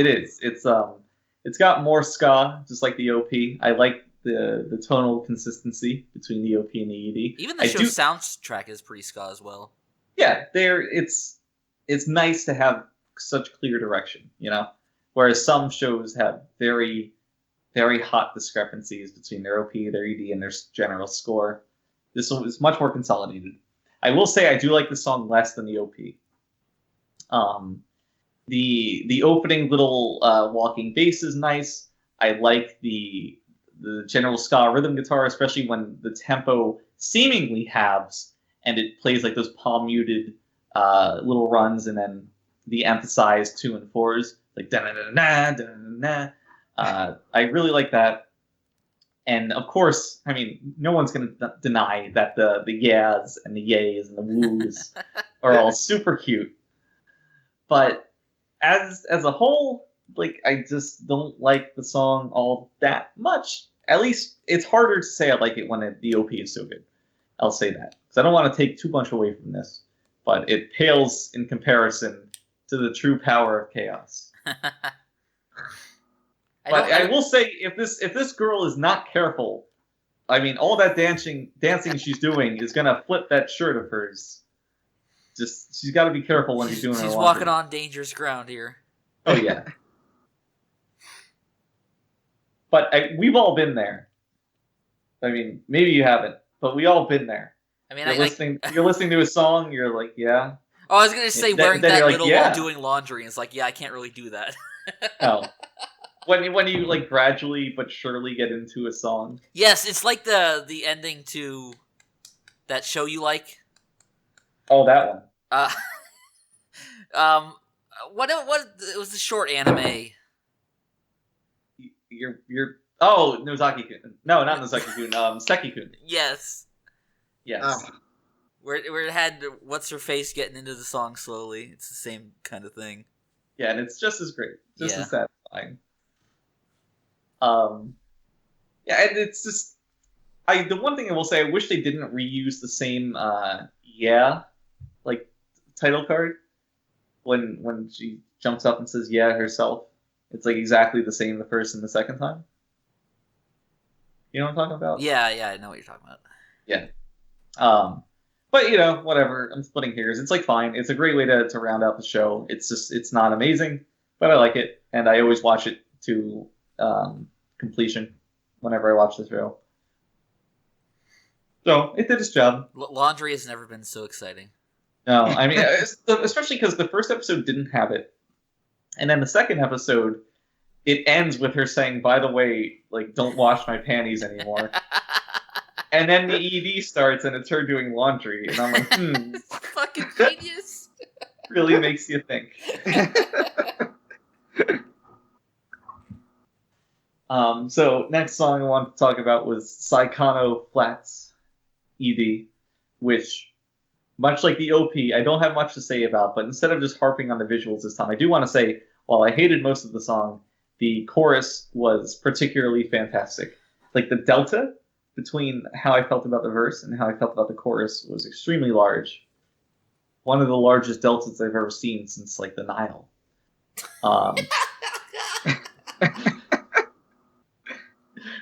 It's got more ska, just like the OP. I like the tonal consistency between the OP and the ED. Even the show's soundtrack is pretty ska as well. Yeah, it's nice to have such clear direction, you know? Whereas some shows have very, very hot discrepancies between their OP, their ED, and their general score. This one is much more consolidated. I will say I do like the song less than the OP. The opening little walking bass is nice. I like the general ska rhythm guitar, especially when the tempo seemingly halves and it plays like those palm muted little runs, and then the emphasized 2 and 4s like da da da da da da. I really like that. And of course, I mean, no one's going to deny that the yeahs and the yays and the woos are all super cute. But as a whole, like, I just don't like the song all that much. At least it's harder to say I like it when the OP is so good. I'll say that, because I don't want to take too much away from this, but it pales in comparison to the true power of chaos. But I will say, if this girl is not careful, I mean, all that dancing she's doing is gonna flip that shirt of hers. Just she's got to be careful when she's doing her laundry. She's walking on dangerous ground here. Oh yeah. But we've all been there. I mean, maybe you haven't, but we all been there. I mean, you're listening to a song, you're like, yeah. Oh, I was gonna say wearing that little while doing laundry, and it's like, yeah, I can't really do that. Oh. When you like gradually but surely get into a song. Yes, it's like the ending to that show you like. Oh, that one. What it was the short anime. You're Nozaki-kun. No, not Nozaki-kun. Seki-kun. Yes. Yes. Oh. Where it had what's her face getting into the song slowly. It's the same kind of thing. Yeah, and it's just as great, as satisfying. Yeah, and it's just the one thing I will say, I wish they didn't reuse the same like title card when she jumps up and says yeah herself. It's like exactly the same the first and the second time. You know what I'm talking about? Yeah, I know what you're talking about. Yeah. But you know, whatever. I'm splitting hairs. It's like fine. It's a great way to round out the show. It's not amazing, but I like it, and I always watch it to completion whenever I watch the show. So it did its job. Laundry has never been so exciting. No, I mean, especially because the first episode didn't have it, and then the second episode, it ends with her saying, "By the way, like, don't wash my panties anymore." And then the ED starts, and it's her doing laundry, and I'm like, fucking genius. Really makes you think. So next song I wanted to talk about was Saikano Flats ED, which, much like the OP, I don't have much to say about, but instead of just harping on the visuals this time, I do want to say, while I hated most of the song, the chorus was particularly fantastic. Like, the delta between how I felt about the verse and how I felt about the chorus was extremely large. One of the largest deltas I've ever seen since, like, the Nile.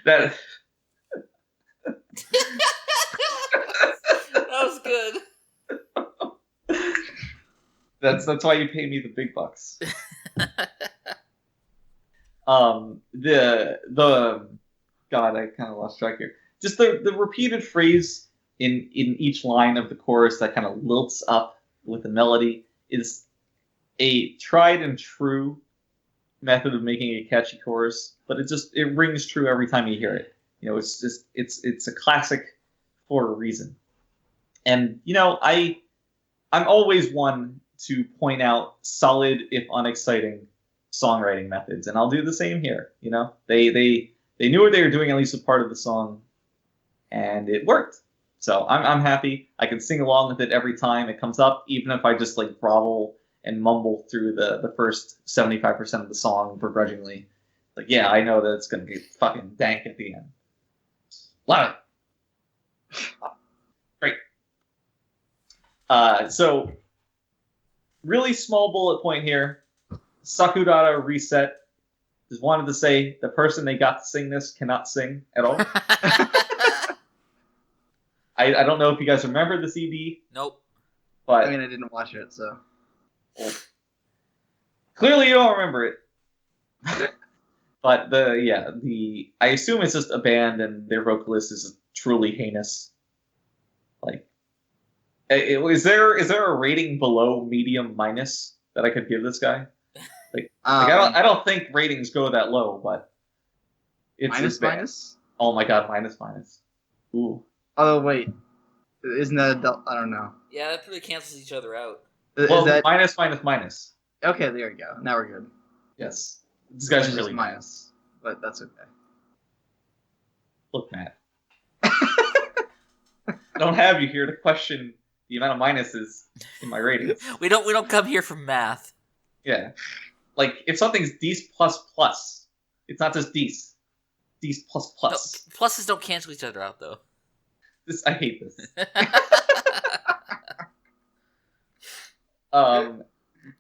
That was good. That's why you pay me the big bucks. The God, I kind of lost track here. Just the repeated phrase in each line of the chorus that kind of lilts up with the melody is a tried and true method of making a catchy chorus, but it rings true every time you hear it. You know, it's a classic for a reason. And you know, I'm always one to point out solid if unexciting songwriting methods, and I'll do the same here. You know, they knew what they were doing, at least a part of the song, and it worked. So I'm happy. I can sing along with it every time it comes up, even if I just like grovel and mumble through the first 75% of the song begrudgingly. Like, yeah, I know that it's gonna be fucking dank at the end. Love it. Great. So really small bullet point here. Sakurada Reset just wanted to say the person they got to sing this cannot sing at all. I don't know if you guys remember this ED. Nope. But I mean, I didn't watch it, so. Clearly you don't remember it. But I assume it's just a band and their vocalist is truly heinous. Like, is there a rating below medium minus that I could give this guy? Like I don't think ratings go that low, but it's minus. Oh my god, minus. Ooh. Oh wait, isn't that I don't know. Yeah, that pretty cancels each other out. Well, is that minus? Okay, there we go. Now we're good. Yes, this guy's really minus, but that's okay. Look, Matt, I don't have you here to question the amount of minuses in my ratings. We don't come here for math. Yeah, like if something's D's plus, it's not just D's. D's plus. No, pluses don't cancel each other out, though. I hate this.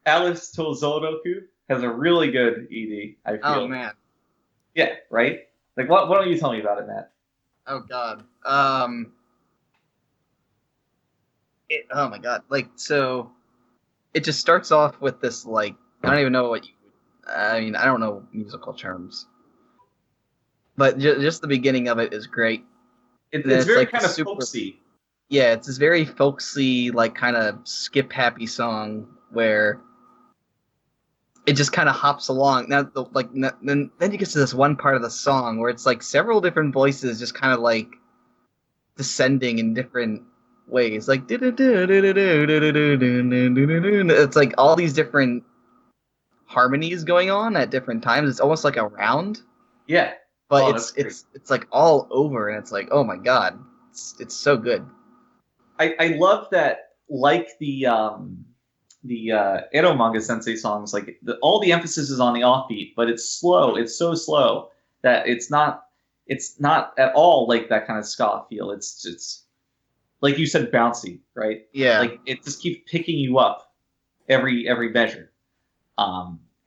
Alice to Zouroku has a really good ED, I feel. Oh, man. Yeah, right? Like, why don't you tell me about it, Matt? Oh, God. Oh, my God. Like, so, it just starts off with this, like, I don't even know I don't know musical terms. But just the beginning of it is great. It's very like kind of folksy. Yeah, it's this very folksy, like, kind of skip-happy song where it just kind of hops along. Now, then you get to this one part of the song where it's, like, several different voices just kind of, like, descending in different ways. Like, it's, like, all these different harmonies going on at different times. It's almost like a round. Yeah. But it's like all over, and it's like, oh my god, it's so good. I love that, like the Eromanga-sensei songs, like all the emphasis is on the offbeat, but it's slow. It's so slow that it's not at all like that kind of ska feel. It's like you said, bouncy, right? Yeah. Like it just keeps picking you up every measure.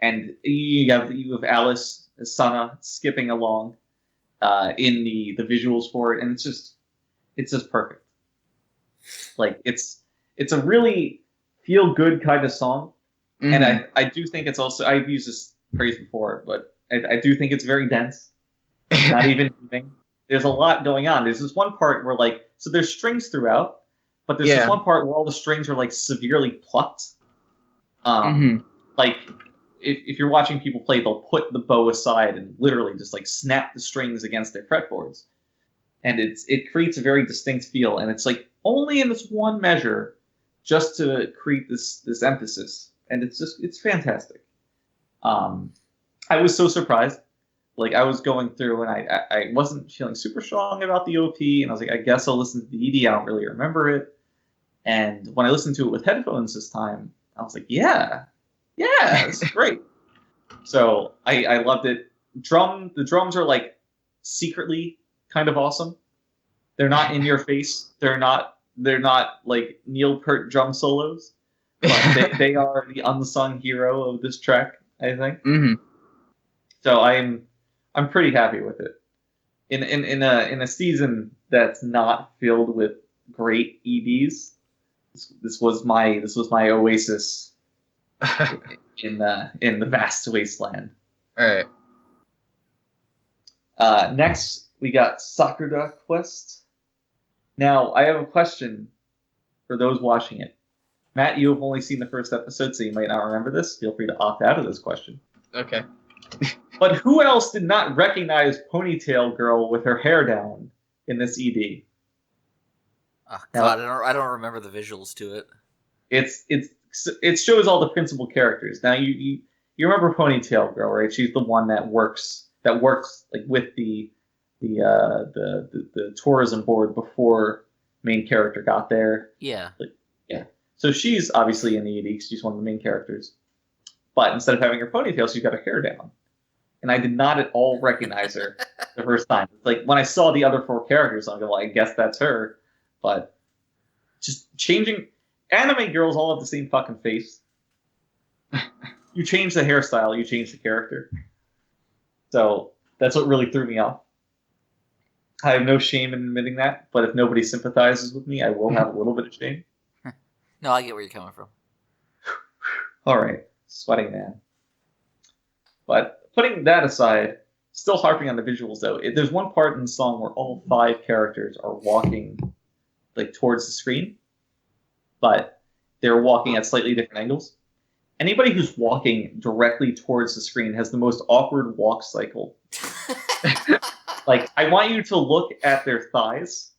And you have Alice Sana skipping along in the visuals for it, and it's just perfect. Like it's a really feel good kind of song, and I do think it's also, I've used this phrase before, but I do think it's very dense. Not even moving. There's a lot going on. There's this one part where so there's strings throughout, but there's this one part where all the strings are like severely plucked. Like if you're watching people play, they'll put the bow aside and literally just like snap the strings against their fretboards, and it creates a very distinct feel. And it's like only in this one measure, just to create this emphasis, and it's fantastic. I was so surprised. Like I was going through and I wasn't feeling super strong about the OP, and I was like, I guess I'll listen to the ED. I don't really remember it. And when I listened to it with headphones this time, I was like, yeah, it's great. So I loved it. The drums are like secretly kind of awesome. They're not in your face. They're not like Neil Peart drum solos, but they are the unsung hero of this track, I think. Mm-hmm. So I'm pretty happy with it. In a season that's not filled with great EDs, this was my oasis in the vast wasteland. All right. Next we got Sakura Quest. Now, I have a question for those watching it. Matt, you have only seen the first episode, so you might not remember this. Feel free to opt out of this question. Okay. But who else did not recognize Ponytail Girl with her hair down in this ED? Oh God, I don't remember the visuals to it. It shows all the principal characters. Now you remember Ponytail Girl, right? She's the one that works like with the tourism board before main character got there. Yeah. Yeah. So she's obviously in the ED. She's one of the main characters. But instead of having her ponytail, she's got her hair down. And I did not at all recognize her the first time. Like, when I saw the other 4 characters, I'm going, well, I guess that's her. But just changing... Anime girls all have the same fucking face. You change the hairstyle, you change the character. So, that's what really threw me off. I have no shame in admitting that, but if nobody sympathizes with me, I will have a little bit of shame. No, I get where you're coming from. Alright, sweating man. But putting that aside, still harping on the visuals though, there's one part in the song where all 5 characters are walking like towards the screen, but they're walking at slightly different angles. Anybody who's walking directly towards the screen has the most awkward walk cycle. Like, I want you to look at their thighs,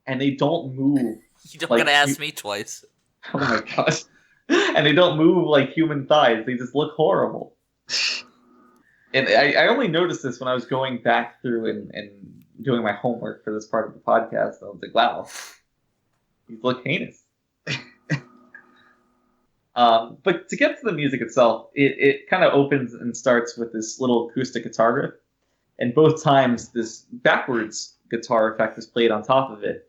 and they don't move. You don't gotta ask me twice. Oh my god. And they don't move like human thighs. They just look horrible. And I only noticed this when I was going back through and doing my homework for this part of the podcast. I was like, wow, these look heinous. But to get to the music itself, it kind of opens and starts with this little acoustic guitar riff. And both times, this backwards guitar effect is played on top of it.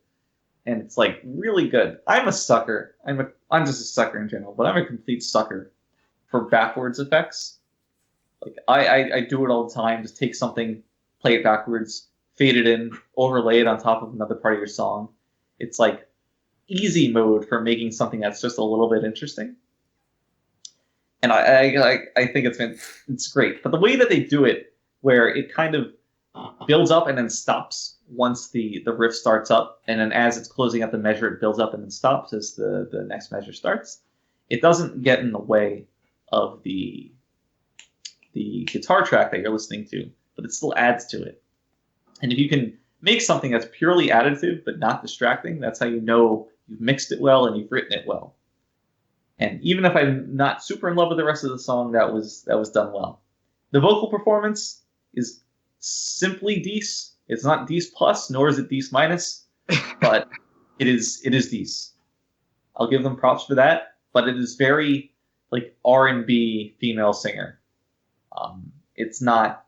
And it's like really good. I'm a sucker. I'm just a sucker in general, but I'm a complete sucker for backwards effects. Like I do it all the time. Just take something, play it backwards, fade it in, overlay it on top of another part of your song. It's like easy mode for making something that's just a little bit interesting. And I think it's great. But the way that they do it, where it kind of builds up and then stops once the riff starts up, and then as it's closing out the measure, it builds up and then stops as the next measure starts. It doesn't get in the way of the guitar track that you're listening to, but it still adds to it. And if you can make something that's purely additive but not distracting, that's how you know you've mixed it well and you've written it well. And even if I'm not super in love with the rest of the song, that was done well. The vocal performance is simply Dece. It's not Dece plus, nor is it Dece minus, but it is Dece. I'll give them props for that, but it is very like R&B female singer. It's not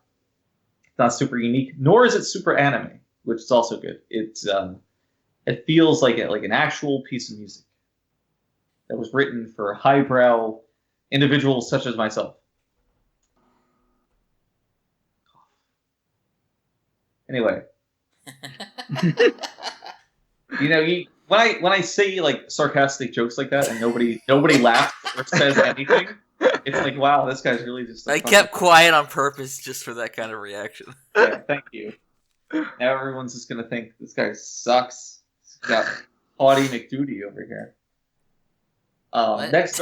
super unique, nor is it super anime, which is also good. It feels like an actual piece of music that was written for highbrow individuals such as myself. Anyway, when I say like sarcastic jokes like that and nobody laughs or says anything, it's like, wow, this guy's really just. I kept quiet on purpose just for that kind of reaction. Yeah, thank you. Now everyone's just gonna think this guy sucks. He's got haughty McDuty over here. Next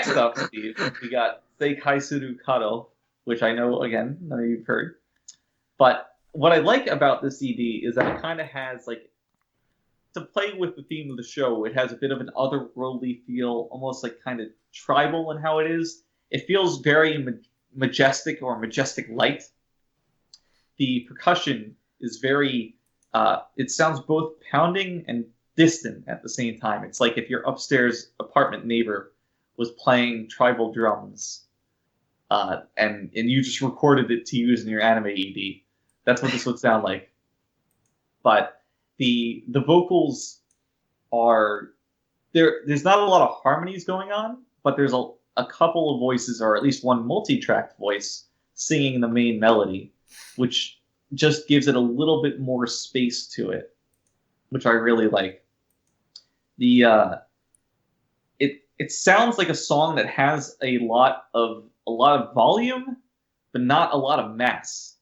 up, Steve, we got Seikaisuru Kado, which I know again none of you've heard. But what I like about this CD is that it kind of has, like, to play with the theme of the show, it has a bit of an otherworldly feel, almost like kind of tribal in how it is. It feels very majestic or majestic light. The percussion is very, it sounds both pounding and distant at the same time. It's like if your upstairs apartment neighbor was playing tribal drums, and you just recorded it to use in your anime ED. That's what this would sound like. But the vocals are there's not a lot of harmonies going on, but there's a couple of voices, or at least one multi-tracked voice singing the main melody, which just gives it a little bit more space to it, which I really like. It sounds like a song that has a lot of volume, but not a lot of mass,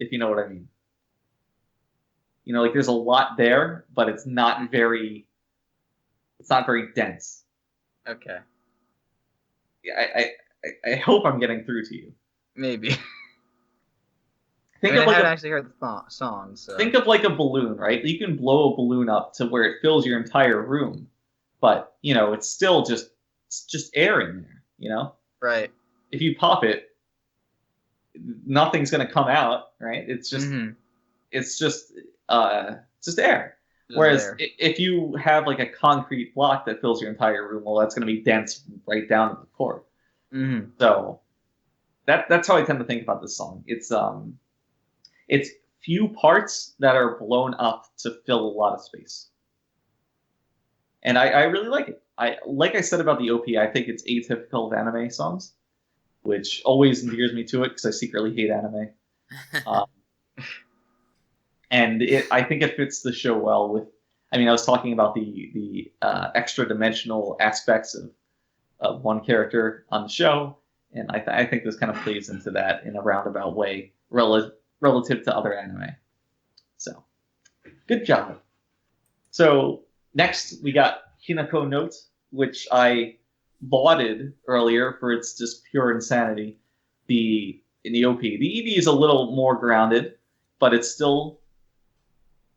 if you know what I mean. You know, like there's a lot there, but it's not very dense. Okay. Yeah, I hope I'm getting through to you. Maybe. I haven't actually heard the song, so... Think of like a balloon, right? You can blow a balloon up to where it fills your entire room, but, you know, it's still just air in there, you know? Right. If you pop it, nothing's going to come out, right? It's just air. Whereas if you have like a concrete block that fills your entire room, well, that's going to be dense right down to the core. Mm-hmm. So that's how I tend to think about this song. It's few parts that are blown up to fill a lot of space. And I really like it. Like I said about the OP, I think it's atypical of anime songs, which always endears me to it because I secretly hate anime. And I think it fits the show well with, I mean, I was talking about the extra dimensional aspects of one character on the show, and I think this kind of plays into that in a roundabout way relative to other anime. So, good job. So, next we got Hinako Note, which I lauded earlier for its just pure insanity. In the OP. The ED is a little more grounded, but it's still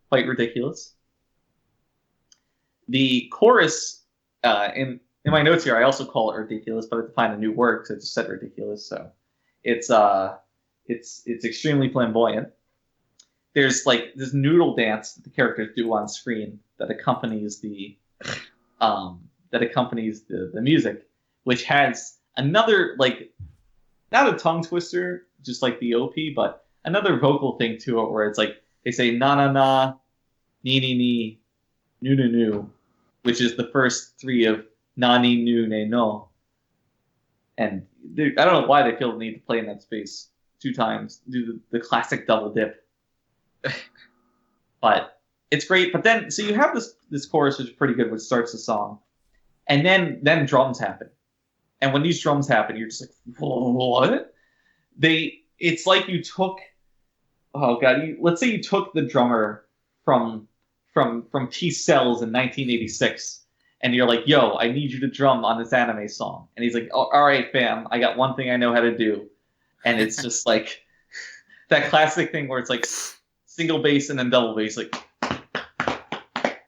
quite ridiculous. The chorus, in my notes here, I also call it ridiculous, but I have to find a new word because I just said ridiculous. So it's extremely flamboyant. There's like this noodle dance that the characters do on screen that accompanies the music, which has another, like, not a tongue twister, just like the OP, but another vocal thing to it where it's like they say na na na, ni ni ni, nu nu nu, which is the first three of nani nu ne no. And I don't know why they feel the need to play in that space 2 times, do the classic double dip. But it's great. But then, so you have this chorus, which is pretty good, which starts the song, and then drums happen. And when these drums happen, you're just like, what? It's like you took, oh god, let's say you took the drummer from T-Cells in 1986, and you're like, yo, I need you to drum on this anime song. And he's like, oh, all right, fam, I got one thing I know how to do. And it's just like that classic thing where it's like single bass and then double bass, like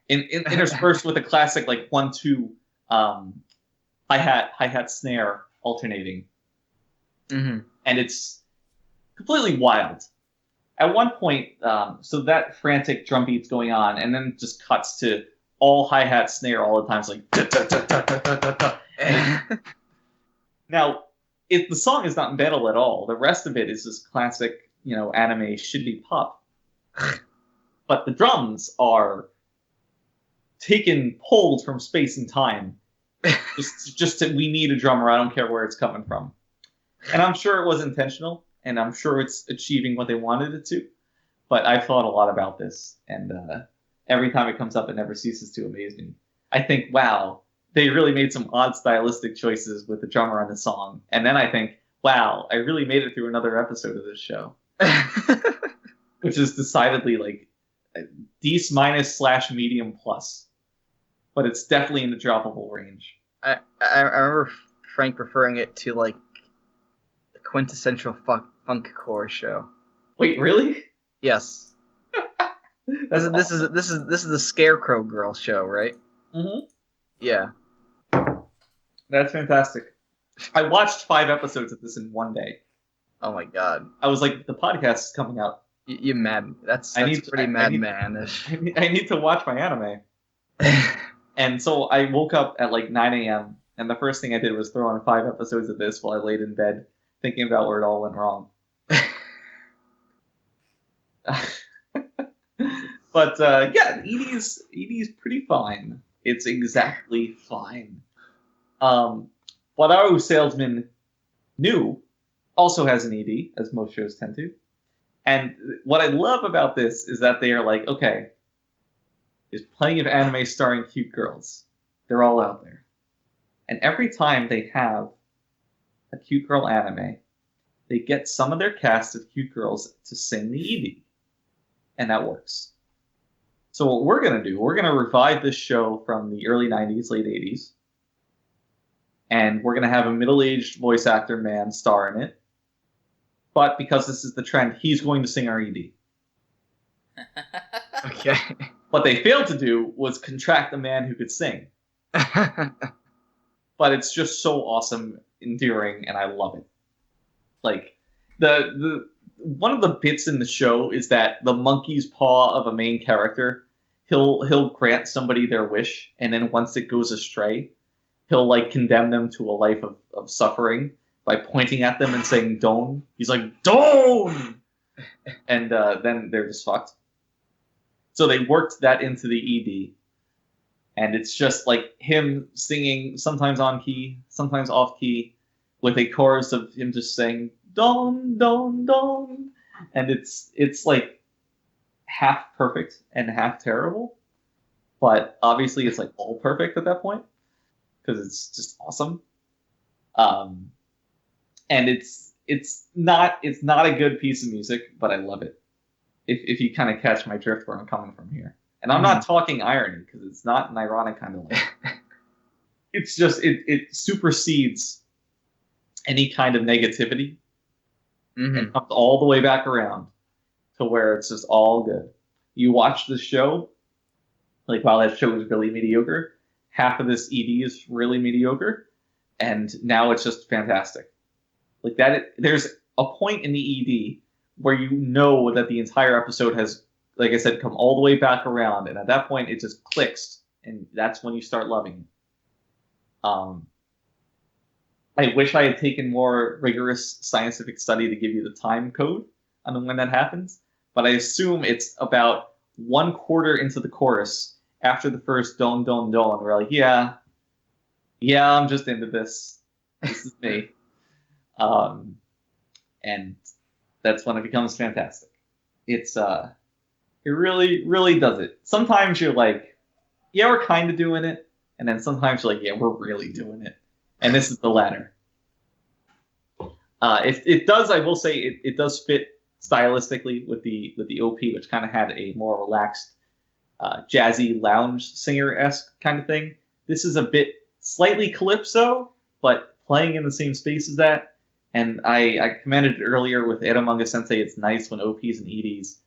interspersed with a classic like 1-2 hi-hat snare alternating. Mm-hmm. And it's completely wild. At one point, so that frantic drum beat's going on, and then it just cuts to all hi-hat snare all the time. It's like now, if the song is not metal at all, the rest of it is this classic, anime should-be pop. But the drums are pulled from space and time. We need a drummer. I don't care where it's coming from. And I'm sure it was intentional, and I'm sure it's achieving what they wanted it to. But I've thought a lot about this, and every time it comes up, it never ceases to amaze me. I think, wow, they really made some odd stylistic choices with the drummer on the song. And then I think, wow, I really made it through another episode of this show. Which is decidedly like D-/medium plus. But it's definitely in the droppable range. I remember Frank referring it to like the quintessential funkcore show. Wait, really? Yes. This is the Scarecrow Girl show, right? Mm-hmm. Yeah. That's fantastic. I watched 5 episodes of this in one day. Oh my god! I was like, the podcast is coming out. You mad? That's pretty madmanish. I need to watch my anime. And so I woke up at like 9 a.m. and the first thing I did was throw on 5 episodes of this while I laid in bed, thinking about where it all went wrong. But yeah, ED's pretty fine. It's exactly fine. Darou Salesman New also has an ED, as most shows tend to. And what I love about this is that they are like, okay, there's plenty of anime starring cute girls. They're all out there. And every time they have a cute girl anime, they get some of their cast of cute girls to sing the ED. And that works. So what we're going to do, we're going to revive this show from the early 90s, late 80s. And we're going to have a middle-aged voice actor man star in it. But because this is the trend, he's going to sing our ED. Okay. What they failed to do was contract a man who could sing. But it's just so awesome, endearing, and I love it. Like, the one of the bits in the show is that the monkey's paw of a main character, he'll grant somebody their wish, and then once it goes astray, he'll like condemn them to a life of suffering by pointing at them and saying "Don." He's like "Don," and then they're just fucked. So they worked that into the ED, and it's just like him singing, sometimes on key, sometimes off key, with a chorus of him just saying "Don, Don, Don," and it's like half perfect and half terrible, but obviously it's like all perfect at that point because it's just awesome. And it's not a good piece of music, but I love it. If you kind of catch my drift where I'm coming from here, and I'm not talking irony because it's not an ironic kind of way. It's just it supersedes any kind of negativity and comes all the way back around to where it's just all good. You watch the show, like while that show was really mediocre, half of this ED is really mediocre, and now it's just fantastic. Like that, there's a point in the ED where you know that the entire episode has, like I said, come all the way back around, and at that point it just clicks, and that's when you start loving it. I wish I had taken more rigorous scientific study to give you the time code on when that happens, but I assume it's about 1/4 into the chorus after the first "Don, Don, Don." We're like, yeah, I'm just into this. This is me. And that's when it becomes fantastic. It really, really does it. Sometimes you're like, yeah, we're kind of doing it, and then sometimes you're like, yeah, we're really doing it. And this is the latter. It does, I will say, it does fit stylistically with the OP, which kind of had a more relaxed, jazzy lounge singer-esque kind of thing. This is a bit slightly calypso, but playing in the same space as that. And I commented earlier with Eromanga-sensei, it's nice when OPs and EDs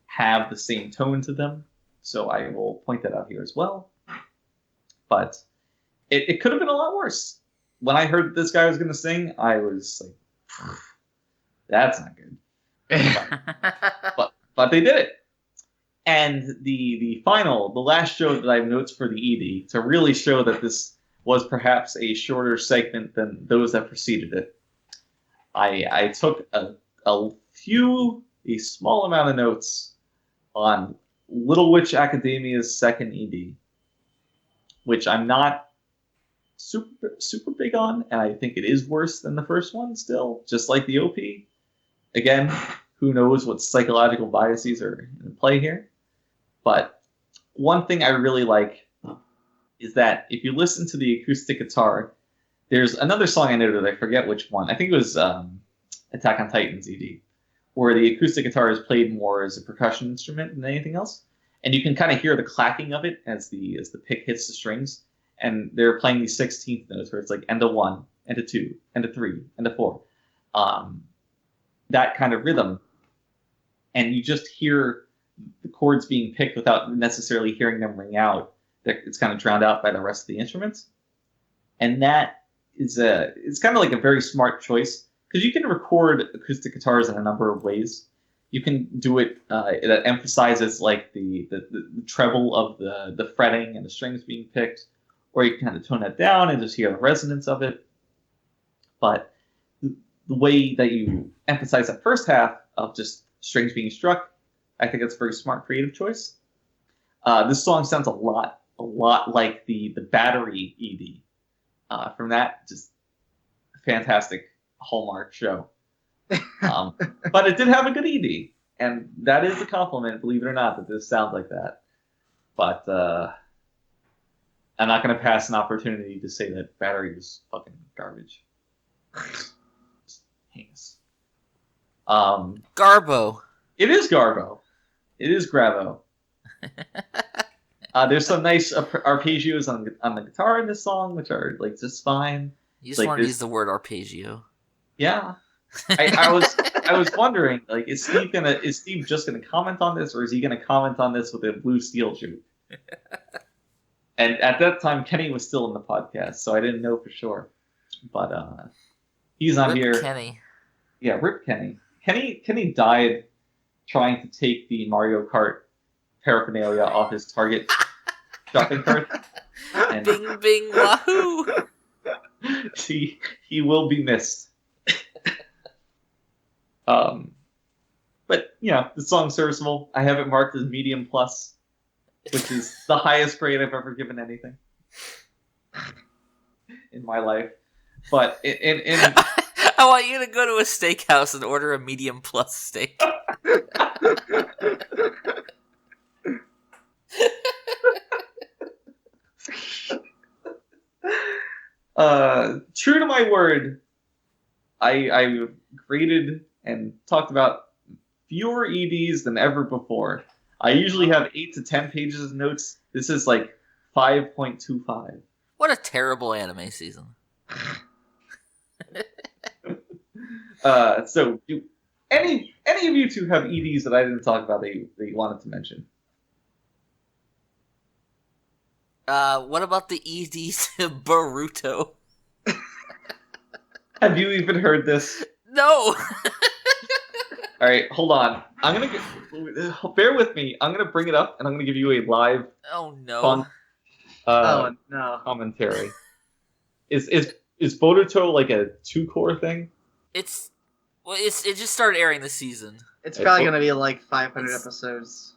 have the same tone to them. So I will point that out here as well. But it could have been a lot worse. When I heard this guy was going to sing, I was like, that's not good. But they did it. And the last show that I have notes for the ED, to really show that this was perhaps a shorter segment than those that preceded it, I took a small amount of notes on Little Witch Academia's second ED, which I'm not super big on, and I think it is worse than the first one still, just like the OP. Again, who knows what psychological biases are in play here. But one thing I really like is that if you listen to the acoustic guitar, there's another song I noted, I forget which one. I think it was Attack on Titan's ED, where the acoustic guitar is played more as a percussion instrument than anything else. And you can kind of hear the clacking of it as the pick hits the strings. And they're playing these 16th notes where it's like end of 1, end of 2, end of 3, end of 4. That kind of rhythm. And you just hear the chords being picked without necessarily hearing them ring out. It's kind of drowned out by the rest of the instruments. And that is it's kind of like a very smart choice, because you can record acoustic guitars in a number of ways. You can do it that emphasizes like the treble of the fretting and the strings being picked, or you can kind of tone that down and just hear the resonance of it. But the way that you emphasize that first half of just strings being struck, I think that's a very smart creative choice. This song sounds a lot like the Battery ED. From that, just fantastic Hallmark show. But it did have a good ED, and that is a compliment, believe it or not, that this sounds like that. But I'm not going to pass an opportunity to say that Battery was fucking garbage. Just heinous. Garbo. It is Garbo. It is Gravo. There's some nice arpeggios on the guitar in this song, which are like just fine. You just want to use the word arpeggio. Yeah. I was wondering, like, is Steve just gonna comment on this, or is he gonna comment on this with a blue steel joke? And at that time, Kenny was still in the podcast, so I didn't know for sure. But he's on here. Kenny. Yeah, rip Kenny. Kenny died trying to take the Mario Kart paraphernalia off his Target shopping cart. And Bing bing wahoo! he will be missed. But yeah, the song's serviceable. I have it marked as medium plus, which is the highest grade I've ever given anything in my life. But in I want you to go to a steakhouse and order a medium plus steak. True to my word, I graded and talked about fewer EDs than ever before. I usually have 8 to 10 pages of notes. This is like 5.25. What a terrible anime season. So, do any of you two have EDs that I didn't talk about that you wanted to mention? What about the EDs to Boruto? Have you even heard this? No! All right, hold on. Bear with me. I'm gonna bring it up, and I'm gonna give you a live. Oh no! Commentary. Is Boruto like a 2-core thing? It just started airing this season. It's probably gonna be like 500 episodes.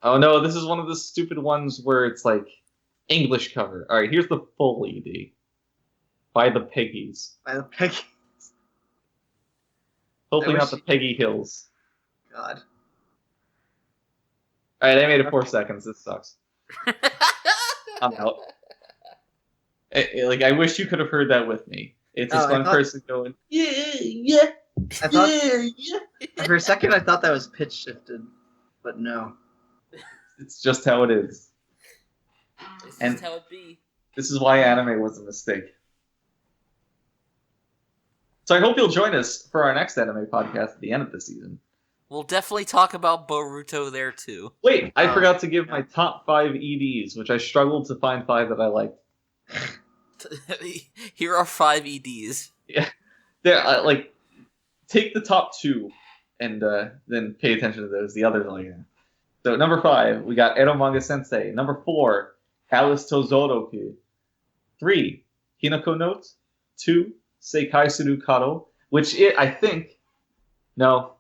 Oh no, this is one of the stupid ones where it's like English cover. All right, here's the full ED. By the Peggies. Hopefully not the Peggy Hills. God. Alright, I made it 4 seconds. This sucks. I'm out. I wish you could have heard that with me. It's just one person going, yeah. For a second, I thought that was pitch shifted, but no. It's just how it is. This is how it be. This is why anime was a mistake. So I hope you'll join us for our next anime podcast at the end of the season. We'll definitely talk about Boruto there too. Wait, I forgot to give my top 5 EDs, which I struggled to find 5 that I liked. Here are 5 EDs. Yeah, they're take the top 2 and then pay attention to those. The others are So number 5, we got Eromanga-sensei. Number 4, Alice to Zouroku. 3, Hinako Note. 2, Seikaisuru Kado, which I think... No.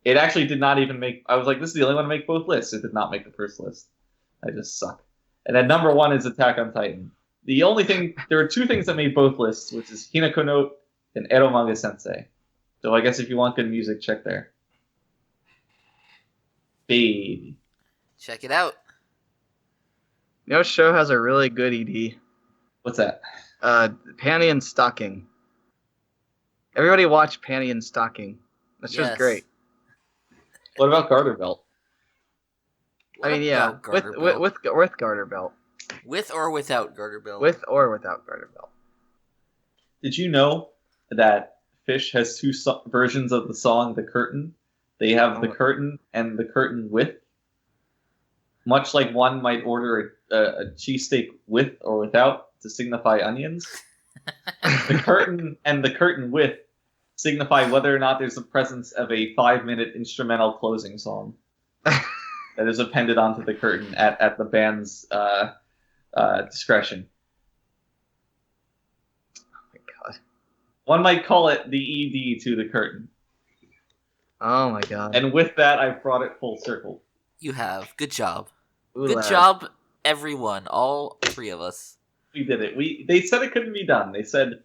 It actually did not even make... I was like, this is the only one to make both lists. It did not make the first list. I just suck. And then number 1 is Attack on Titan. The only thing... There are 2 things that made both lists, which is Hinako Note and Eromanga-sensei. So I guess if you want good music, check there. Baby. Check it out. No show has a really good ED. What's that? Panty and Stocking. Everybody watch Panty and Stocking. That show's great. What about Garter Belt? I mean, yeah, with Garter Belt. With or without Garter Belt? With or without Garter Belt. Did you know that Fish has 2 versions of the song The Curtain? They have The Curtain and The Curtain With. Much like one might order a cheesesteak with or without to signify onions, the curtain and the curtain with signify whether or not there's the presence of a 5-minute instrumental closing song that is appended onto the curtain at the band's discretion. Oh my god. One might call it the ED to the curtain. Oh my god. And with that, I've brought it full circle. You have. Good job. Ooh, Good job, everyone. All 3 of us. We did it. They said it couldn't be done. They said,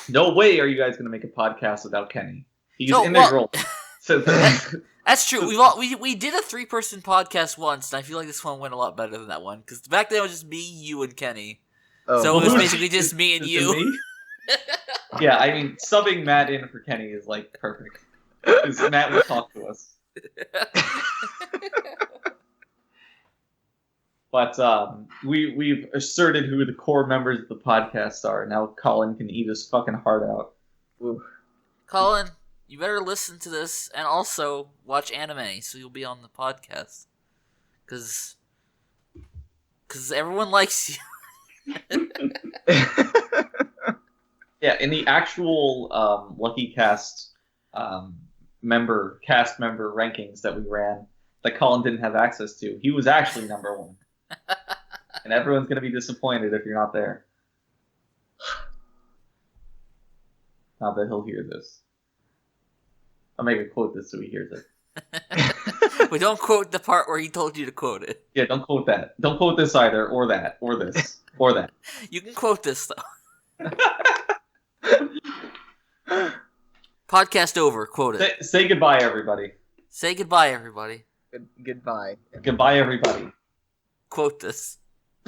no way are you guys going to make a podcast without Kenny. He's integral. That's true. We did a 3-person podcast once, and I feel like this one went a lot better than that one. Because back then it was just me, you, and Kenny. Oh. So it was basically just me and you. Yeah, I mean, subbing Matt in for Kenny is like perfect. Because Matt would talk to us. But we've asserted who the core members of the podcast are. Now Colin can eat his fucking heart out. Ooh. Colin, you better listen to this and also watch anime so you'll be on the podcast. Because everyone likes you. Yeah, in the actual Luckycast cast member rankings that we ran that Colin didn't have access to, he was actually number 1. And everyone's going to be disappointed if you're not there. Not that he'll hear this. I'll make a quote this so he hears it. We don't quote the part where he told you to quote it. Yeah, don't quote that. Don't quote this either, or that, or this, or that. You can quote this, though. Podcast over. Quote it. Say goodbye, everybody. Say goodbye, everybody. Goodbye. Goodbye, everybody. Quote this.